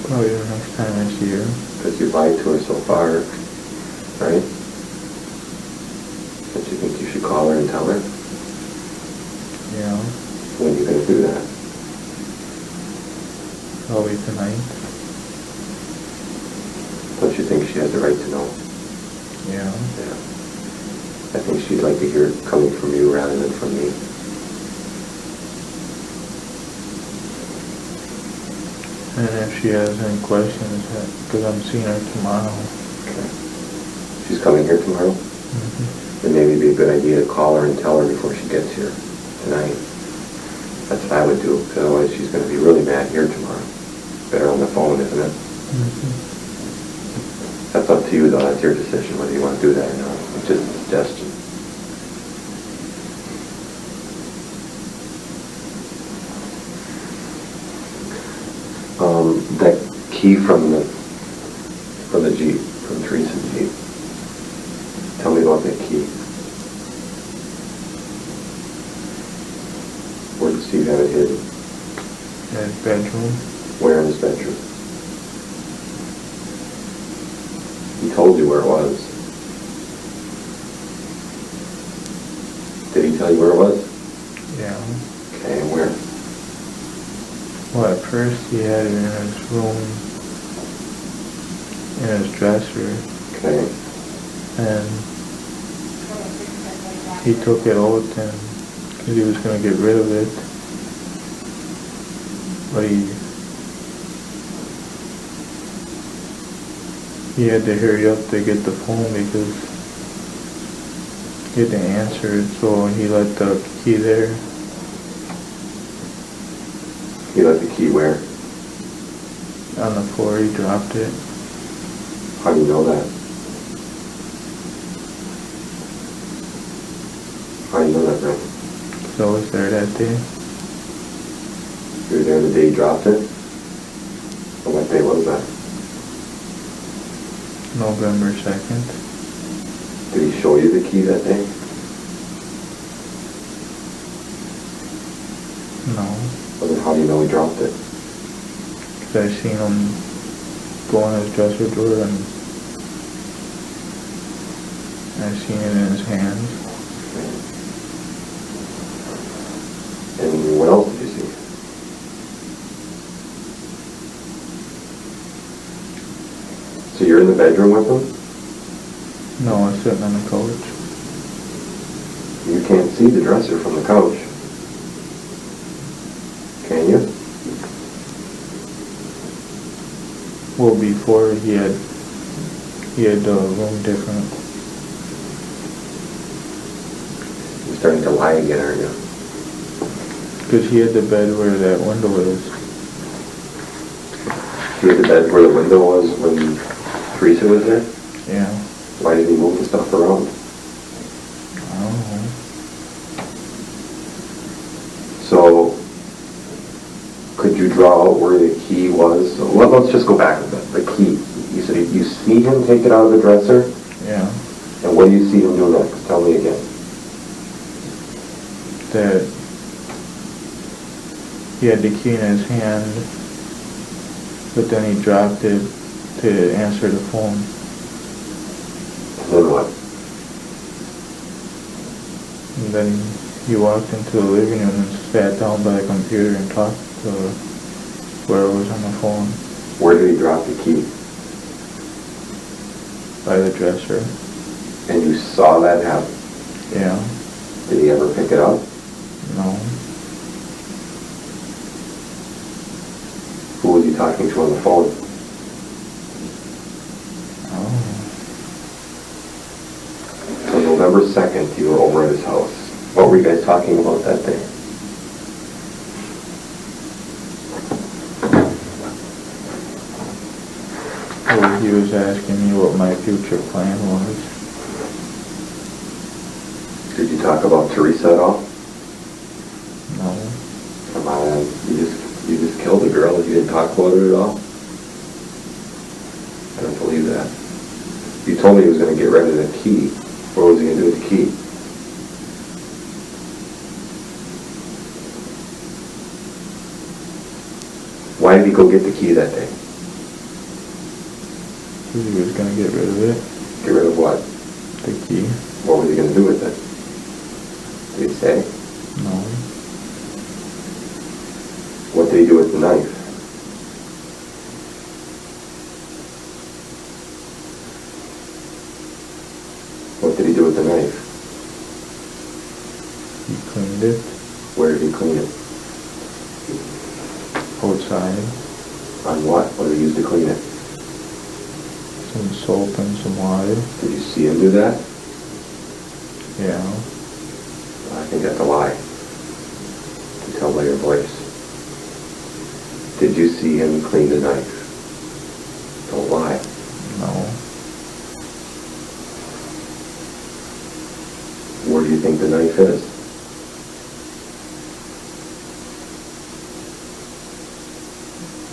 Probably the next time I see her. Because you lied to her so far, right? Don't you think you should call her and tell her? Yeah. When are you going to do that? Probably tonight. Don't you think she has the right to know? Yeah. Yeah. I think she'd like to hear it coming from you rather than from me. And if she has any questions, because I'm seeing her tomorrow. Okay. She's coming here tomorrow? Mm-hmm. Then maybe it'd be a good idea to call her and tell her before she gets here tonight. That's what I would do, because otherwise she's going to be really mad here tomorrow. Better on the phone, isn't it? Mm-hmm. That's up to you, though. That's your decision whether you want to do that or not. It's just a suggestion. That key from the Jeep, from Teresa's Jeep. Tell me about that key. Where did Steve have it hidden? In his bedroom. Where in his bedroom? He told you where it was. Did he tell you where it was? Yeah. Okay, and where? Well, at first he had it in his room, in his dresser, Okay. and he took it out and because he was going to get rid of it, but he had to hurry up to get the phone because he had to answer it, so he left the key there. He left the key where? On the floor, he dropped it. How do you know that? How do you know that, Brent? So I was there that day. You were there the day he dropped it? And what day was that? November 2nd. Did he show you the key that day? No. Well, then how do you know he dropped it? Because I seen him go in his dresser drawer and I seen it in his hands. And what else did you see? So you're in the bedroom with him? No, I was sitting on the couch. You can't see the dresser from the couch. Can you? Well, before he had the room different. You're starting to lie again, aren't you? Because he had the bed where that window is. He had the bed where the window was when Teresa was there? Yeah. Why did he move the stuff around? I don't know. So, could you draw out where the key was? So let's just go back a bit. The key. You said you see him take it out of the dresser? Yeah. And what do you see him do next? Tell me again. That he had the key in his hand, but then he dropped it to answer the phone. And then what? And then he walked into the living room and sat down by the computer and talked to whoever was on the phone. Where did he drop the key? By the dresser. And you saw that happen? Yeah. Did he ever pick it up? No. Who was he talking to on the phone? Oh. So November 2nd, you were over at his house. What were you guys talking about that day? Well, he was asking me what my future plan was. Did you talk about Teresa at all? No. Come on, you just killed a girl and you didn't talk about it at all? I don't believe that. You told me he was going to get rid of the key. What was he going to do with the key? Why did he go get the key that day? He was going to get rid of it. Get rid of what? The key. What was he going to do with it? Did he say? No. What did he do with the knife? What did he do with the knife? He cleaned it Where did he clean it? outside. On what? What did he use to clean it? Some soap and some water. Did you see him do that? Yeah. I think that's a lie. You can tell by your voice. Did you see him clean the knife? Don't lie. No. Where do you think the knife is?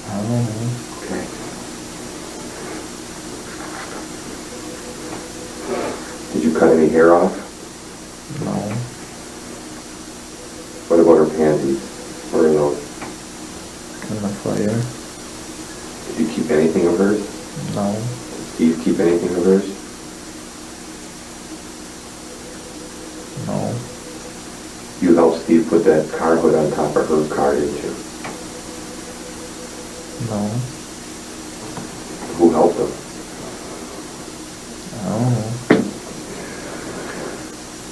I don't know. Okay. Did you cut any hair off? No. What about her panties? Where are those? In the fire? Did you keep anything of hers? No. Did Steve keep anything of hers? No. You helped Steve put that car hood on top of her car, didn't you? No. Who helped him? I don't know.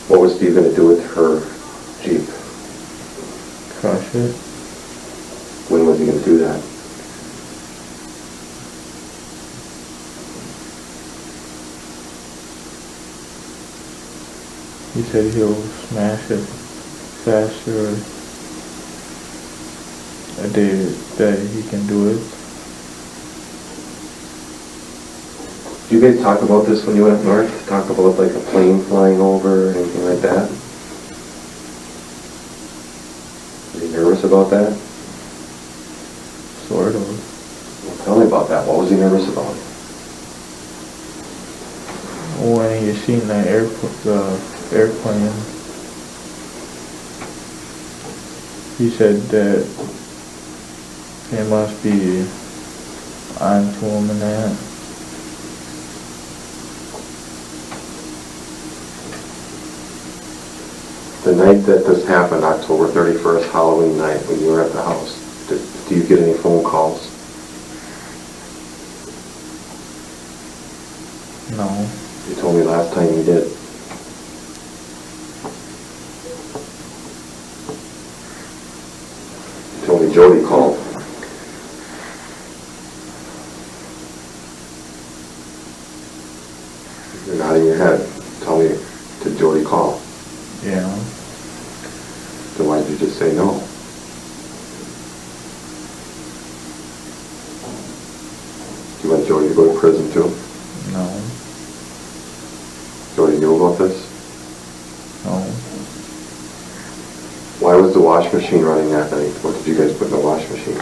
What was Steve going to do with her Jeep? Crush it? When was he going to do that? He said he'll smash it faster a day that he can do it. Did you guys talk about this when you went up north? Talk about like a plane flying over or anything like that? Were you nervous about that? Sort of. Well, tell me about that. What was he nervous about? When he seen the airplane. He said that it must be onto him and that. The night that this happened, October 31st, Halloween night, when you were at the house, do you get any phone calls? No. You told me last time you did. You told me Jody called. You're nodding your head. Tell me, did Jody call? Yeah. Then why did you just say no? Do you want Jody to go to prison too? No. Jody knew about this? No. Why was the wash machine running that night? What did you guys put in the wash machine?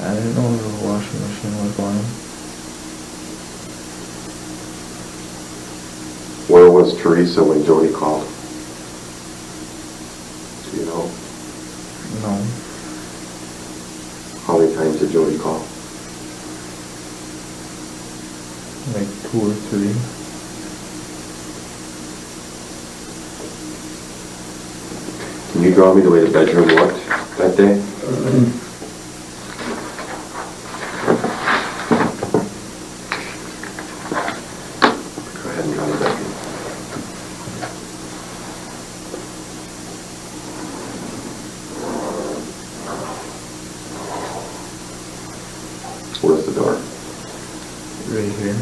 I didn't know the washing machine was going. Where was Teresa when Jody called? Do you know? No. How many times did Jody call? Like 2 or 3. Can you draw me the way the bedroom looked that day? Go ahead and draw the bedroom. Where's the door? Right here.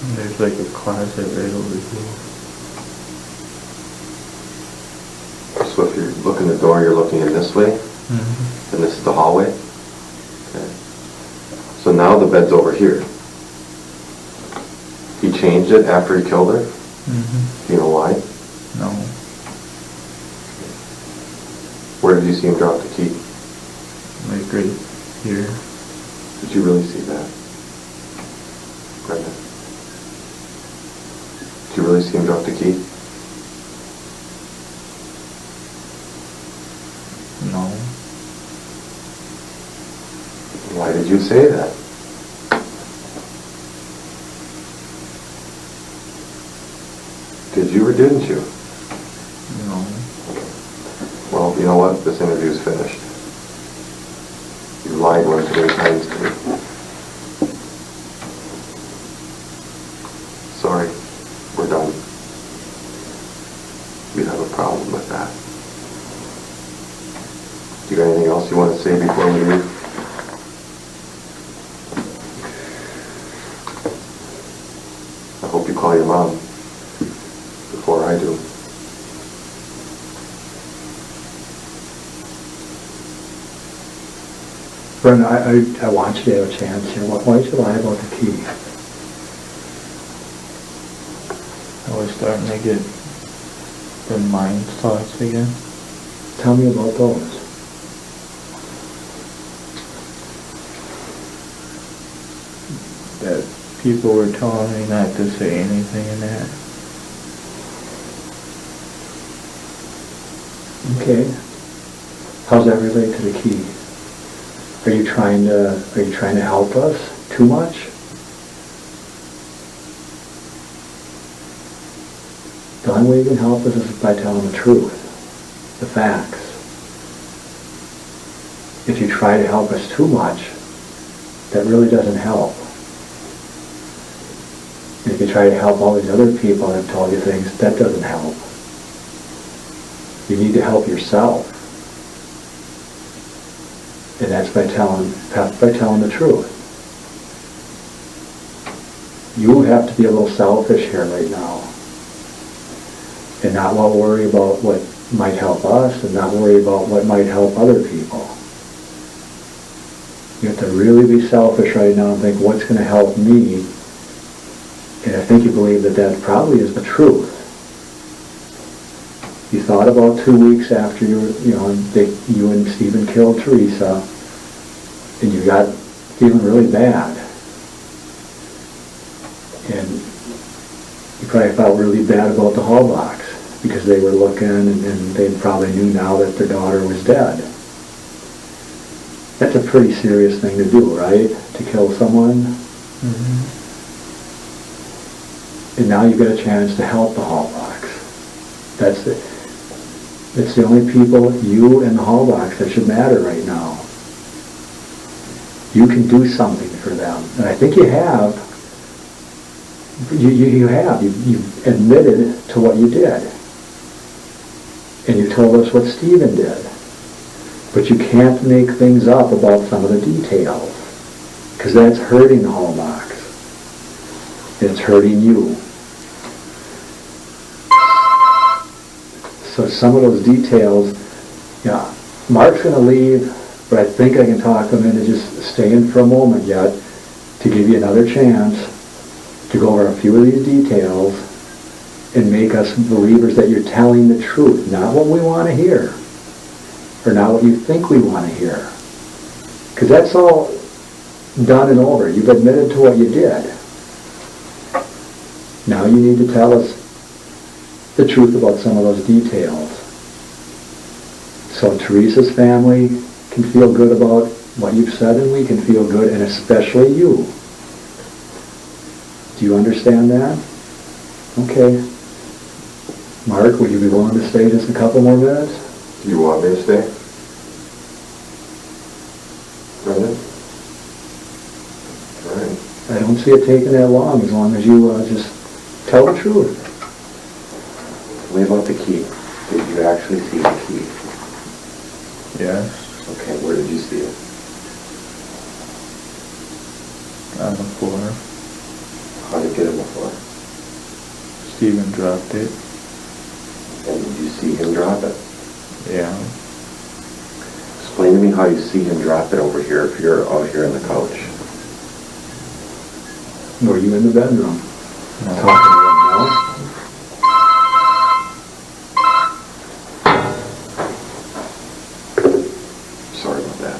And there's like a closet right over here. So if you're looking at the door, you're looking in this way, Mm-hmm. and this is the hallway. Okay. So now the bed's over here. He changed it after he killed her? Mm-hmm. Do you know why? No. Where did you see him drop the key? Like right here. Did you really see that? Brenda? Did you really see him drop the key? No. Why did you say that? Did you or didn't you? No. Well, you know what? This interview is finished. You lied one too many times to me. Sorry. We're done. You have a problem with that. You got anything else you want to say before we leave? I hope you call your mom before I do. Brenda, I want you to have a chance here. Why did you lie about the key? I was starting to get the mind thoughts again. Tell me about those. That people were telling me not to say anything in that. Okay. How's that relate to the key? Are you trying to help us too much? The only way you can help us is by telling the truth, the facts. If you try to help us too much, that really doesn't help. If you try to help all these other people that have told you things, that doesn't help. You need to help yourself. And that's by telling the truth. You have to be a little selfish here right now and and not worry about what might help us and not worry about what might help other people. You have to really be selfish right now and think, what's going to help me? And I think you believe that that probably is the truth. You thought about 2 weeks after you and Stephen killed Teresa, and you got feeling really bad. And you probably felt really bad about the hall box because they were looking and they probably knew now that their daughter was dead. That's a pretty serious thing to do, right? To kill someone. Mm-hmm. And now you get a chance to help the hall box. That's it. It's the only people, you and the hall box, that should matter right now. You can do something for them. And I think you have. You have. You've admitted to what you did. And you told us what Stephen did. But you can't make things up about some of the details. Because that's hurting the hall box. It's hurting you. So some of those details, yeah, Mark's going to leave, but I think I can talk him into just staying for a moment yet to give you another chance to go over a few of these details and make us believers that you're telling the truth, not what we want to hear, or not what you think we want to hear. Because that's all done and over. You've admitted to what you did. Now you need to tell us the truth about some of those details. So Teresa's family can feel good about what you've said, and we can feel good, and especially you. Do you understand that? Okay. Mark, would you be willing to stay just a couple more minutes? Do you want me to stay? Brendan? All right. I don't see it taking that long as you just tell the truth. Tell me about the key. Did you actually see the key? Yes. Okay, where did you see it? On the floor. How did it get on the floor? Stephen dropped it. And did you see him drop it? Yeah. Explain to me how you see him drop it over here if you're out here on the couch. Were you in the bedroom? No. Talking to them now? Sorry about that.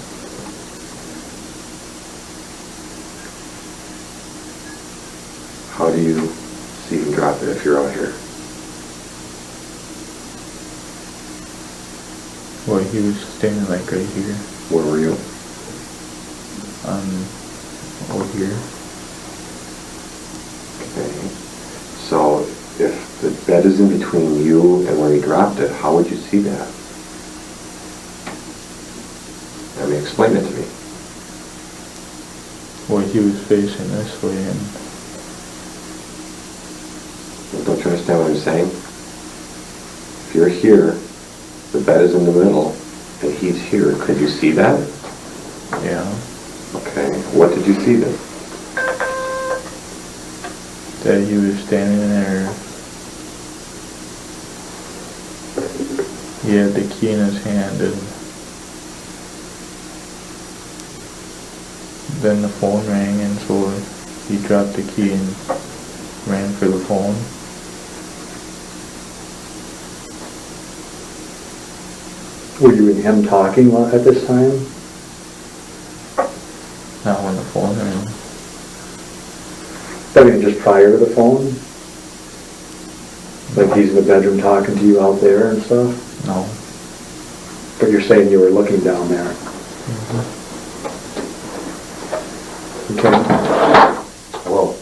How do you see him drop it if you're out here? Well, he was standing like right here. Where were you? Over here. Okay. So if the bed is in between you and where he dropped it, how would you see that? I mean, explain it to me. Well, he was facing this way, and Don't you understand what I'm saying? If you're here, the bed is in the middle, and he's here. Could you see that? yeah, Okay. What did you see then? that he was standing there. He had the key in his hand, and then the phone rang, and so he dropped the key and ran for the phone. Were you and him talking at this time? Not when the phone rang. I mean, just prior to the phone? Like he's in the bedroom talking to you out there and stuff? No. But you're saying you were looking down there. Okay. Hello.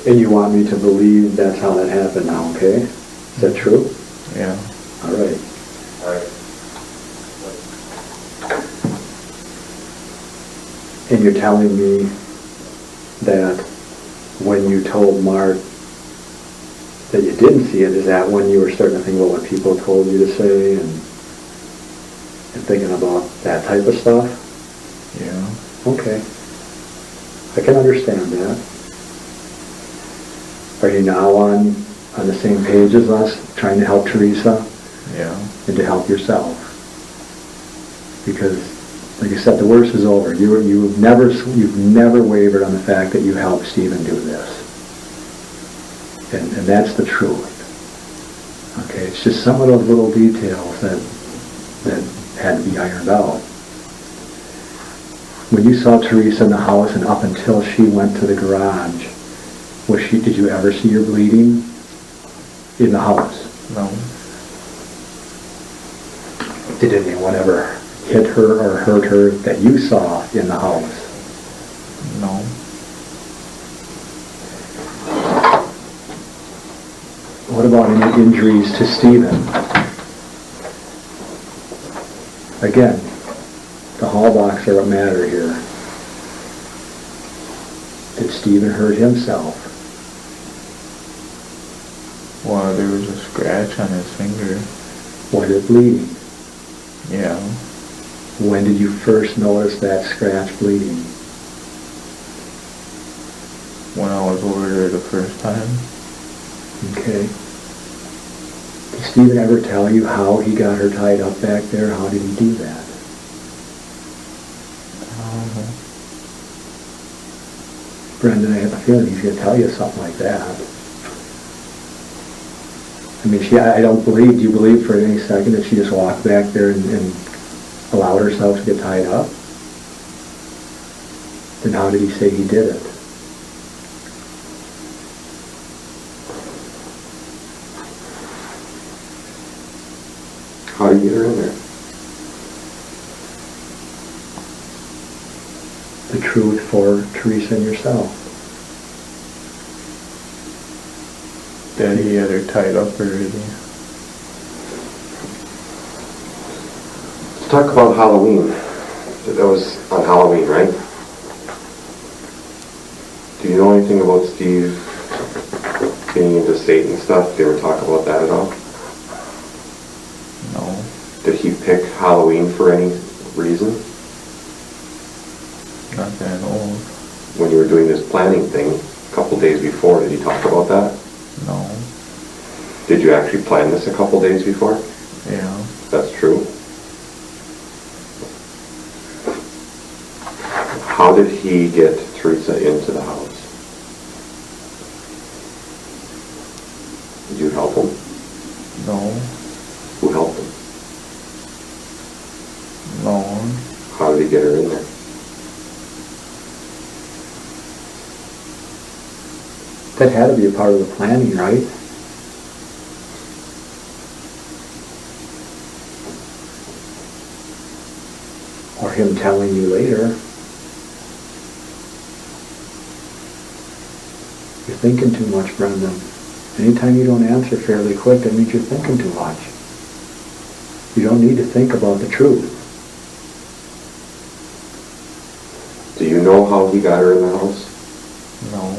And you want me to believe that's how that happened now, okay? Is that true? Yeah. All right. All right. And you're telling me that when you told Mark that you didn't see it, is that when you were starting to think about what people told you to say and thinking about that type of stuff? Yeah. Okay. I can understand that. Are you now on the same page as us, trying to help Teresa Yeah. and to help yourself? Because, like I said, the worst is over. You've never wavered on the fact that you helped Stephen do this. And that's the truth. Okay, it's just some of those little details that had to be ironed out. When you saw Teresa in the house and up until she went to the garage, did you ever see her bleeding in the house? No. Did anyone ever hit her or hurt her that you saw in the house? No. What about any injuries to Stephen? Again, the hallmarks are what matter here. Did Stephen hurt himself? Well, there was a scratch on his finger. Was it bleeding? Yeah. When did you first notice that scratch bleeding? When I was over there the first time. Okay. Did Stephen ever tell you how he got her tied up back there? How did he do that? Brendan, I have a feeling he's going to tell you something like that. I mean, do you believe for any second that she just walked back there and allowed herself to get tied up? Then how did he say he did it? How did you get her in there? The truth for Teresa and yourself. That he had her tied up already. Let's talk about Halloween. That was on Halloween, right? Do you know anything about Steve being into Satan stuff? Did you ever talk about that at all? No. Did he pick Halloween for any reason? Not that old. When you were doing this planning thing a couple days before, did he talk about that? No. Did you actually plan this a couple days before? Yeah. That's true. How did he get Teresa into the house? Did you help him? No. Who helped him? No one. How did he get her in there? That had to be a part of the planning, right? Or him telling you later. You're thinking too much, Brendan. Anytime you don't answer fairly quick, that means you're thinking too much. You don't need to think about the truth. Do you know how he got her in the house? No.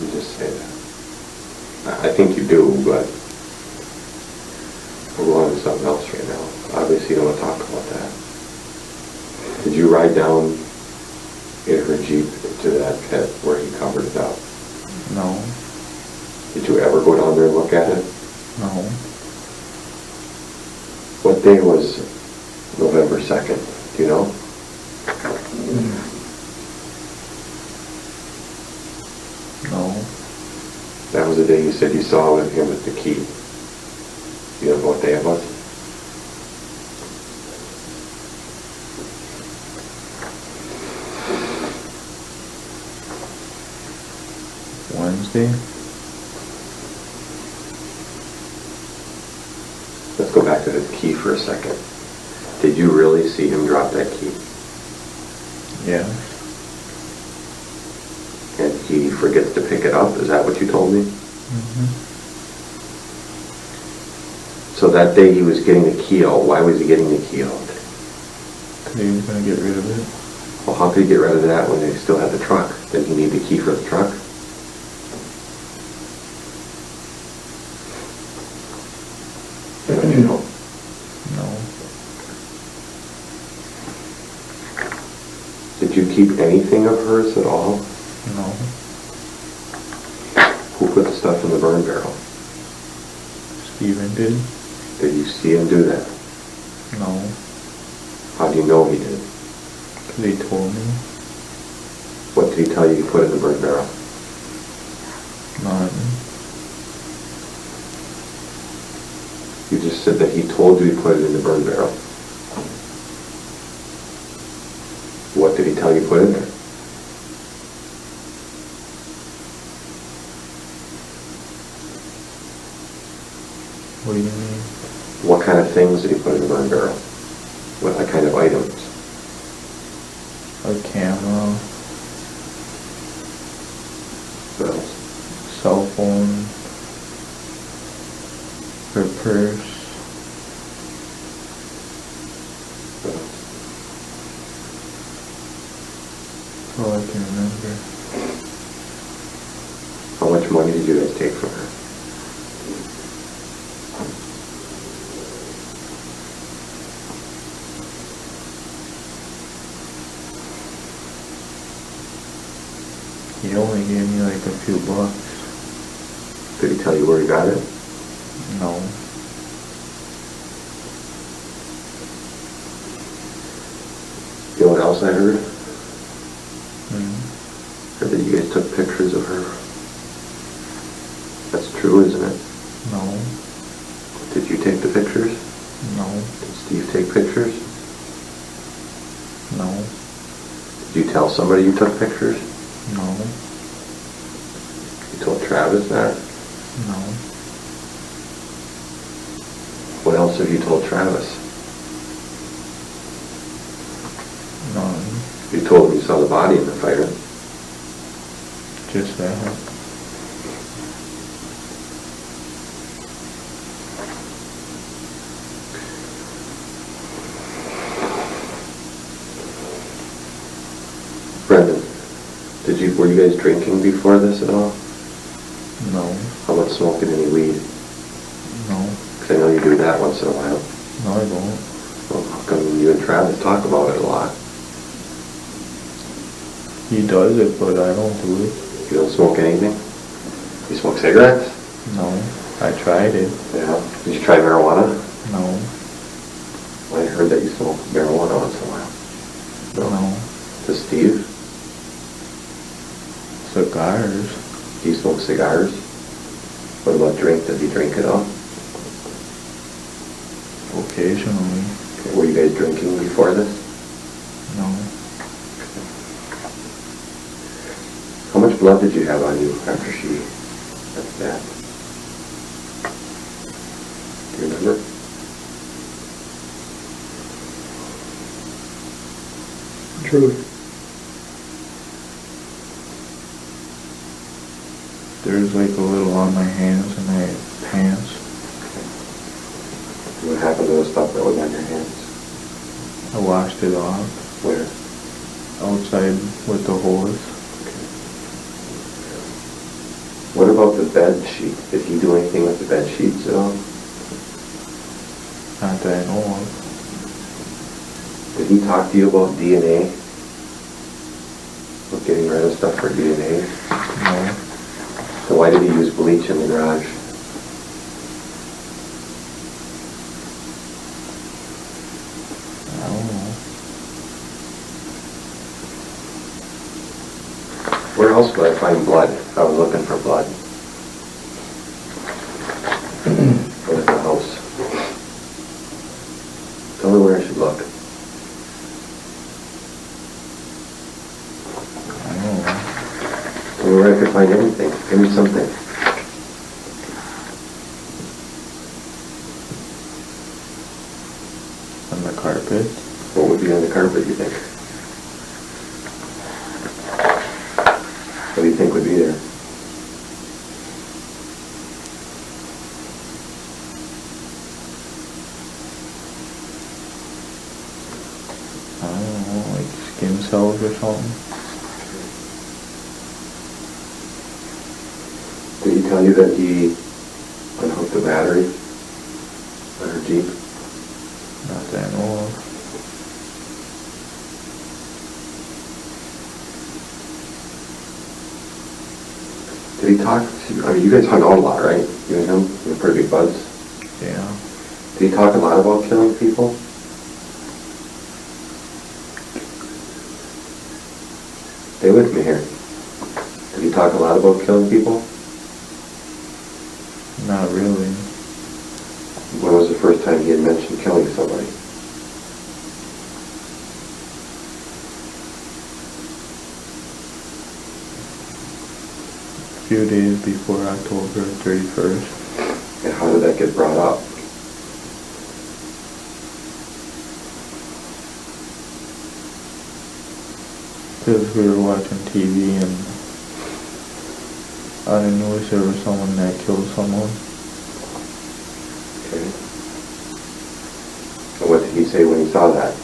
You just say that. I think you do, but we're going to something else right now. Obviously, you don't want to talk about that. Did you ride down in her Jeep to that pit where he covered it up? No. Did you ever go down there and look at it? No. What day was November 2nd? Do you know? No. That was the day you said you saw with him with the key. You know what day it was? Wednesday? Let's go back to the key for a second. Did you really see him drop that key? Yeah. And he forgets to pick it up? Is that what you told me? Mm-hmm. So that day he was getting the key out. Why was he getting the key out? Because he was going to get rid of it. Well, how could he get rid of that when they still had the truck? Did he need the key for the truck? You know. No. Did you keep anything of hers at all? No. the burn barrel? Steven did? Did you see him do that? No. How do you know he did? They told me. What did he tell you put in the burn barrel? Nothing. You just said that he told you he put it in the burn barrel. What did he tell you put in there? What do you mean? What kind of things did he put in the burn barrel? What kind of items? A camera, What else? cell phone, her purse, What else? that's all I can remember. How much money did you guys take from her? He only gave me like a few bucks. Did he tell you where he got it? No. You know what else I heard? Mm. Heard that you guys took pictures of her. That's true, isn't it? No. Did you take the pictures? No. Did Steve take pictures? No. Did you tell somebody you took pictures? No. You told Travis that? No. What else have you told Travis? None. You told him you saw the body in the fire. Just that. Brendan, were you guys drinking before this at all? No. How about smoking any weed? No. Because I know you do that once in a while. No, I don't. Well, how come you and Travis talk about it a lot? He does it, but I don't do it. You don't smoke anything? You smoke cigarettes? No. I tried it. Yeah. Did you try marijuana? No. Well, I heard that you smoke marijuana once in a while. No. Does Steve? Cigars. Do you smoke cigars? What about drink? Does he drink at all? Occasionally. Okay. Were you guys drinking before this? No. How much blood did you have on you after she got stabbed? Do you remember? Truth. There's like a little on my hands and my pants. What happened to the stuff that was on your hands? I washed it off Where? outside with the hose. What about the bed sheet? Did he do anything with the bed sheets at all? Not that I know of. Did he talk to you about DNA? About getting rid of stuff for DNA? No. So why did he use bleach in the garage? I don't know. Where else would I find blood if I was looking for blood? Where's the house? Tell me where I should look. I don't know. Tell me where I could find anything. Give me something. On the carpet. What would be on the carpet, you think? What do you think would be there? I don't know, like skin cells or something. Did he tell you that he unhooked the battery on her Jeep? Not that I know of. Did Did he talk to, I mean, you guys hung out a lot, right? You and him, you were pretty big buds. Yeah. Did he talk a lot about killing people? Stay with me here. Did he talk a lot about killing people? Not really. When was the first time he had mentioned killing somebody? A few days before October 31st. And how did that get brought up? Because we were watching TV and I didn't wish there was someone that killed someone. Okay. And what did he say when he saw that?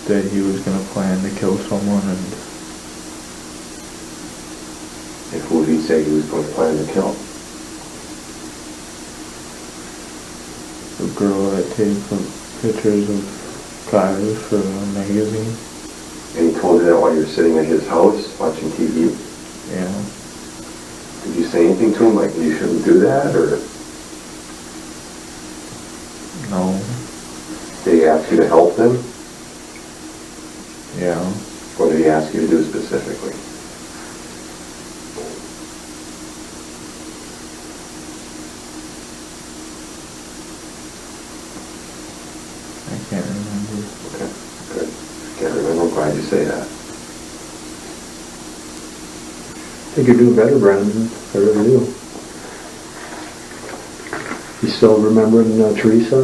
That he was going to plan to kill someone And who did he say he was going to plan to kill? the girl that takes pictures of cars for a magazine. And he told you that while you were sitting at his house watching TV? Yeah. Did you say anything to him like you shouldn't do that, or No. did he ask you to help them? Yeah. What did he ask you to do specifically? I can't remember. Okay, good. Can't remember. I'm glad you say that. I think you're doing better, Brandon. I really do. You still remembering Teresa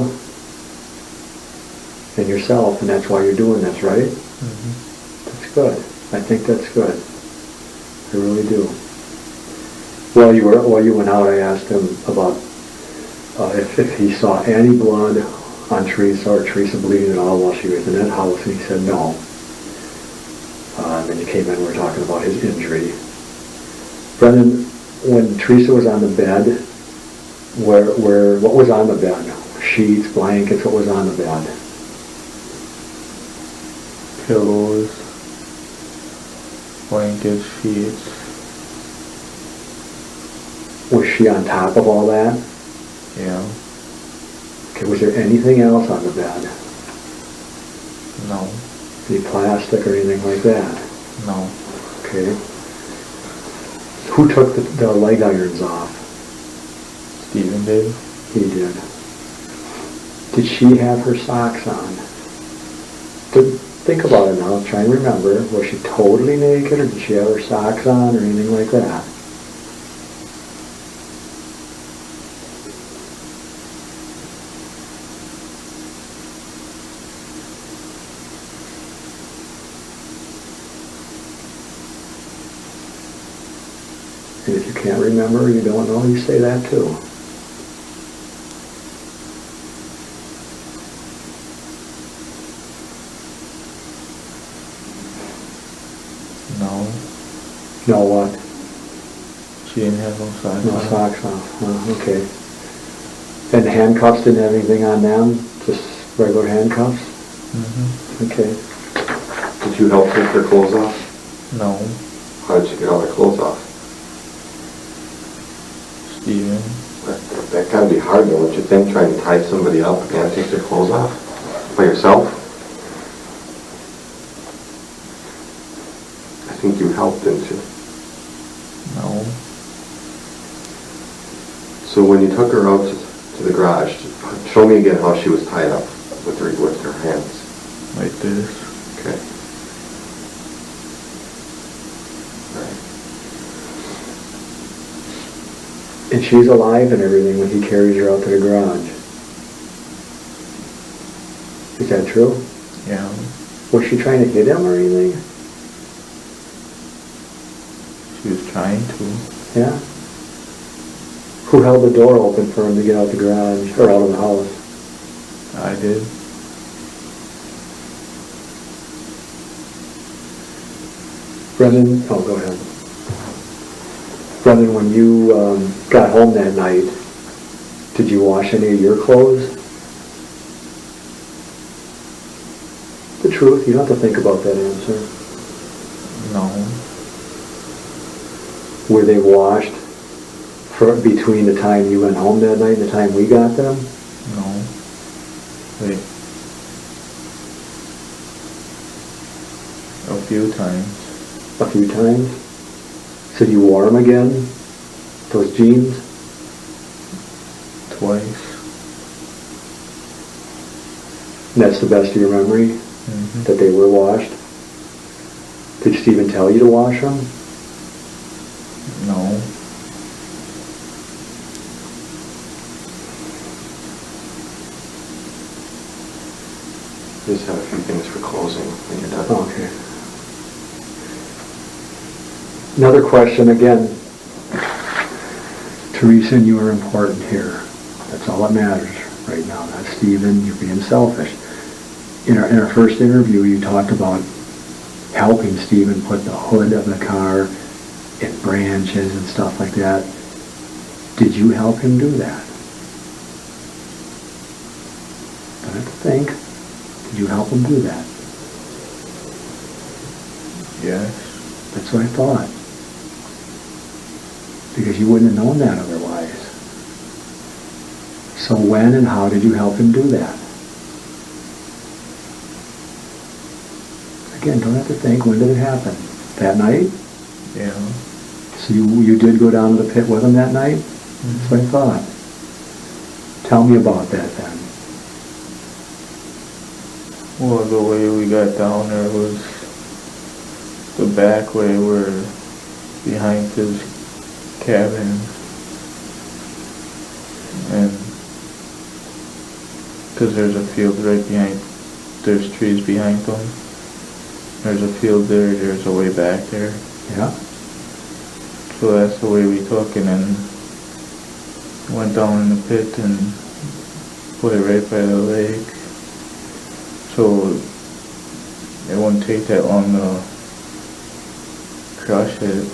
and yourself, and that's why you're doing this, right? Mm-hmm. That's good. I think that's good. I really do. While you went out, I asked him about if he saw any blood on Teresa or Teresa bleeding at all while she was in that house, and he said no. And then you came in, we were talking about his injury. Brendan, when Teresa was on the bed, what was on the bed? Sheets, blankets, what was on the bed? Pillows, blankets, sheets. Was she on top of all that? Yeah. Okay, was there anything else on the bed? No. Any plastic or anything like that? No. Okay. Who took the leg irons off? Stephen did. He did. Did she have her socks on? Think about it now, try and remember. Was she totally naked, or did she have her socks on or anything like that? And if you can't remember or you don't know, you say that too. No. No what? She didn't have no socks No on. socks on. Oh, okay. And the handcuffs didn't have anything on them? Just regular handcuffs? Mm-hmm. Okay. Did you help take their clothes off? No. How did you get all their clothes off? Stephen. That gotta be hard, though, don't you think, trying to tie somebody up and take their clothes off by yourself? I think you helped, didn't you? No. So when you took her out to the garage, show me again how she was tied up with her hands. Like this. Okay. All right. And she's alive and everything when he carries her out to the garage. Is that true? Yeah. Was she trying to hit him or anything? She was trying to. Yeah? Who held the door open for him to get out the garage, or out of the house? I did. Brendan, oh, go ahead. Brendan, when you got home that night, did you wash any of your clothes? The truth, you don't have to think about that answer. No. Were they washed between the time you went home that night and the time we got them? No. Wait. A few times. A few times? So you wore them again? Those jeans? Twice. And that's the best of your memory? Mm-hmm. That they were washed? Did Stephen tell you to wash them? No. Just have a few things for closing when you're done. Okay. Another question again. Teresa, you are important here. That's all that matters right now. Not Stephen, you're being selfish. In our first interview, you talked about helping Stephen put the hood of the car in branches and stuff like that. Did you help him do that? Don't have to think. Did you help him do that? Yes. That's what I thought. Because you wouldn't have known that otherwise. So when and how did you help him do that? Again, don't have to think. When did it happen? That night? Yeah. So you did go down to the pit with him that night? That's what I thought. Tell me about that then. Well, the way we got down there was the back way where behind his cabin. And because there's a field right behind, there's trees behind them. There's a field there, there's a way back there. Yeah. So that's the way we took it and went down in the pit and put it right by the lake. So it wouldn't take that long to crush it.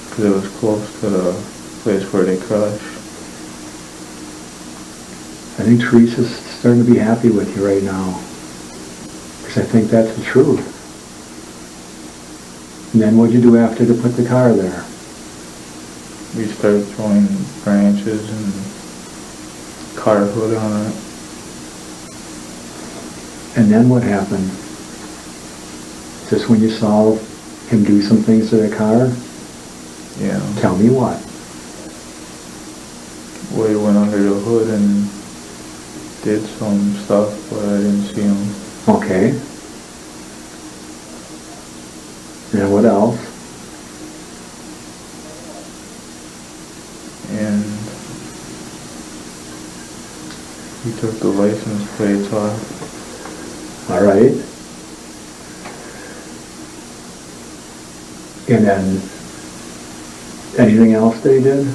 Because it was close to the place where they crushed. I think Teresa's starting to be happy with you right now. Because I think that's the truth. And then what'd you do after to put the car there? We started throwing branches and car hood on it. And then what happened? Just when you saw him do some things to the car? Yeah. Tell me what. We went under the hood and did some stuff, but I didn't see him. Okay. And what else? And he took the license plates off. All right. And then anything else they did?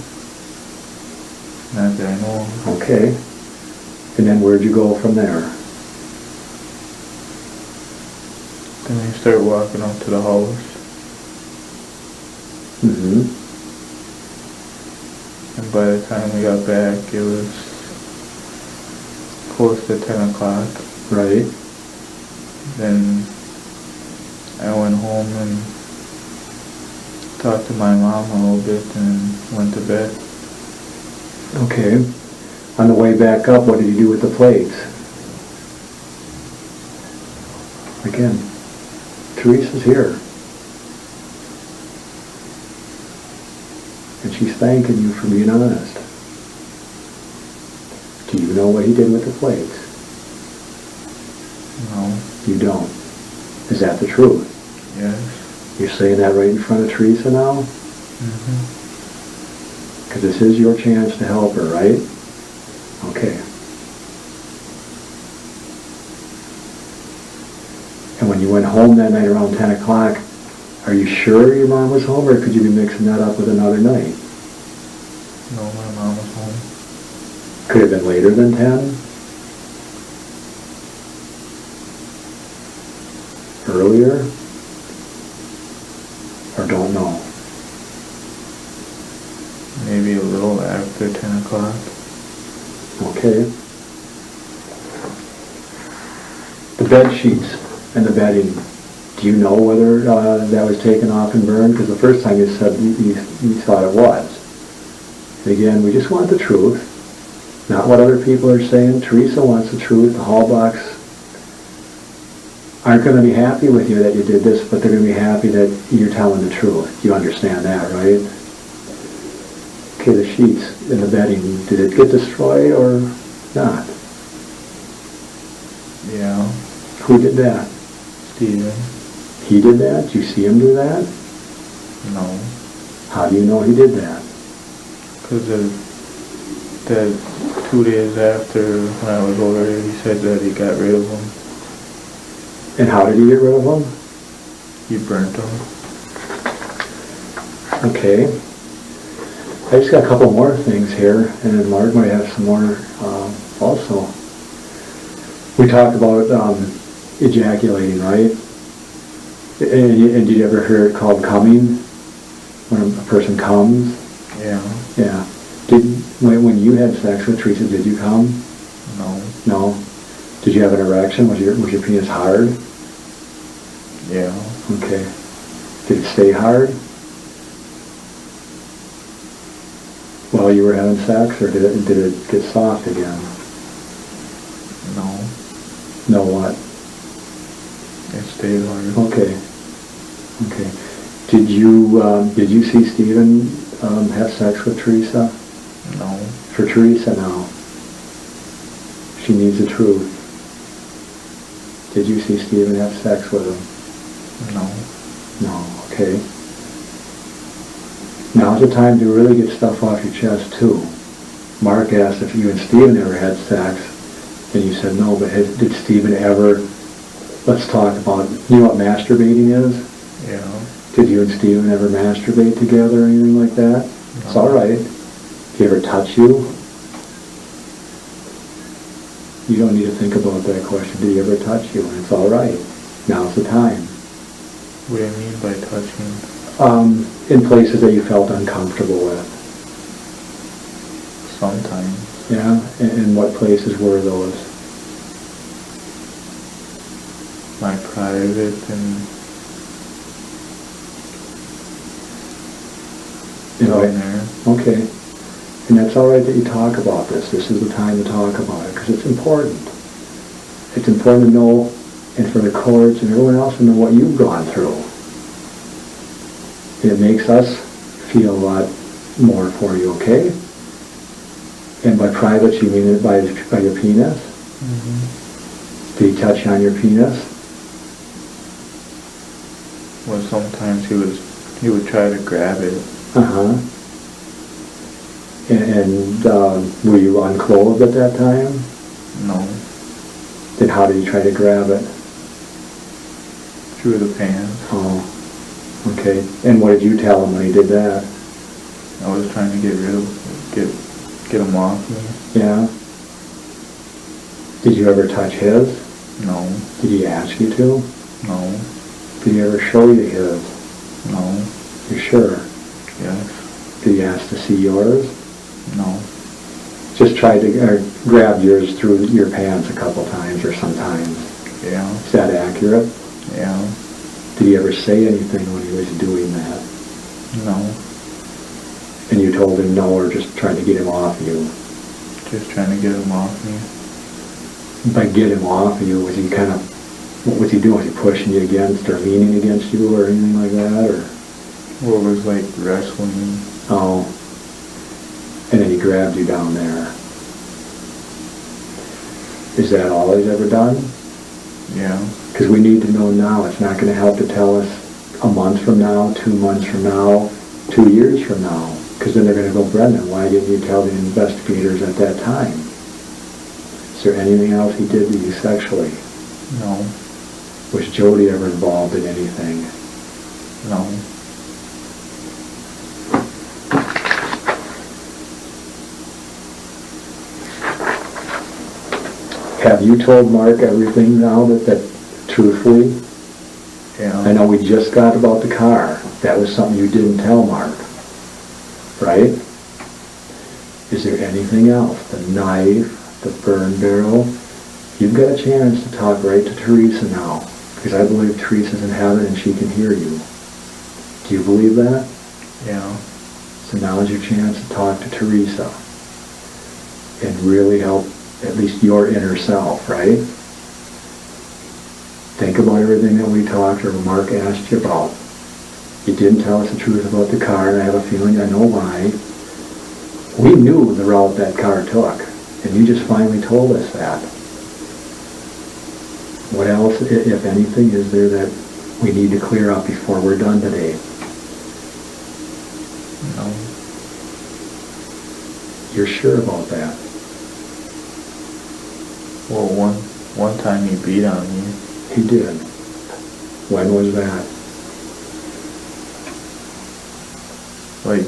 Not that I know of. Okay. And then where'd you go from there? Then we started walking up to the house. Mm-hmm. And by the time we got back, it was close to 10 o'clock. Right. Then I went home and talked to my mom a little bit and went to bed. Okay. On the way back up, what did you do with the plates? Again, Teresa's here. And she's thanking you for being honest. Do you know what he did with the plates? No. You don't. Is that the truth? Yes. You're saying that right in front of Teresa now? Mm-hmm. Because this is your chance to help her, right? Okay. And when you went home that night around 10 o'clock, are you sure your mom was home, or could you be mixing that up with another night? No, my mom was home. Could it have been later than 10? Earlier? Or don't know? Maybe a little after 10 o'clock. Okay. bed sheets and the bedding, do you know whether that was taken off and burned? Because the first time you said you thought it was. And again, we just want the truth, not what other people are saying. Teresa wants the truth. The Hallbachs aren't going to be happy with you that you did this, but they're going to be happy that you're telling the truth. You understand that, right? Okay, the sheets and the bedding, did it get destroyed or not? Yeah. Who did that? Steven. He did that? Did you see him do that? No. How do you know he did that? Because the 2 days after when I was over there, he said that he got rid of them. And how did he get rid of them? He burnt them. Okay. I just got a couple more things here, and then Mark might have some more also. We talked about ejaculating, right? And did you ever hear it called coming? When a person comes? Yeah. Yeah. When you had sex with Teresa, did you come? No. No. Did you have an erection? Was your penis hard? Yeah. Okay. Did it stay hard while you were having sex, or did it get soft again? No. No what? It stayed hard. Okay. Okay. Did you see Stephen have sex with Teresa? No. For Teresa now. She needs the truth. Did you see Stephen have sex with him? No. No. Okay. Now's the time to really get stuff off your chest too. Mark asked if you and Stephen ever had sex, and you said no, but did Stephen ever, let's talk about, you know what masturbating is? Yeah. Did you and Stephen ever masturbate together or anything like that? No. It's all right. Did he ever touch you? You don't need to think about that question. Did he ever touch you? And it's all right. Now's the time. What do you mean by touching? In places that you felt uncomfortable with. Sometimes. Yeah? And what places were those? My private and down there. Okay. And that's all right that you talk about this. This is the time to talk about it because it's important. It's important to know, and for the courts and everyone else to know what you've gone through. It makes us feel a lot more for you, okay? And by private, you mean it by your penis? Mm-hmm. Did he touch on your penis? Well, sometimes he would try to grab it. Uh-huh. And were you unclothed at that time? No. Then how did he try to grab it? Through the pants. Oh, okay. And what did you tell him when he did that? I was trying to get him off me. Yeah. Did you ever touch his? No. Did he ask you to? No. Did he ever show you his? No. You sure? Yes. Did he ask to see yours? No. Just tried to grab yours through your pants a couple times or sometimes. Yeah. Is that accurate? Yeah. Did he ever say anything when he was doing that? No. And you told him no, or just trying to get him off you? Just trying to get him off me. By get him off you, was he kind of, what was he doing? Was he pushing you against or leaning against you or anything like that? Or? Well, it was like wrestling. Oh. And then he grabbed you down there. Is that all he's ever done? Yeah. Because we need to know now. It's not going to help to tell us a month from now, 2 months from now, 2 years from now. Because then they're going to go, Brendan, why didn't you tell the investigators at that time? Is there anything else he did to you sexually? No. Was Jody ever involved in anything? No. Have you told Mark everything now that truthfully? Yeah. I know we just got about the car. That was something you didn't tell Mark, right? Is there anything else? The knife, the burn barrel? You've got a chance to talk right to Teresa now, because I believe Teresa's in heaven and she can hear you. Do you believe that? Yeah. So now is your chance to talk to Teresa and really help at least your inner self, right? Think about everything that we talked or Mark asked you about. You didn't tell us the truth about the car, and I have a feeling I know why. We knew the route that car took, and you just finally told us that. What else, if anything, is there that we need to clear up before we're done today? No. You're sure about that? Well, one time he beat on me. He did. When was that? Like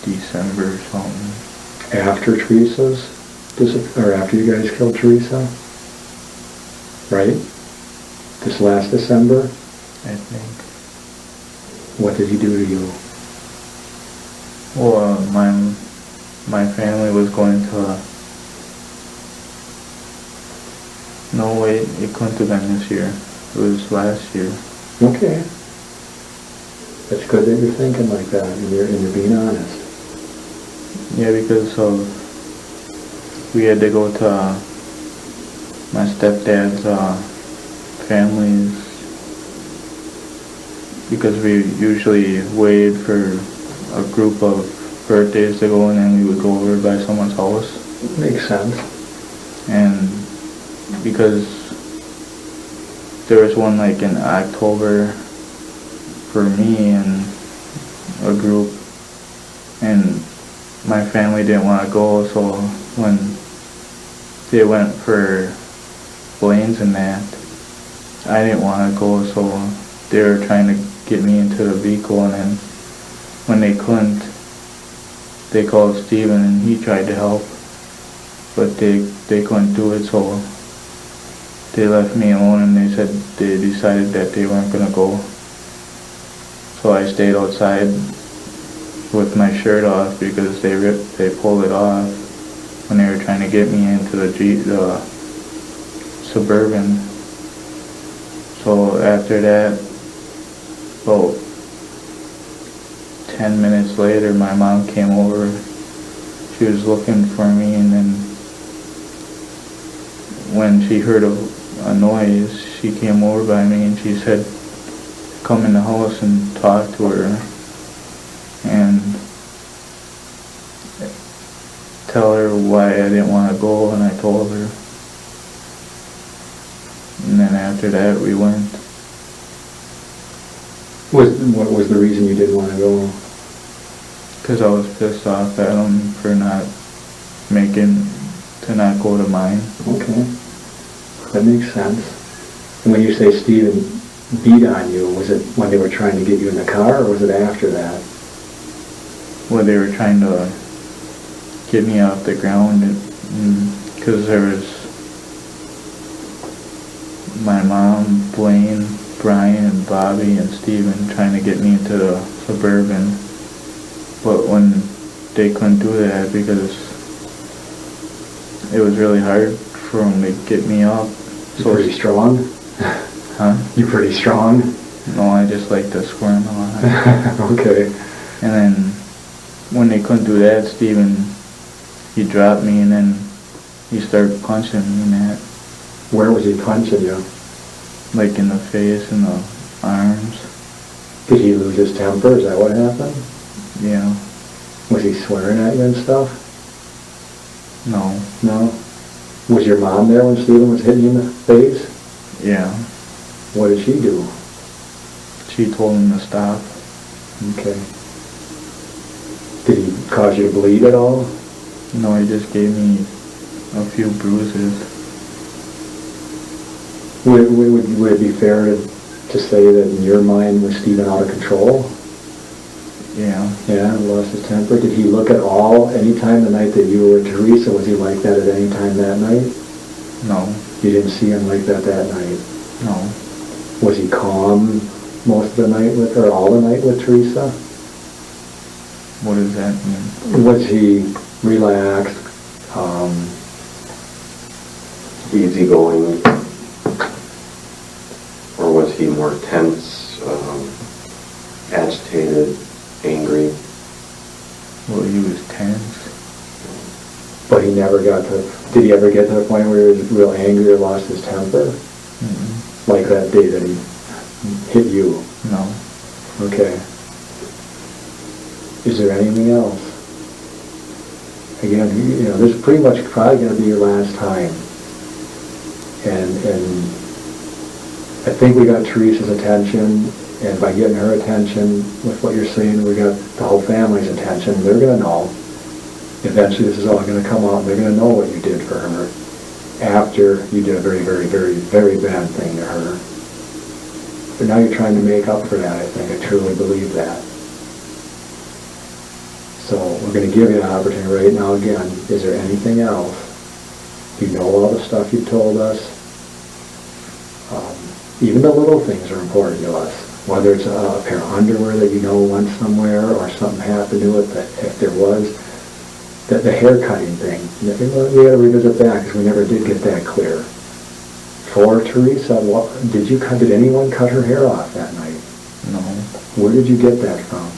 December or something. After Teresa's, or after you guys killed Teresa? Right? This last December? I think. What did he do to you? Well, my family was going to. No, wait, it couldn't have been this year. It was last year. Okay. It's good that you're thinking like that and you're being honest. Yeah, because we had to go to my stepdad's family's, because we usually waited for a group of birthdays to go and then we would go over by someone's house. Makes sense. And because there was one like in October for me and a group, and my family didn't want to go, so when they went for Blaine's and that, I didn't want to go, so they were trying to get me into the vehicle, and then when they couldn't, they called Steven and he tried to help, but they couldn't do it, so they left me alone and they said they decided that they weren't going to go. So I stayed outside with my shirt off because they pulled it off when they were trying to get me into the Suburban. So after that, about 10 minutes later, my mom came over. She was looking for me, and then when she heard a noise, she came over by me and she said, come in the house and talk to her and tell her why I didn't want to go, and I told her. And then after that we went. What was the reason you didn't want to go? Because I was pissed off at him for not go to mine. Okay. That makes sense. And when you say Steven beat on you, was it when they were trying to get you in the car, or was it after that? Well, they were trying to get me off the ground, because there was my mom, Blaine, Brian, and Bobby, and Steven trying to get me into the Suburban. But when they couldn't do that because it was really hard for them to get me up. You pretty strong? Huh? You pretty strong? No, I just like to squirm a lot. Okay. And then when they couldn't do that, Steven, he dropped me and then he started punching me in that. Where was he punching you? Like in the face and the arms. Did he lose his temper? Is that what happened? Yeah. Was he swearing at you and stuff? No. No? Was your mom there when Steven was hitting you in the face? Yeah. What did she do? She told him to stop. Okay. Did he cause you to bleed at all? No, he just gave me a few bruises. Would it be fair to say that in your mind was Steven out of control? Yeah. Yeah, lost his temper. Did he look at all, any time the night that you were with Teresa, was he like that at any time that night? No. You didn't see him like that night? No. Was he calm most of the night with her, all the night with Teresa? What does that mean? Was he relaxed? easygoing, or was he more tense, agitated, angry? Well, he was tense. But he never got to, did he ever get to the point where he was real angry or lost his temper? Mm-mm. Like that day that he hit you? No. Okay. Is there anything else? Again, this is pretty much probably going to be your last time. And I think we got Teresa's attention, and by getting her attention with what you're saying, we got the whole family's attention. They're going to know. Eventually this is all going to come out, and they're going to know what you did for her after you did a very, very, very, very bad thing to her. But now you're trying to make up for that, I think. I truly believe that. So we're going to give you an opportunity right now again. Is there anything else? You know all the stuff you've told us. Even the little things are important to us. Whether it's a pair of underwear that you know went somewhere, or something happened to it, that if there was, that the hair cutting thing. We got to revisit that because we never did get that clear. For Teresa, did anyone cut her hair off that night? No. Where did you get that from?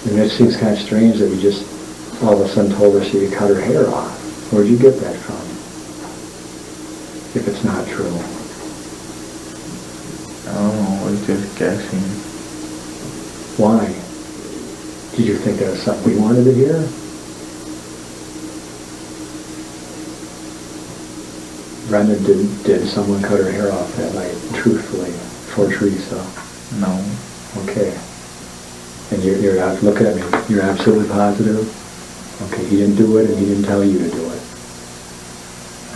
And it seems kind of strange that you just all of a sudden told her she could cut her hair off. Where'd you get that from? If it's not true. I don't know, I was just guessing. Why? Did you think that was something we wanted to hear? Brenda, did someone cut her hair off that night, truthfully, for Teresa? No. Okay. And you're look at me, you're absolutely positive? Okay, he didn't do it and he didn't tell you to do it.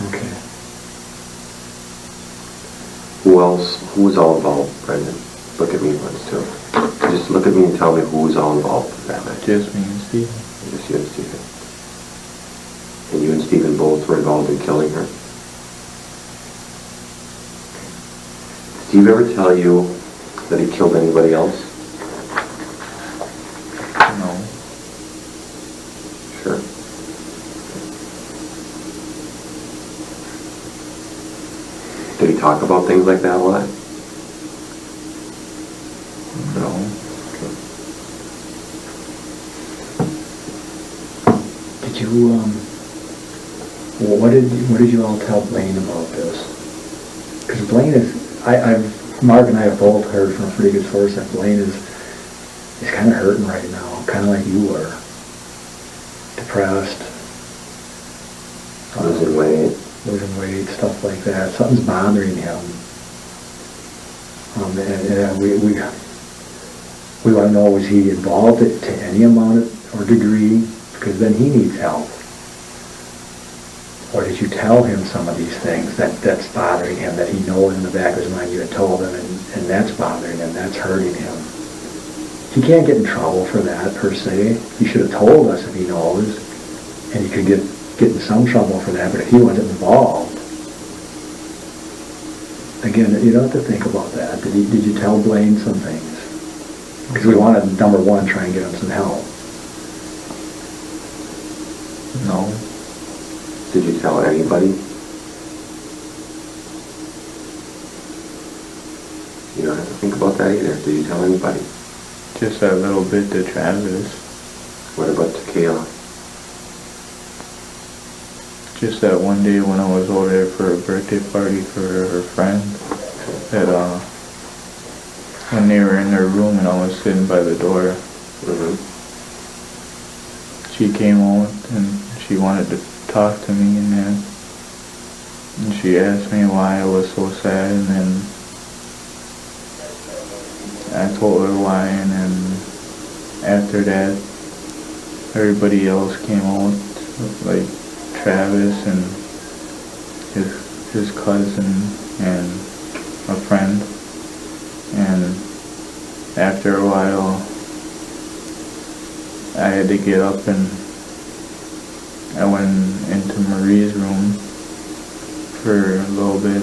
Okay. Who was all involved, Brendan? Look at me once too. Just look at me and tell me who was all involved with that night. Just me and Stephen. Just you and Stephen. And you and Stephen both were involved in killing her? Did Steve ever tell you that he killed anybody else? No. Sure. Did he talk about things like that a lot? No. Did you, what did you all tell Blaine about this? Because Blaine is, Mark and I have both heard from a pretty good source that Blaine is kind of hurting right now, kind of like you were. Depressed. Losing weight. Losing weight, stuff like that. Something's bothering him. And we want to know, was he involved to any amount or degree? Because then he needs help. Or did you tell him some of these things that's bothering him, that he knows in the back of his mind you had told him, and that's bothering him, that's hurting him? He can't get in trouble for that, per se. He should have told us if he knows, and he could get in some trouble for that, but if he wasn't involved, again, you don't have to think about that. Did you tell Blaine some things? Because we want to, number one, try and get him some help. No. Did you tell anybody? You don't have to think about that either. Did you tell anybody? Just that little bit to Travis. What about to Kayla? Just that one day when I was over there for a birthday party for her friend, that when they were in their room and I was sitting by the door, she came out and she wanted to talk to me, and she asked me why I was so sad, and then I told her why, and then after that everybody else came out, like Travis and his cousin and a friend, and after a while I had to get up and I went into Marie's room for a little bit,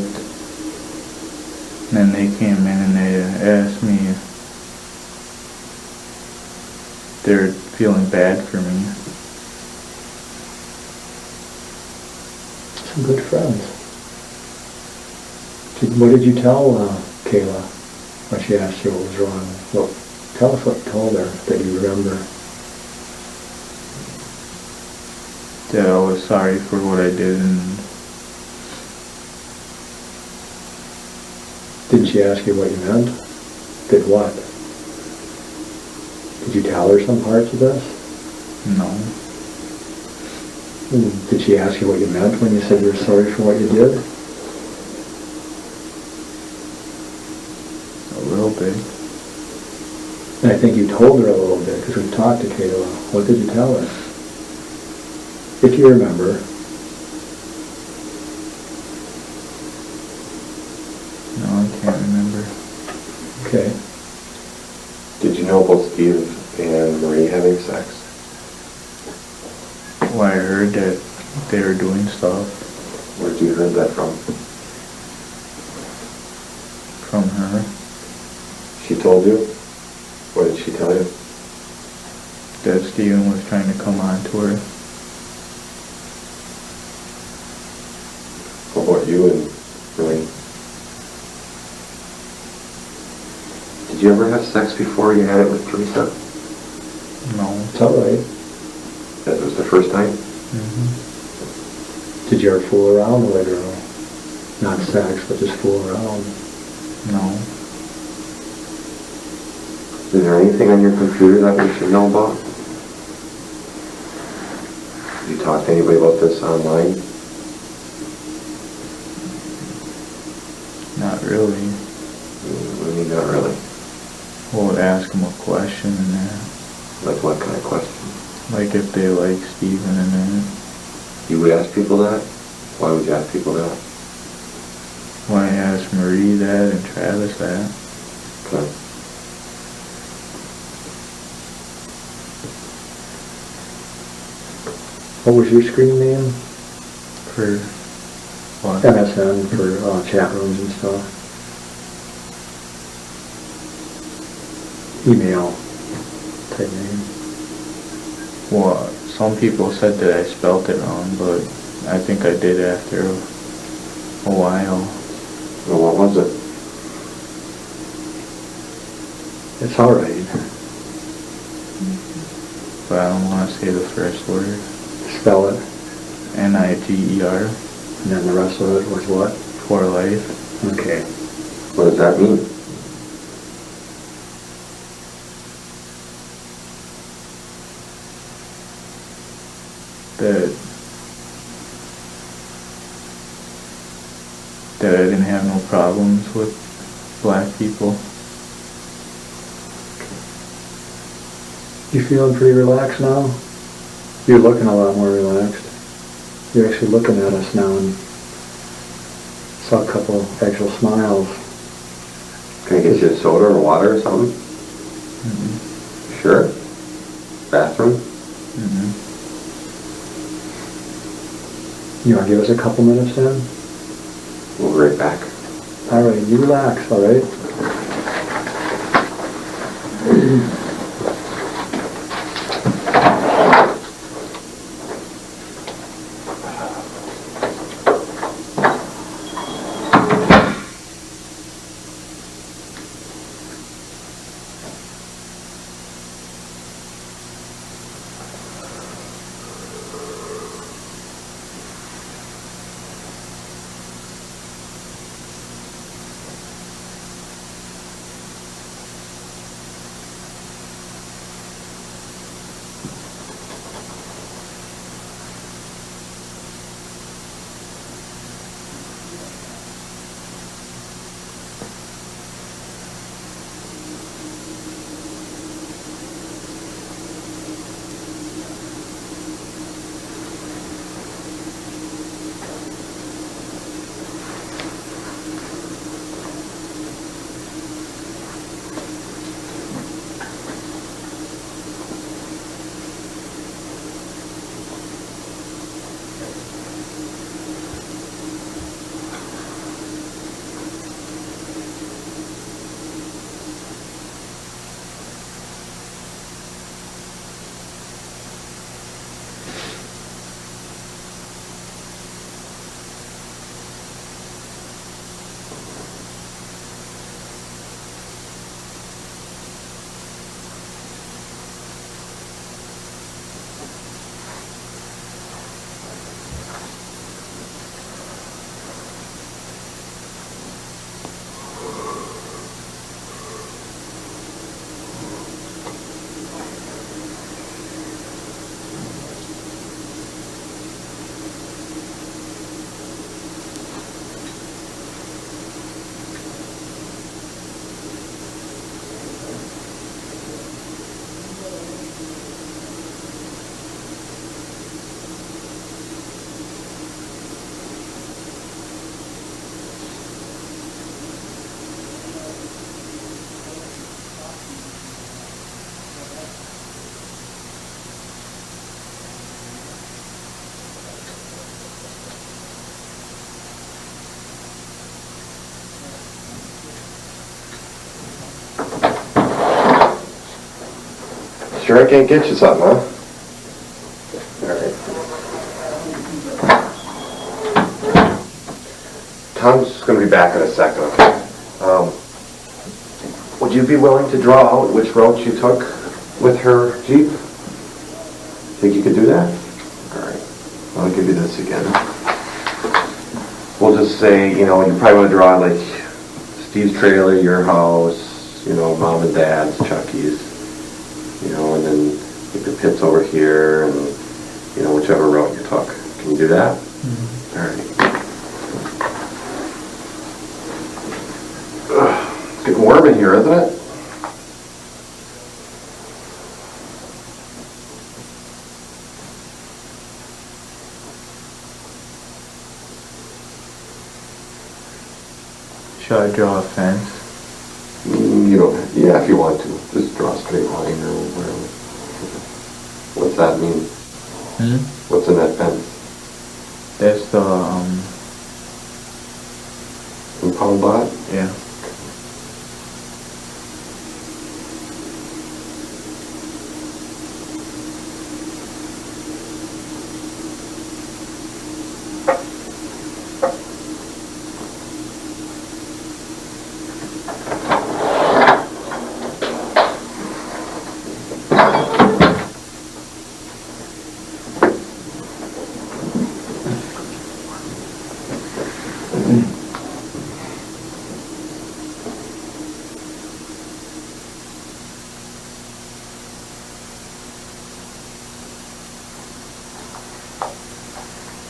and then they came in and they asked me if they're feeling bad for me. some good friends. What did you tell Kayla when she asked you what was wrong? Well, tell us what you told her that you remember. That I was sorry for what I did, and Didn't she ask you what you meant? Did what? Did you tell her some parts of this? no. Did she ask you what you meant when you said you were sorry for what you did? A little bit. And I think you told her a little bit, because we talked to Kayla. What did you tell her? If you remember. No, I can't remember. Okay. Did you know both Steve and Marie having sex? Well, I heard that they were doing stuff Where'd you heard that from? from her. She told you? What did she tell you? That Steven was trying to come on to her. What about you and Marie? Did you ever have sex before you had it with Teresa? No. It's all right. That was the first time? Mm-hmm. Did you ever fool around with a girl? Not sex, but just fool around. No. Is there anything on your computer that we should know about? Did you talk to anybody about this online? Not really. I mean, not really. Well, would ask him a question and that. Like what kind of question? Like if they like Steven and that. You would ask people that? Why would you ask people that? When I asked Marie that and Travis that. Okay. What was your screen name? For what? MSN for chat rooms and stuff. Email type name. Well, some people said that I spelt it wrong, but I think I did after a while. Well, what was it? It's all right. But I don't want to say the first word. Spell it. Niger. And then the rest of it was what? For life. Okay. What does that mean? That I didn't have no problems with black people. You feeling pretty relaxed now? You're looking a lot more relaxed. You're actually looking at us now and saw a couple actual smiles. Can I get you a soda or water or something? Mm-hmm. Sure. Bathroom? Mm-hmm. You want to give us a couple minutes then? We'll be right back. All right, you relax, all right? Sure I can't get you something, huh? All right. Tom's going to be back in a second, okay? Would you be willing to draw out which route you took with her Jeep? Think you could do that? All right. I'll give you this again. We'll just say, you know, you probably want to draw like Steve's trailer, your house, you know, mom and dad's, Chucky's, you know, and then the pits over here, and, you know, whichever route you took. Can you do that? Mm-hmm. All right. It's getting warm in here, isn't it? Should I draw a fence? You don't, yeah, if you want to. Just draw a straight line or whatever. What's that mean? What's in that fence? That's the, impound lot? yeah.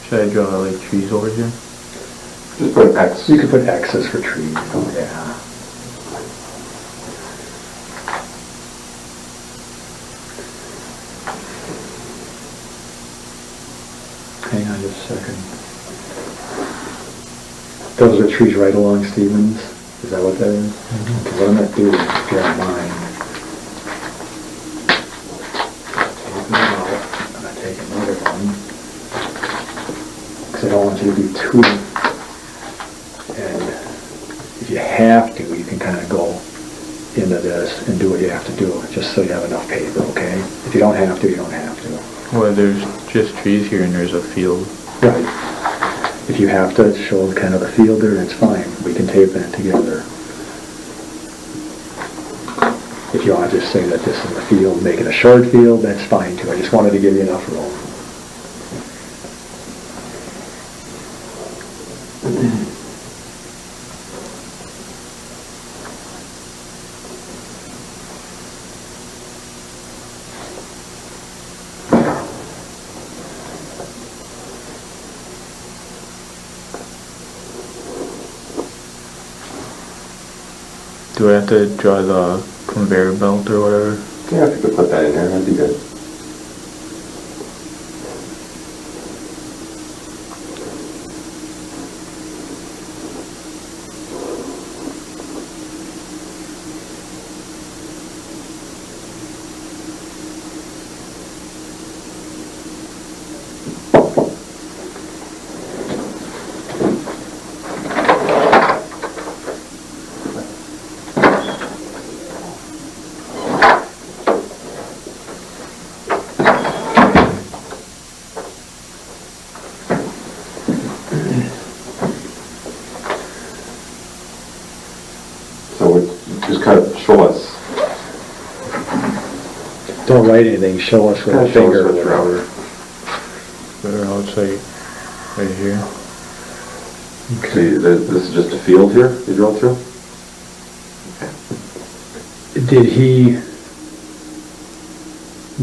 Should I draw like trees over here? Just put an X. You could put X's for trees. Oh, yeah. Hang on just a second. Those are trees right along Stevens? Is that what that is? Mm-hmm. What I'm going to do, if you don't mind, take them out. I'm going to take another one. Because I don't want you to be too... And if you have to, you can kind of go into this and do what you have to do, just so you have enough paper, okay? If you don't have to, you don't have to. Well, there's just trees here and there's a field. Right. If you have to show kind of the field there, that's fine. We can tape that together. If you want to just say that this is the field, make it a short field, that's fine too. I just wanted to give you enough room. Do I have to draw the conveyor belt or whatever? Yeah, if you could put that in there, that'd be good. Just kind of show us. Don't write anything, show us with a finger or whatever. Better outside, right here. Okay. See, this is just a field here you drove through? Okay. Did he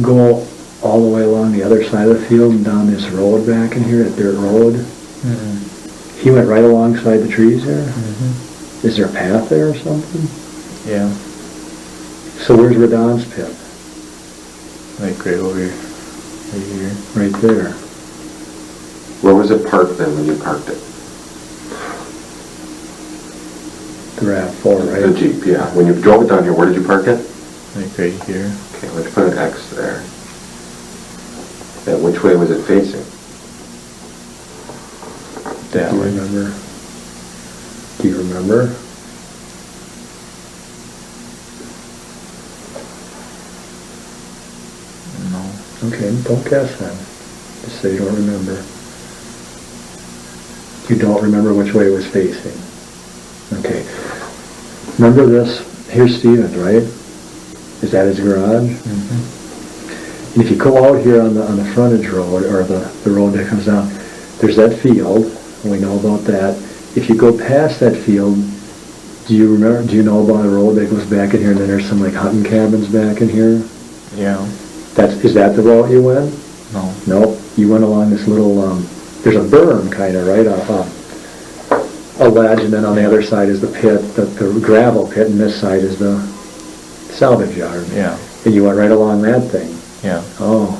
go all the way along the other side of the field and down this road back in here, that dirt road? Mm-hmm. He went right alongside the trees there? Mm-hmm. Is there a path there or something? Yeah. So where's Radon's pit? Like right over here. Right here. Right there. Where was it parked then when you parked it? The RAV4, right? The Jeep, yeah. When you drove it down here, where did you park it? Like right here. Okay, let's put an X there. And which way was it facing? That Do you way. remember? Do you remember? Okay, don't guess then. Just say you don't remember. You don't remember which way it was facing. Okay. Remember this, here's Stevens, right? Is that his garage? Mm-hmm. And if you go out here on the frontage road, or the road that comes down, there's that field, and we know about that. If you go past that field, do you know about a road that goes back in here, and then there's some like hunting cabins back in here? Yeah. Is that the route you went? No. Nope. You went along this little, there's a berm kind of, right? A ledge, and then on the other side is the pit, the gravel pit, and this side is the salvage yard. Yeah. And you went right along that thing. Yeah. Oh.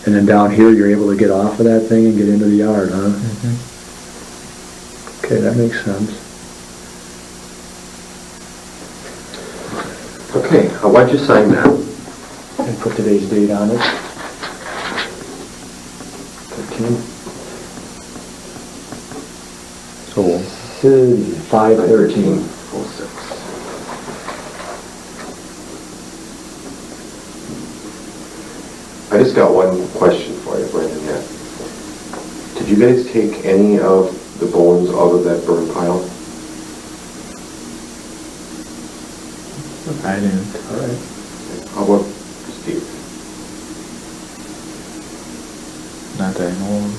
And then down here, you're able to get off of that thing and get into the yard, huh? Mm-hmm. Okay, that makes sense. Okay, why'd you sign that? And put today's date on it. 13. So, 5/13. 06. I just got one question for you, Brandon, yet. Did you guys take any of the bones out of that burn pile? I didn't. All right. How about Steve? Not that I know of.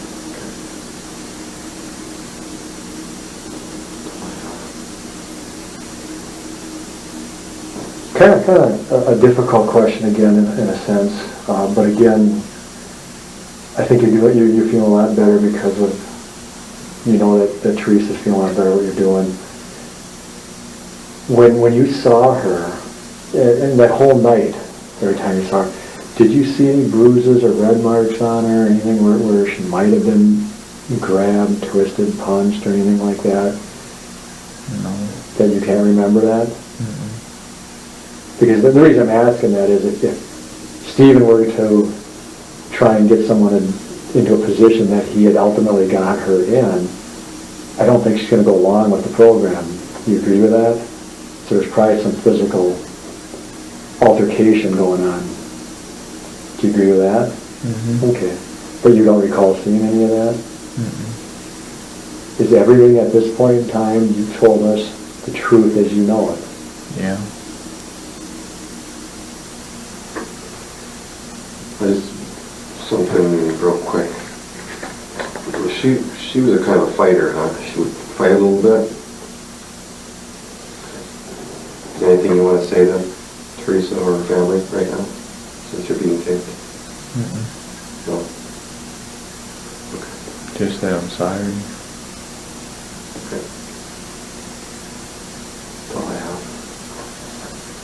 Kind of a difficult question again, in a sense, but again, I think you're feeling a lot better because of, that Teresa's feeling a lot better what you're doing. When you saw her, and that whole night, every time you saw her, did you see any bruises or red marks on her, or anything where she might have been grabbed, twisted, punched, or anything like that? No. That you can't remember that? Mm-mm. Because the reason I'm asking that is if Stephen were to try and get someone into a position that he had ultimately got her in, I don't think she's going to go along with the program. Do you agree with that? So there's probably some physical altercation going on. Do you agree with that? Mm-hmm. Okay. But you don't recall seeing any of that? Mm-mm. Is everything at this point in time you've told us the truth as you know it? Yeah. Just something real quick. She was a kind of a fighter, huh? She would fight a little bit. Anything you want to say to Teresa or her family right now, since you're being taped? Mm-mm. No? Just that I'm sorry. Okay. That's all I have.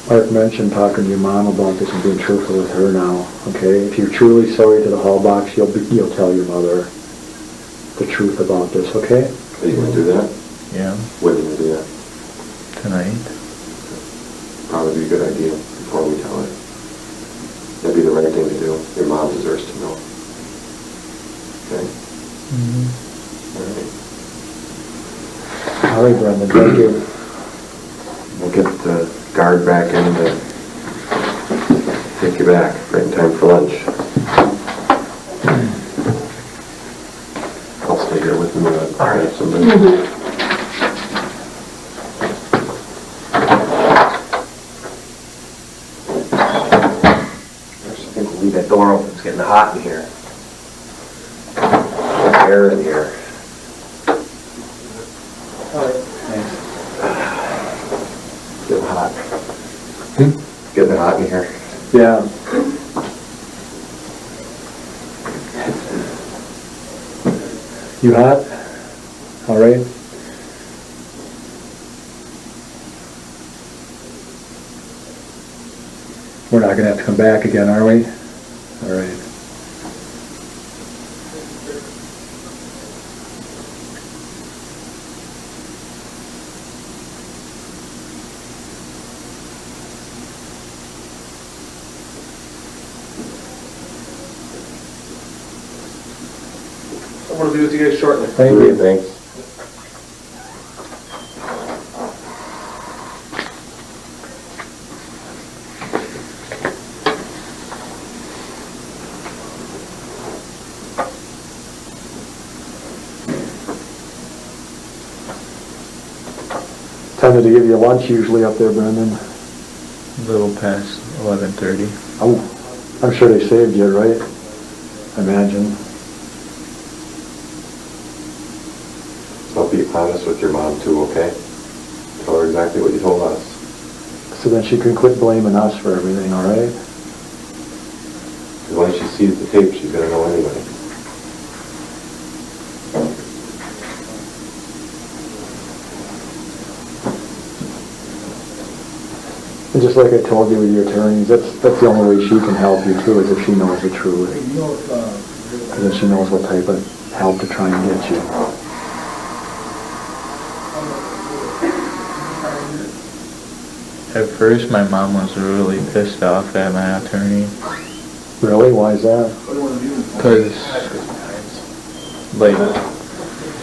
Mark mentioned talking to your mom about this and being truthful with her now, okay? If you're truly sorry to the hall box, you'll tell your mother the truth about this, okay? Are you going to do that? Yeah. When are you going to do that? Tonight. Probably be a good idea before we tell her. That'd be the right thing to do. Your mom deserves to know. Okay? Mm-hmm. All right. All right, Brendan, thank you. We'll get the guard back in to take you back right in time for lunch. I'll stay here with you. All right. Somebody. I think we'll leave that door open. It's getting hot in here. Air in here. All right, thanks. Getting hot. Getting hot in here. Yeah. You hot? All right. We're not going to have to come back again, are we? All right. I'm going to be with you guys shortly. Thank you. Thanks. time do they give you lunch usually up there, Brendan? A little past 11:30. Oh, I'm sure they saved you, right? I imagine. So be honest with your mom too, okay? Tell her exactly what you told us. So then she can quit blaming us for everything, all right? Because once she sees the tape, she's gonna know anyway. And just like I told you with your attorneys, that's the only way she can help you too, is if she knows the truth. Because then she knows what type of help to try and get you. At first, my mom was really pissed off at my attorney. Really? Why is that? Because, like,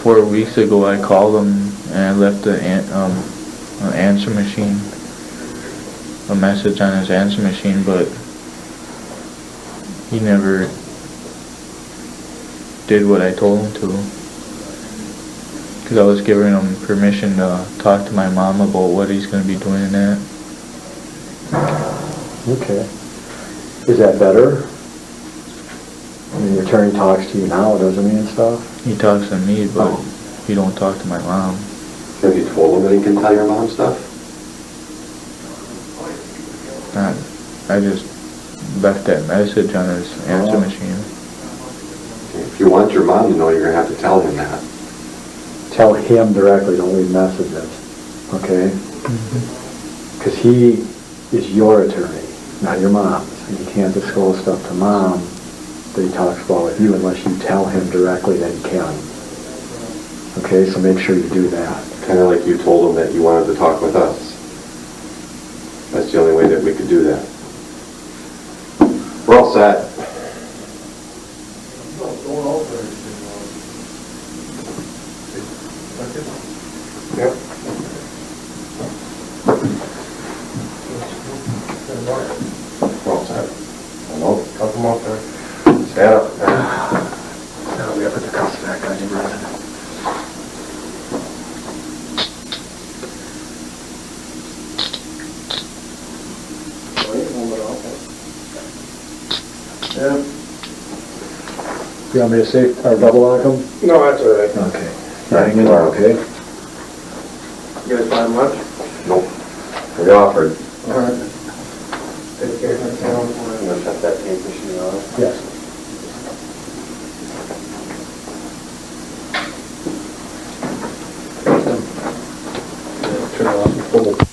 4 weeks ago, I called him and I left an answer machine, a message on his answer machine, but he never did what I told him to. Because I was giving him permission to talk to my mom about what he's going to be doing in that. Okay. Is that better? I mean, your attorney talks to you now, doesn't he, and stuff? He talks to me, but he don't talk to my mom. Have you told him that he can tell your mom stuff? I just left that message on his answer machine. If you want your mom to know, you're gonna have to tell him that. Tell him directly, don't leave messages, okay? Because he is your attorney, not your mom's. And you can't disclose stuff to mom that he talks about with you unless you tell him directly that he can. Okay, so make sure you do that. Kind of like you told him that you wanted to talk with us. That's the only way that we could do that. We're all set. Yep. We're all set. I know. Couple more there. Stand up. Now we have to put the cuffs back on you, Brendan. Yeah. You want me to say, or double lock them? No, that's all right. Okay. Hang in there, okay? You guys find much? Nope. We offered. All right. Take care. I'm gonna shut that tape machine off. Yes. Turn it off and pull the